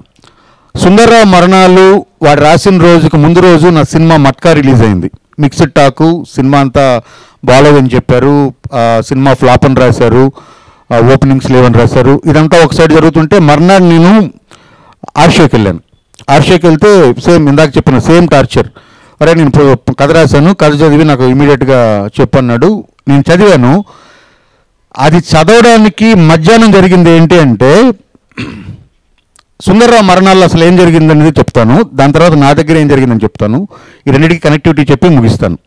సుందర్రావు మరణాలు వాడు రాసిన రోజుకు ముందు రోజు నా సినిమా మట్కా రిలీజ్ అయింది. మిక్స్డ్ టాకు, సినిమా అంతా బాగోదని చెప్పారు, సినిమా ఫ్లాప్ అని రాశారు, ఓపెనింగ్స్ లేవని రాశారు. ఇదంతా ఒక సైడ్ జరుగుతుంటే మర్నాడు నేను ఆర్షోకి వెళ్ళాను. ఆర్షోకి వెళ్తే సేమ్ ఇందాక చెప్పిన సేమ్ టార్చర్. అరే నేను కథ రాశాను, కథ చదివి నాకు ఇమీడియట్గా చెప్పన్నాడు. నేను చదివాను, అది చదవడానికి మధ్యాహ్నం జరిగింది ఏంటి అంటే, సుందర్రావు మరణాల్లో అసలు ఏం జరిగిందనేది చెప్తాను, దాని తర్వాత నా దగ్గర ఏం జరిగిందని చెప్తాను. ఈ రెండింటికి కనెక్టివిటీ చెప్పి ముగిస్తాను.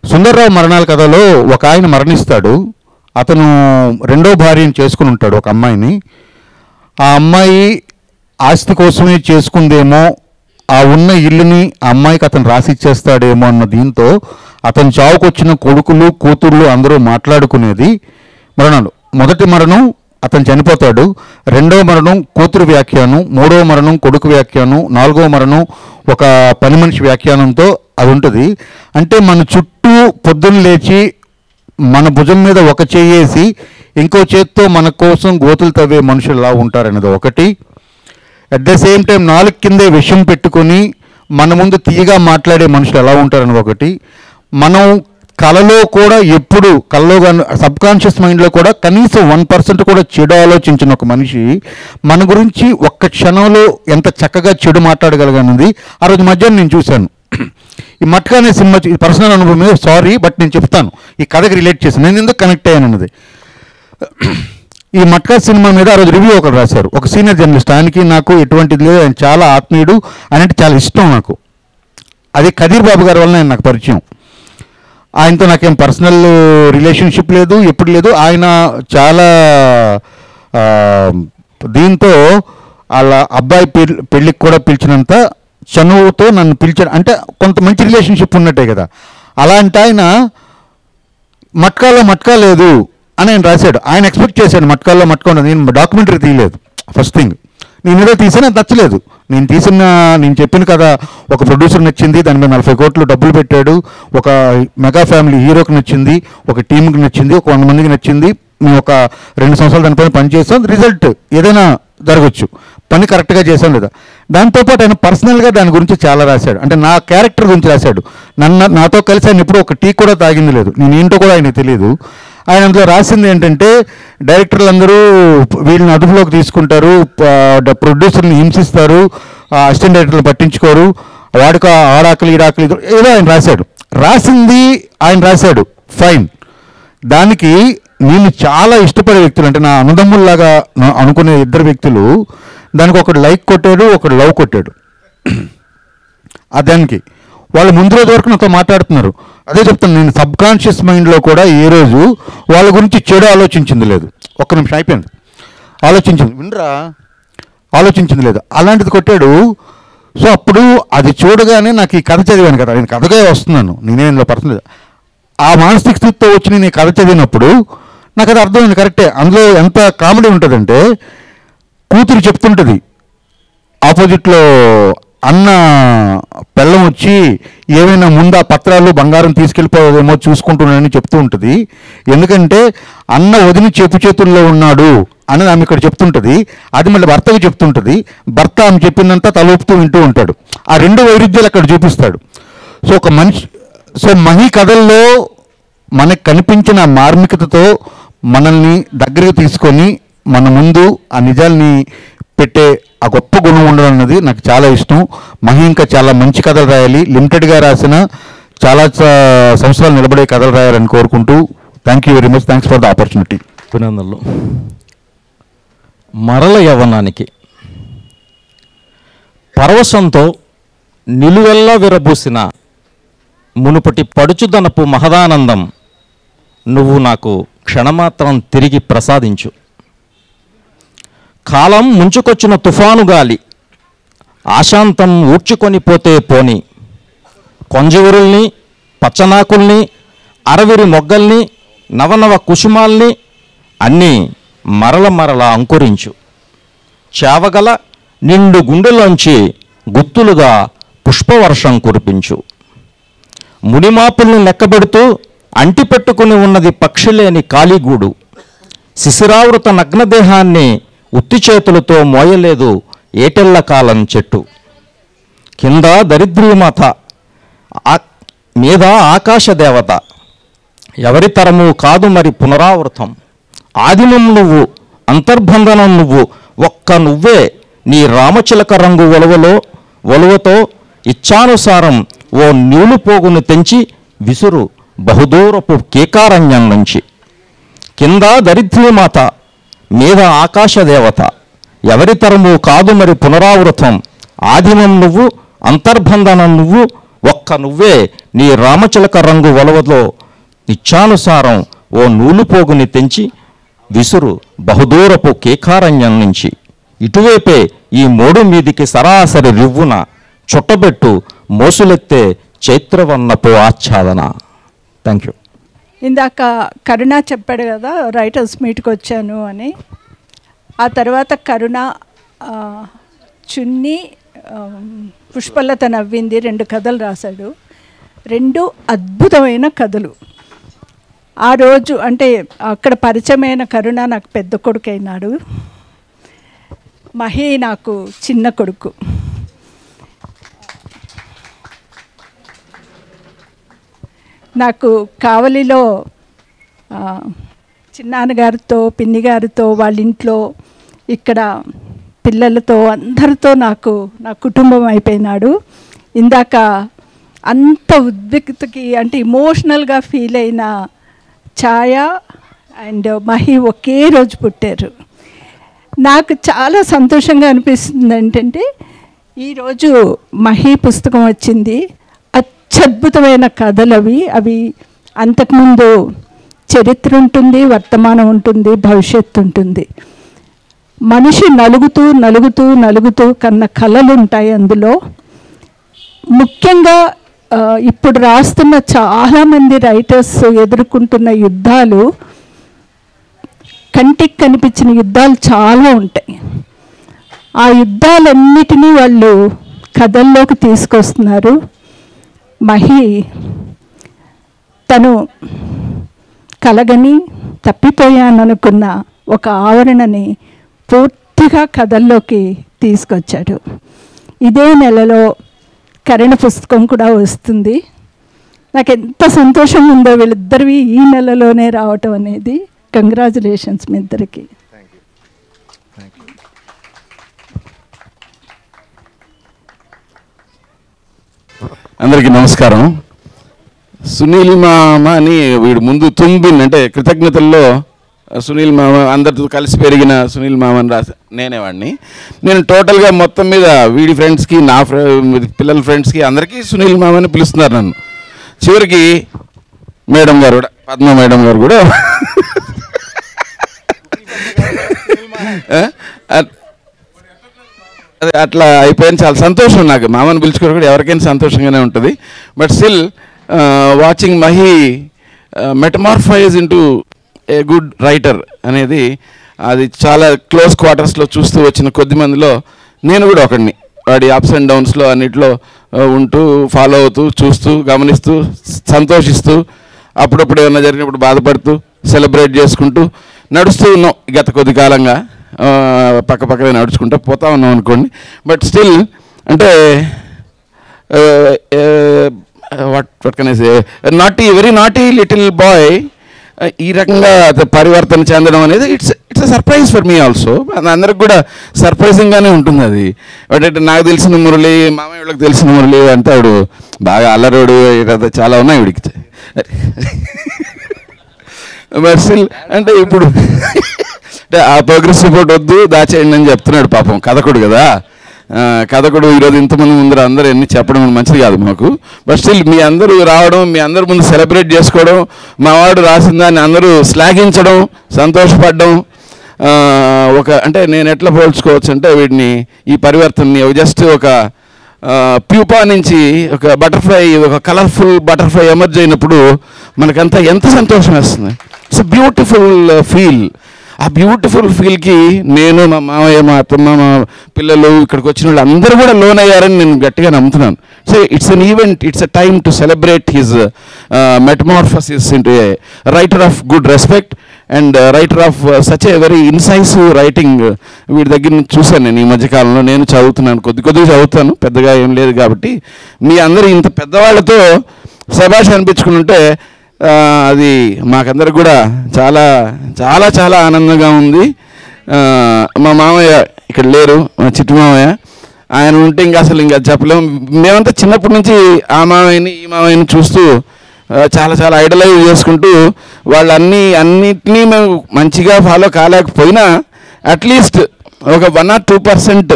సుందర్రావు మరణాల కథలో ఒక ఆయన మరణిస్తాడు. అతను రెండో భార్యని చేసుకుని ఉంటాడు, ఒక అమ్మాయిని. ఆ అమ్మాయి ఆస్తి కోసమే చేసుకుందేమో, ఆ ఉన్న ఇల్లుని ఆ అమ్మాయికి అతను రాసిచ్చేస్తాడేమో అన్న దీంతో అతను చావుకొచ్చిన కొడుకులు కూతుళ్ళు అందరూ మాట్లాడుకునేది మరణాలు. మొదటి మరణం అతను చనిపోతాడు, రెండవ మరణం కూతురు వ్యాఖ్యానం, మూడవ మరణం కొడుకు వ్యాఖ్యానం, నాలుగవ మరణం ఒక పని మనిషి వ్యాఖ్యానంతో అది ఉంటుంది. అంటే మన చుట్టూ పొద్దున్న లేచి మన భుజం మీద ఒక చెయ్యేసి ఇంకో చేత్తో మన కోసం గోతులు తవ్వే మనుషులు ఎలా ఉంటారనేది ఒకటి. అట్ ద సేమ్ టైం నాలుగు కిందే విషం పెట్టుకొని మన ముందు తీయగా మాట్లాడే మనుషులు ఎలా ఉంటారనేది ఒకటి. మనం కళలో కూడా ఎప్పుడు కళలో కానీ సబ్కాన్షియస్ మైండ్లో కూడా కనీసం 1% కూడా చెడు ఆలోచించిన ఒక మనిషి మన గురించి ఒక్క క్షణంలో ఎంత చక్కగా చెడు మాట్లాడగలగనుంది ఆ రోజు మధ్యాహ్నం నేను చూశాను. ఈ మట్కా అనే సినిమా పర్సనల్ అనుభవం మీద సారీ, బట్ నేను చెప్తాను ఈ కథకి రిలేట్ చేశాను, నేను ఎందుకు కనెక్ట్ అయ్యాను అన్నది. ఈ మట్కా సినిమా మీద ఆ రోజు రివ్యూ ఒకరు రాశారు, ఒక సీనియర్ జర్నలిస్ట్. ఆయనకి నాకు ఎటువంటిది లేదు, ఆయన చాలా ఆత్మీయుడు, ఆయనంటే చాలా ఇష్టం నాకు. అది కదీర్ బాబు గారి వల్ల నాకు పరిచయం. ఆయనతో నాకేం పర్సనల్ రిలేషన్షిప్ లేదు, ఎప్పుడు లేదు. ఆయన చాలా దీంతో వాళ్ళ అబ్బాయి పెళ్ళికి కూడా పిలిచినంత చనువుతో నన్ను పిలిచాడు. అంటే కొంత మంచి రిలేషన్షిప్ ఉన్నట్టే కదా. అలాంటి ఆయన మట్కా లేదు అని ఆయన రాశాడు. ఆయన ఎక్స్పెక్ట్ చేశాడు మట్కాల్లో మట్కా ఉండదు. నేను డాక్యుమెంటరీ తీయలేదు, ఫస్ట్ థింగ్. నేను ఏదో తీసినా నచ్చలేదు. నేను చెప్పిన కదా, ఒక ప్రొడ్యూసర్ నచ్చింది, దాని మీద 40 కోట్లు డబ్బులు పెట్టాడు, ఒక మెగా ఫ్యామిలీ హీరోకి నచ్చింది, ఒక టీంకి నచ్చింది, ఒక 100 మందికి నచ్చింది. మేము ఒక 2 సంవత్సరాలు దానిపైన పనిచేస్తాం, రిజల్ట్ ఏదైనా జరగచ్చు, పని కరెక్ట్గా చేసాం లేదా. దాంతోపాటు ఆయన పర్సనల్గా దాని గురించి చాలా రాశాడు. అంటే నా క్యారెక్టర్ గురించి రాశాడు. నాతో కలిసి ఆయన ఎప్పుడు ఒక టీ కూడా తాగింది లేదు, నేనేంటో కూడా ఆయనకు తెలియదు. ఆయన అందులో రాసింది ఏంటంటే, డైరెక్టర్లు అందరూ వీళ్ళని అదుపులోకి తీసుకుంటారు, ప్రొడ్యూసర్ని హింసిస్తారు, అసిస్టెంట్ డైరెక్టర్లు పట్టించుకోరు, వాడికి ఆడాకలి ఈడాకలి ఏదో ఆయన రాశాడు. రాసింది ఆయన రాశాడు, ఫైన్. దానికి నేను చాలా ఇష్టపడే వ్యక్తులు, అంటే నా అన్నదమ్ముల్లాగా అనుకునే ఇద్దరు వ్యక్తులు, దానికి ఒకడు లైక్ కొట్టాడు, ఒకడు లవ్ కొట్టాడు. దానికి వాళ్ళు ముందు రోజు వరకు నాతో మాట్లాడుతున్నారు. అదే చెప్తాను, నేను సబ్కాన్షియస్ మైండ్లో కూడా ఏ రోజు వాళ్ళ గురించి చెడు ఆలోచించింది లేదు. ఒక్క నిమిషం అయిపోయింది, ఆలోచించింది లేదు. అలాంటిది కొట్టాడు. సో అప్పుడు అది చూడగానే నాకు ఈ కథ చదివాను కదా, నేను కథగా వస్తున్నాను, నేనేంలో పర్సనల్ ఆ మానసిక స్థితితో వచ్చి నేను ఈ కథ చదివినప్పుడు నాకు అది అర్థమైంది. కరెక్టే, అందులో ఎంత కామెడీ ఉంటుందంటే, కూతురు చెప్తుంటుంది ఆపోజిట్లో, అన్న పెళ్ళం వచ్చి ఏమైనా ముందు ఆ పత్రాలు బంగారం తీసుకెళ్ళిపోదేమో చూసుకుంటున్నాడని చెప్తూ ఉంటుంది. ఎందుకంటే అన్న వదిన చెప్పు చేతుల్లో ఉన్నాడు అని ఆమె ఇక్కడ చెప్తుంటుంది. అది మళ్ళీ భర్తకు చెప్తుంటుంది. భర్త ఆమె చెప్పిందంతా తలూపుతూ వింటూ ఉంటాడు. ఆ రెండు వైరుధ్యాలు అక్కడ చూపిస్తాడు. సో ఒక మనిషి, సో మహి కథల్లో మనకు కనిపించిన మార్మికతతో మనల్ని దగ్గరికి తీసుకొని మన ముందు ఆ నిజాల్ని పెట్టే ఆ గొప్ప గుణం ఉండడం అన్నది నాకు చాలా ఇష్టం. మహి ఇంకా చాలా మంచి కథలు రాయాలి, లిమిటెడ్గా రాసిన చాలా సంవత్సరాలు నిలబడే కథలు రాయాలని కోరుకుంటూ, thank you very much, thanks for the opportunity. అభినందనలు. మరల యవ్వనానికి పరవశంతో నిలువెల్లా విరబూసిన మునుపటి పడుచుదనపు మహదానందం నువ్వు నాకు క్షణమాత్రం తిరిగి ప్రసాదించు. కాలం ముంచుకొచ్చిన తుఫాను గాలి ఆశాంతం ఊడ్చుకొని పోతే పోని, కొంజవరుల్ని, పచ్చనాకుల్ని, అరవిరి మొగ్గల్ని, నవనవ కుసుమాల్ని అన్నీ మరల అంకురించు. చావగల నిండు గుండెలోంచి గుత్తులుగా పుష్పవర్షం కురిపించు. మునిమాపుల్ని లెక్కబెడుతూ అంటిపెట్టుకుని ఉన్నది పక్షిలేని కాళీగూడు. శిశిరావృత నగ్నదేహాన్ని ఉత్తి చేతులతో మోయలేదు ఏటెళ్ల కాలం చెట్టు. కింద దరిద్రీమాత, మీద ఆకాశ దేవత, ఎవరి తరము కాదు మరి పునరావృతం. ఆదిమం నువ్వు, అంతర్బంధనం నువ్వు, ఒక్క నువ్వే నీ రామచిలక రంగు ఒలువతో ఇచ్చానుసారం ఓ నీళ్లు పోగును తెంచి విసురు బహుదూరపు కేకారణ్యం నుంచి. కింద దరిద్రీమాత మీద ఆకాశదేవత, ఎవరి తరము కాదు మరి పునరావృతం, ఆదిమం నువ్వు అంతర్బంధనం నువ్వు, ఒక్క నువ్వే నీ రామచిలక రంగు వలవలో నిత్యానుసారం ఓ నూలుపోగుని తెంచి విసురు బహుదూరపు కేకారణ్యం నుంచి, ఇటువైపే ఈ మోడు మీదికి సరాసరి రివ్వున చుట్టబెట్టు మోసులెత్తే చైత్రవన్నపు ఆచ్ఛాదన. Thank you. ఇందాక కరుణ చెప్పాడు కదా రైటర్స్ మీట్కి వచ్చాను అని. ఆ తర్వాత కరుణ చున్ని పుష్పలత నవ్వింది 2 కథలు రాశాడు. 2 అద్భుతమైన కథలు. ఆ రోజు అంటే అక్కడ పరిచయమైన కరుణ నాకు పెద్ద కొడుకు అయినాడు, మహి నాకు చిన్న కొడుకు. నాకు కావలిలో చిన్నాన్నగారితో పిన్ని గారితో వాళ్ళ ఇంట్లో ఇక్కడ పిల్లలతో అందరితో నా కుటుంబం అయిపోయినాడు. ఇందాక అంత ఉద్విగ్నతకి అంటే ఇమోషనల్గా ఫీల్ అయిన ఛాయ అండ్ మహి ఒకే రోజు పుట్టారు. నాకు చాలా సంతోషంగా అనిపిస్తుంది ఏంటంటే ఈరోజు మహి పుస్తకం వచ్చింది. అత్యద్భుతమైన కథలు అవి అంతకుముందు చరిత్ర ఉంటుంది, వర్తమానం ఉంటుంది, భవిష్యత్తు ఉంటుంది. మనిషి నలుగుతూ నలుగుతూ నలుగుతూ కన్న కళలు ఉంటాయి అందులో. ముఖ్యంగా ఇప్పుడు రాస్తున్న చాలామంది రైటర్స్ ఎదుర్కొంటున్న యుద్ధాలు, కంటికి కనిపించిన యుద్ధాలు చాలా ఉంటాయి. ఆ యుద్ధాలన్నిటినీ వాళ్ళు కథల్లోకి తీసుకొస్తున్నారు. మహి తను కలగని తప్పిపోయాననుకున్న ఒక ఆవరణని పూర్తిగా కథల్లోకి తీసుకొచ్చాడు. ఇదే నెలలో కరణ పుస్తకం కూడా వస్తుంది. నాకు ఎంత సంతోషం ఉందో వీళ్ళిద్దరివి ఈ నెలలోనే రావటం అనేది. కంగ్రాచులేషన్స్ మీ ఇద్దరికి. అందరికీ నమస్కారం. సునీల్ మామ అని వీడు ముందు తుంబిన్ అంటే కృతజ్ఞతల్లో సునీల్ మామ అందరితో కలిసి పెరిగిన సునీల్ మామ అని రాసా నేనే వాడిని. నేను టోటల్గా మొత్తం మీద వీడి ఫ్రెండ్స్కి నా పిల్లల ఫ్రెండ్స్కి అందరికీ సునీల్ మామ అని పిలుస్తున్నారు నన్ను. చివరికి మేడం గారు కూడా పద్మ మేడం గారు కూడా అది అట్లా అయిపోయింది. చాలా సంతోషం నాకు. మామని పిలుచుకోవడం కూడా ఎవరికైనా సంతోషంగానే ఉంటుంది. But still watching Mahi metamorphose into a good writer అనేది అది చాలా క్లోజ్ క్వార్టర్స్లో చూస్తూ వచ్చిన కొద్ది మందిలో నేను కూడా ఒకడిని. వాడి అప్స్ అండ్ డౌన్స్లో అన్నిట్లో ఉంటూ ఫాలో అవుతూ చూస్తూ గమనిస్తూ సంతోషిస్తూ అప్పుడప్పుడు ఏమన్నా జరిగినప్పుడు బాధపడుతూ సెలబ్రేట్ చేసుకుంటూ నడుస్తూ ఉన్నాం గత కొద్ది కాలంగా. పక్కపక్కనే నడుచుకుంటూ పోతా ఉన్నాం అనుకోండి. బట్ స్టిల్ అంటే what can I say, very naughty little boy ఈ రకంగా పరివర్తన చెందడం అనేది it's a surprise for me also. అందరికి కూడా సర్ప్రైజింగ్గానే ఉంటుంది అది. బట్ నాకు తెలిసిన మురళి, మామయ్య వాళ్ళకి తెలిసిన మురళి అంటే ఆవిడు బాగా అల్లరోడు చాలా ఉన్నాయి వీడికి. బట్ స్టిల్ అంటే ఇప్పుడు అంటే ఆ ప్రోగ్రెస్ రిపోర్ట్ వద్దు దాచేయండి అని చెప్తున్నాడు పాపం కథకుడు కదా. కథకుడు ఈరోజు ఇంతమంది ముందర అందరూ ఎన్ని చెప్పడం మంచిది కాదు మాకు. బట్ స్టిల్ మీ అందరూ రావడం, మీ అందరి ముందు సెలబ్రేట్ చేసుకోవడం, మా వాడు రాసిన దాన్ని అందరూ శ్లాఘించడం, సంతోషపడడం, ఒక అంటే నేను ఎట్లా పోల్చుకోవచ్చు అంటే వీటిని ఈ పరివర్తనని జస్ట్ ఒక ప్యూపా నుంచి ఒక బటర్ఫ్లై, ఒక కలర్ఫుల్ బటర్ఫ్లై ఎమర్జ్ అయినప్పుడు మనకంతా ఎంత సంతోషం వేస్తుంది. It's a beautiful feel. ఆ బ్యూటిఫుల్ ఫీల్కి నేను, మా మామయ్య, మా అత్తమ్మ, మా పిల్లలు, ఇక్కడికి వచ్చిన వాళ్ళు అందరూ కూడా లోన్ అయ్యారని నేను గట్టిగా నమ్ముతున్నాను. So it's an event, it's a time to celebrate his metamorphosis into a writer of good respect and writer of such a very incisive writing. వీడి దగ్గర నుంచి చూశాను నేను ఈ మధ్యకాలంలో. నేను చదువుతున్నాను, కొద్దిగా చదువుతాను, పెద్దగా ఏం లేదు కాబట్టి. మీ అందరూ ఇంత పెద్దవాళ్ళతో శభాష్ అనిపించుకుని ఉంటే అది మాకందరికి కూడా చాలా చాలా చాలా ఆనందంగా ఉంది. మా మామయ్య ఇక్కడ లేరు, మా చిట్టు మామయ్య. ఆయన ఉంటే ఇంకా చెప్పలేము. మేమంతా చిన్నప్పటి నుంచి ఆ మామయ్యని ఈ మామయ్యని చూస్తూ చాలా చాలా ఐడలైజ్ చేసుకుంటూ అన్నిటినీ మేము మంచిగా ఫాలో కాలేకపోయినా అట్లీస్ట్ ఒక 1 or 2%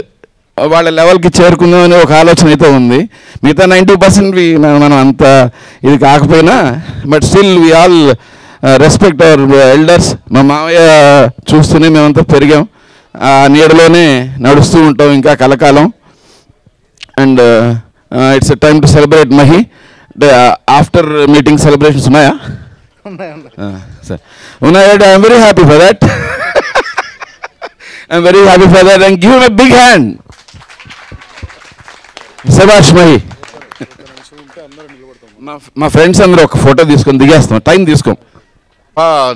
వాళ్ళ లెవెల్కి చేరుకుందాం అనే ఒక ఆలోచన అయితే ఉంది. మిగతా 90% మనం అంత ఇది కాకపోయినా but still we all respect our elders. మా మావయ్య చూస్తూనే మేమంతా పెరిగాం, ఆ నీడలోనే నడుస్తూ ఉంటాం ఇంకా కలకాలం. And it's a time to celebrate Mahi. After meeting celebrations ఉన్నాయా? సార్ ఉన్నాయి. I'm very happy for that. I'm very happy for that and give a big hand. శభాష్ మహి. మా ఫ్రెండ్స్ అందరూ ఒక ఫోటో తీసుకొని దిగేస్తాం, టైం తీసుకోం.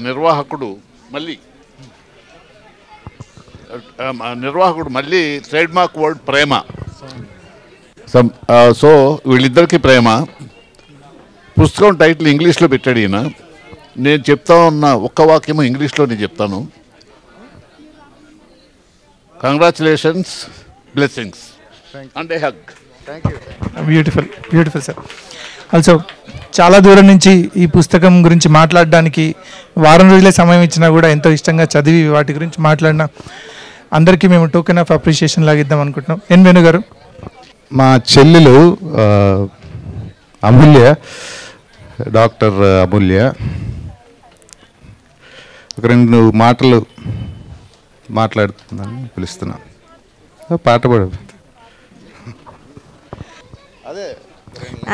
నిర్వాహకుడు మళ్ళీ ట్రేడ్ మార్క్ వర్డ్ ప్రేమ. So వీళ్ళిద్దరికీ ప్రేమ. పుస్తకం టైటిల్ ఇంగ్లీష్లో పెట్టాడు ఈయన. నేను చెప్తా ఉన్న ఒక్క వాక్యము ఇంగ్లీష్లో నేను చెప్తాను. Congratulations, blessings and A hug. Beautiful beautiful sir. Also చాలా దూరం నుంచి ఈ పుస్తకం గురించి మాట్లాడడానికి వారం రోజులే సమయం ఇచ్చినా కూడా ఎంతో ఇష్టంగా చదివి వాటి గురించి మాట్లాడిన అందరికీ మేము టోకెన్ ఆఫ్ అప్రిషియేషన్ లాగా ఇద్దాం అనుకుంటున్నాం. ఎన్ వేణు గారు. మా చెల్లెలు అమూల్య, డాక్టర్ అమూల్య, ఒక 2 మాటలు మాట్లాడుతుందని పిలుస్తున్నాను. పాట పాడు.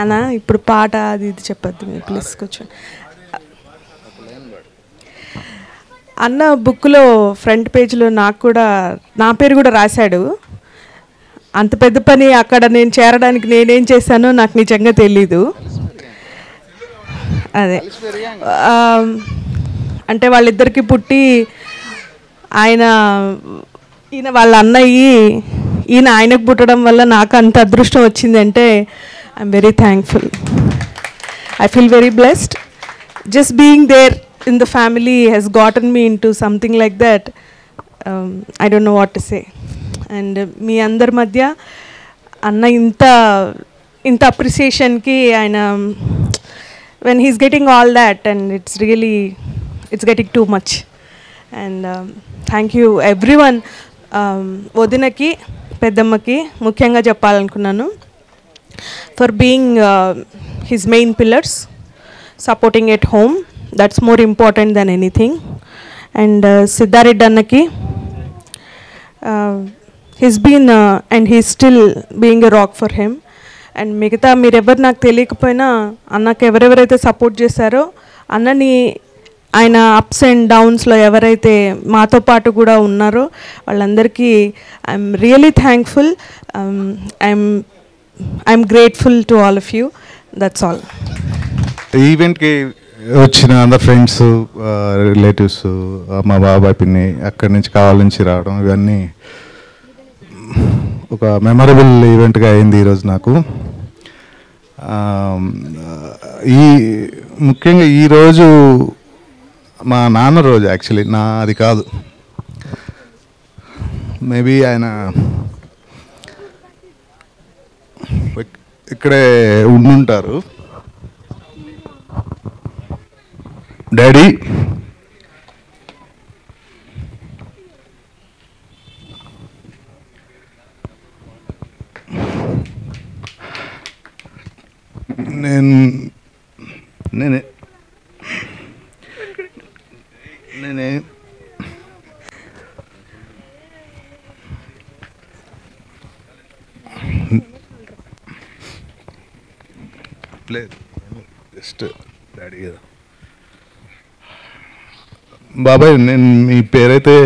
అన్న ఇప్పుడు పాట అది ఇది చెప్పొద్దు మీరు ప్లీజ్ కూర్చోండి. అన్న బుక్లో ఫ్రంట్ పేజ్లో నా పేరు కూడా రాశాడు. అంత పెద్ద పని అక్కడ నేను చేరడానికి నేనేం చేశానో నాకు నిజంగా తెలీదు. అదే అంటే వాళ్ళిద్దరికి పుట్టి ఈయన వాళ్ళ అన్నయ్యి ఈయన ఆయనకు పుట్టడం వల్ల నాకు అంత అదృష్టం వచ్చిందంటే I'm very thankful. I feel very blessed. Just being there in the family he's gotten me in to something like that. I don't know what to say. And మీ అందరి మధ్య అన్న ఇంత అప్రిసియేషన్కి ఆయన when he's getting all that and it's getting too much. And thank you everyone. వదినకి పెద్దమ్మకి ముఖ్యంగా చెప్పాలనుకున్నాను for being his main pillars, supporting at home. That's more important then anything. And Siddha Reddy అన్నకి he's been and he's still being a rock for him. And మిగతా మీరెవరు నాకు తెలియకపోయినా అన్నకి ఎవరెవరైతే సపోర్ట్ చేశారో అన్నని ఆయన అప్స్ అండ్ డౌన్స్లో ఎవరైతే మాతో పాటు కూడా ఉన్నారో వాళ్ళందరికీ I'm really thankful. I'm grateful to all of you. That's all. ఈవెంట్కి వచ్చిన అందరు ఫ్రెండ్స్, రిలేటివ్స్, మా బాబాయ్ పిన్ని అక్కడి నుంచి కావాల నుంచి రావడం, ఇవన్నీ ఒక మెమరబుల్ ఈవెంట్గా అయింది ఈరోజు నాకు. ముఖ్యంగా ఈరోజు మా నాన్న రోజు. యాక్చువల్లీ అది కాదు, మేబీ ఆయన ఇక్కడే ఉండుంటారు. డాడీ, నేనే లేదు, జస్ట్ డాడీ కదా. బాబాయ్, నేను మీ పేరైతే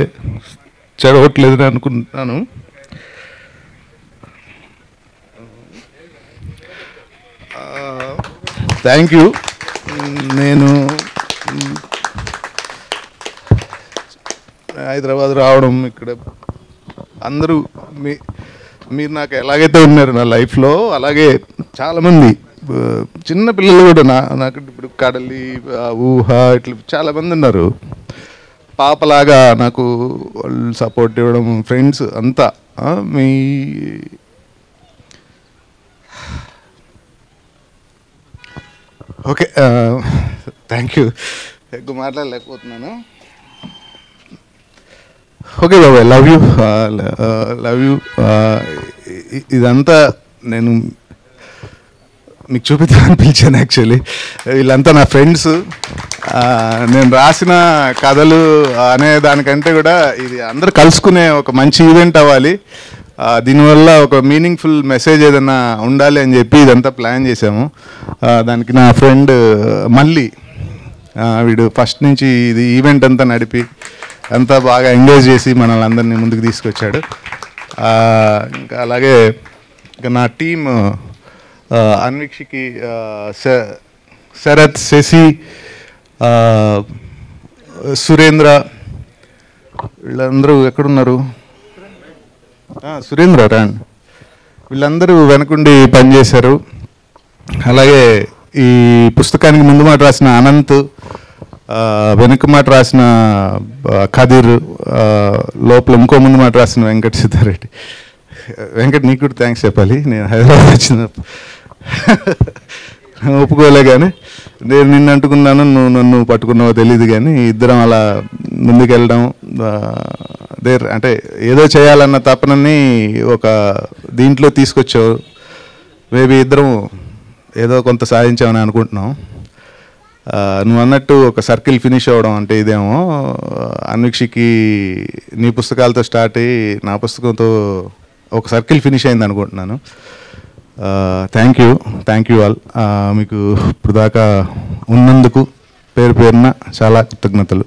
చెడగొట్టలేదని అనుకుంటున్నాను. Thank you. నేను హైదరాబాద్ రావడం, ఇక్కడ అందరూ మీరు నాకు ఎలాగైతే ఉన్నారు నా లైఫ్లో, అలాగే చాలామంది చిన్న పిల్లలు కూడా నాకు ఇప్పుడు కడలి, ఊహ, ఇట్లా చాలామంది ఉన్నారు. పాపలాగా నాకు వాళ్ళు సపోర్ట్ ఇవ్వడం, ఫ్రెండ్స్ అంతా. మీ ఓకే, థ్యాంక్ యూ. ఎక్కువ మాట్లాడలేకపోతున్నాను. ఓకే బాబాయ్, లవ్ యూ. ఇదంతా నేను మీకు చూపిద్దామని పిలిచాను. యాక్చువల్లీ వీళ్ళంతా నా ఫ్రెండ్స్. నేను రాసిన కథలు అనే దానికంటే కూడా ఇది అందరూ కలుసుకునే ఒక మంచి ఈవెంట్ అవ్వాలి, దీనివల్ల ఒక మీనింగ్ఫుల్ మెసేజ్ ఏదైనా ఉండాలి అని చెప్పి ఇదంతా ప్లాన్ చేసాము. దానికి నా ఫ్రెండ్ మళ్ళీ వీడు ఫస్ట్ నుంచి ఇది ఈవెంట్ అంతా నడిపి అంతా బాగా ఎంగేజ్ చేసి మనల్ని అందరినీ ముందుకు తీసుకొచ్చాడు. ఇంకా అలాగే ఇంకా నా టీమ్ అన్వీక్షకి, శరత్, శశి, సురేంద్ర, వీళ్ళందరూ ఎక్కడున్నారు? సురేంద్ర రాండ్, వీళ్ళందరూ వెనకుండి పనిచేశారు. అలాగే ఈ పుస్తకానికి ముందు మాట రాసిన అనంత్, వెనుక మాట రాసిన ఖదీర్, లోపల ఇంకో ముందు మాట రాసిన వెంకట సిద్ధారెడ్డి. వెంకట్, నీకు కూడా థ్యాంక్స్ చెప్పాలి. నేను హైదరాబాద్ వచ్చినప్పుడు ఒప్పుకోలే, కానీ నేను నిన్ను అంటుకున్నాను, నువ్వు నన్ను పట్టుకున్నావో తెలియదు, కానీ ఇద్దరం అలా ముందుకెళ్ళడం అంటే ఏదో చేయాలన్న తపనని ఒక దీంట్లో తీసుకొచ్చావు. మేబీ ఇద్దరం ఏదో కొంత సాధించామని అనుకుంటున్నాం. నువ్వు అన్నట్టు ఒక సర్కిల్ ఫినిష్ అవ్వడం అంటే ఇదేమో అన్వీక్షకి నీ పుస్తకాలతో స్టార్ట్ అయ్యి నా పుస్తకంతో ఒక సర్కిల్ ఫినిష్ అయింది అనుకుంటున్నాను. Thank you all. మీకు ఇప్పుడు దాకా ఉన్నందుకు పేరు పేరున చాలా కృతజ్ఞతలు.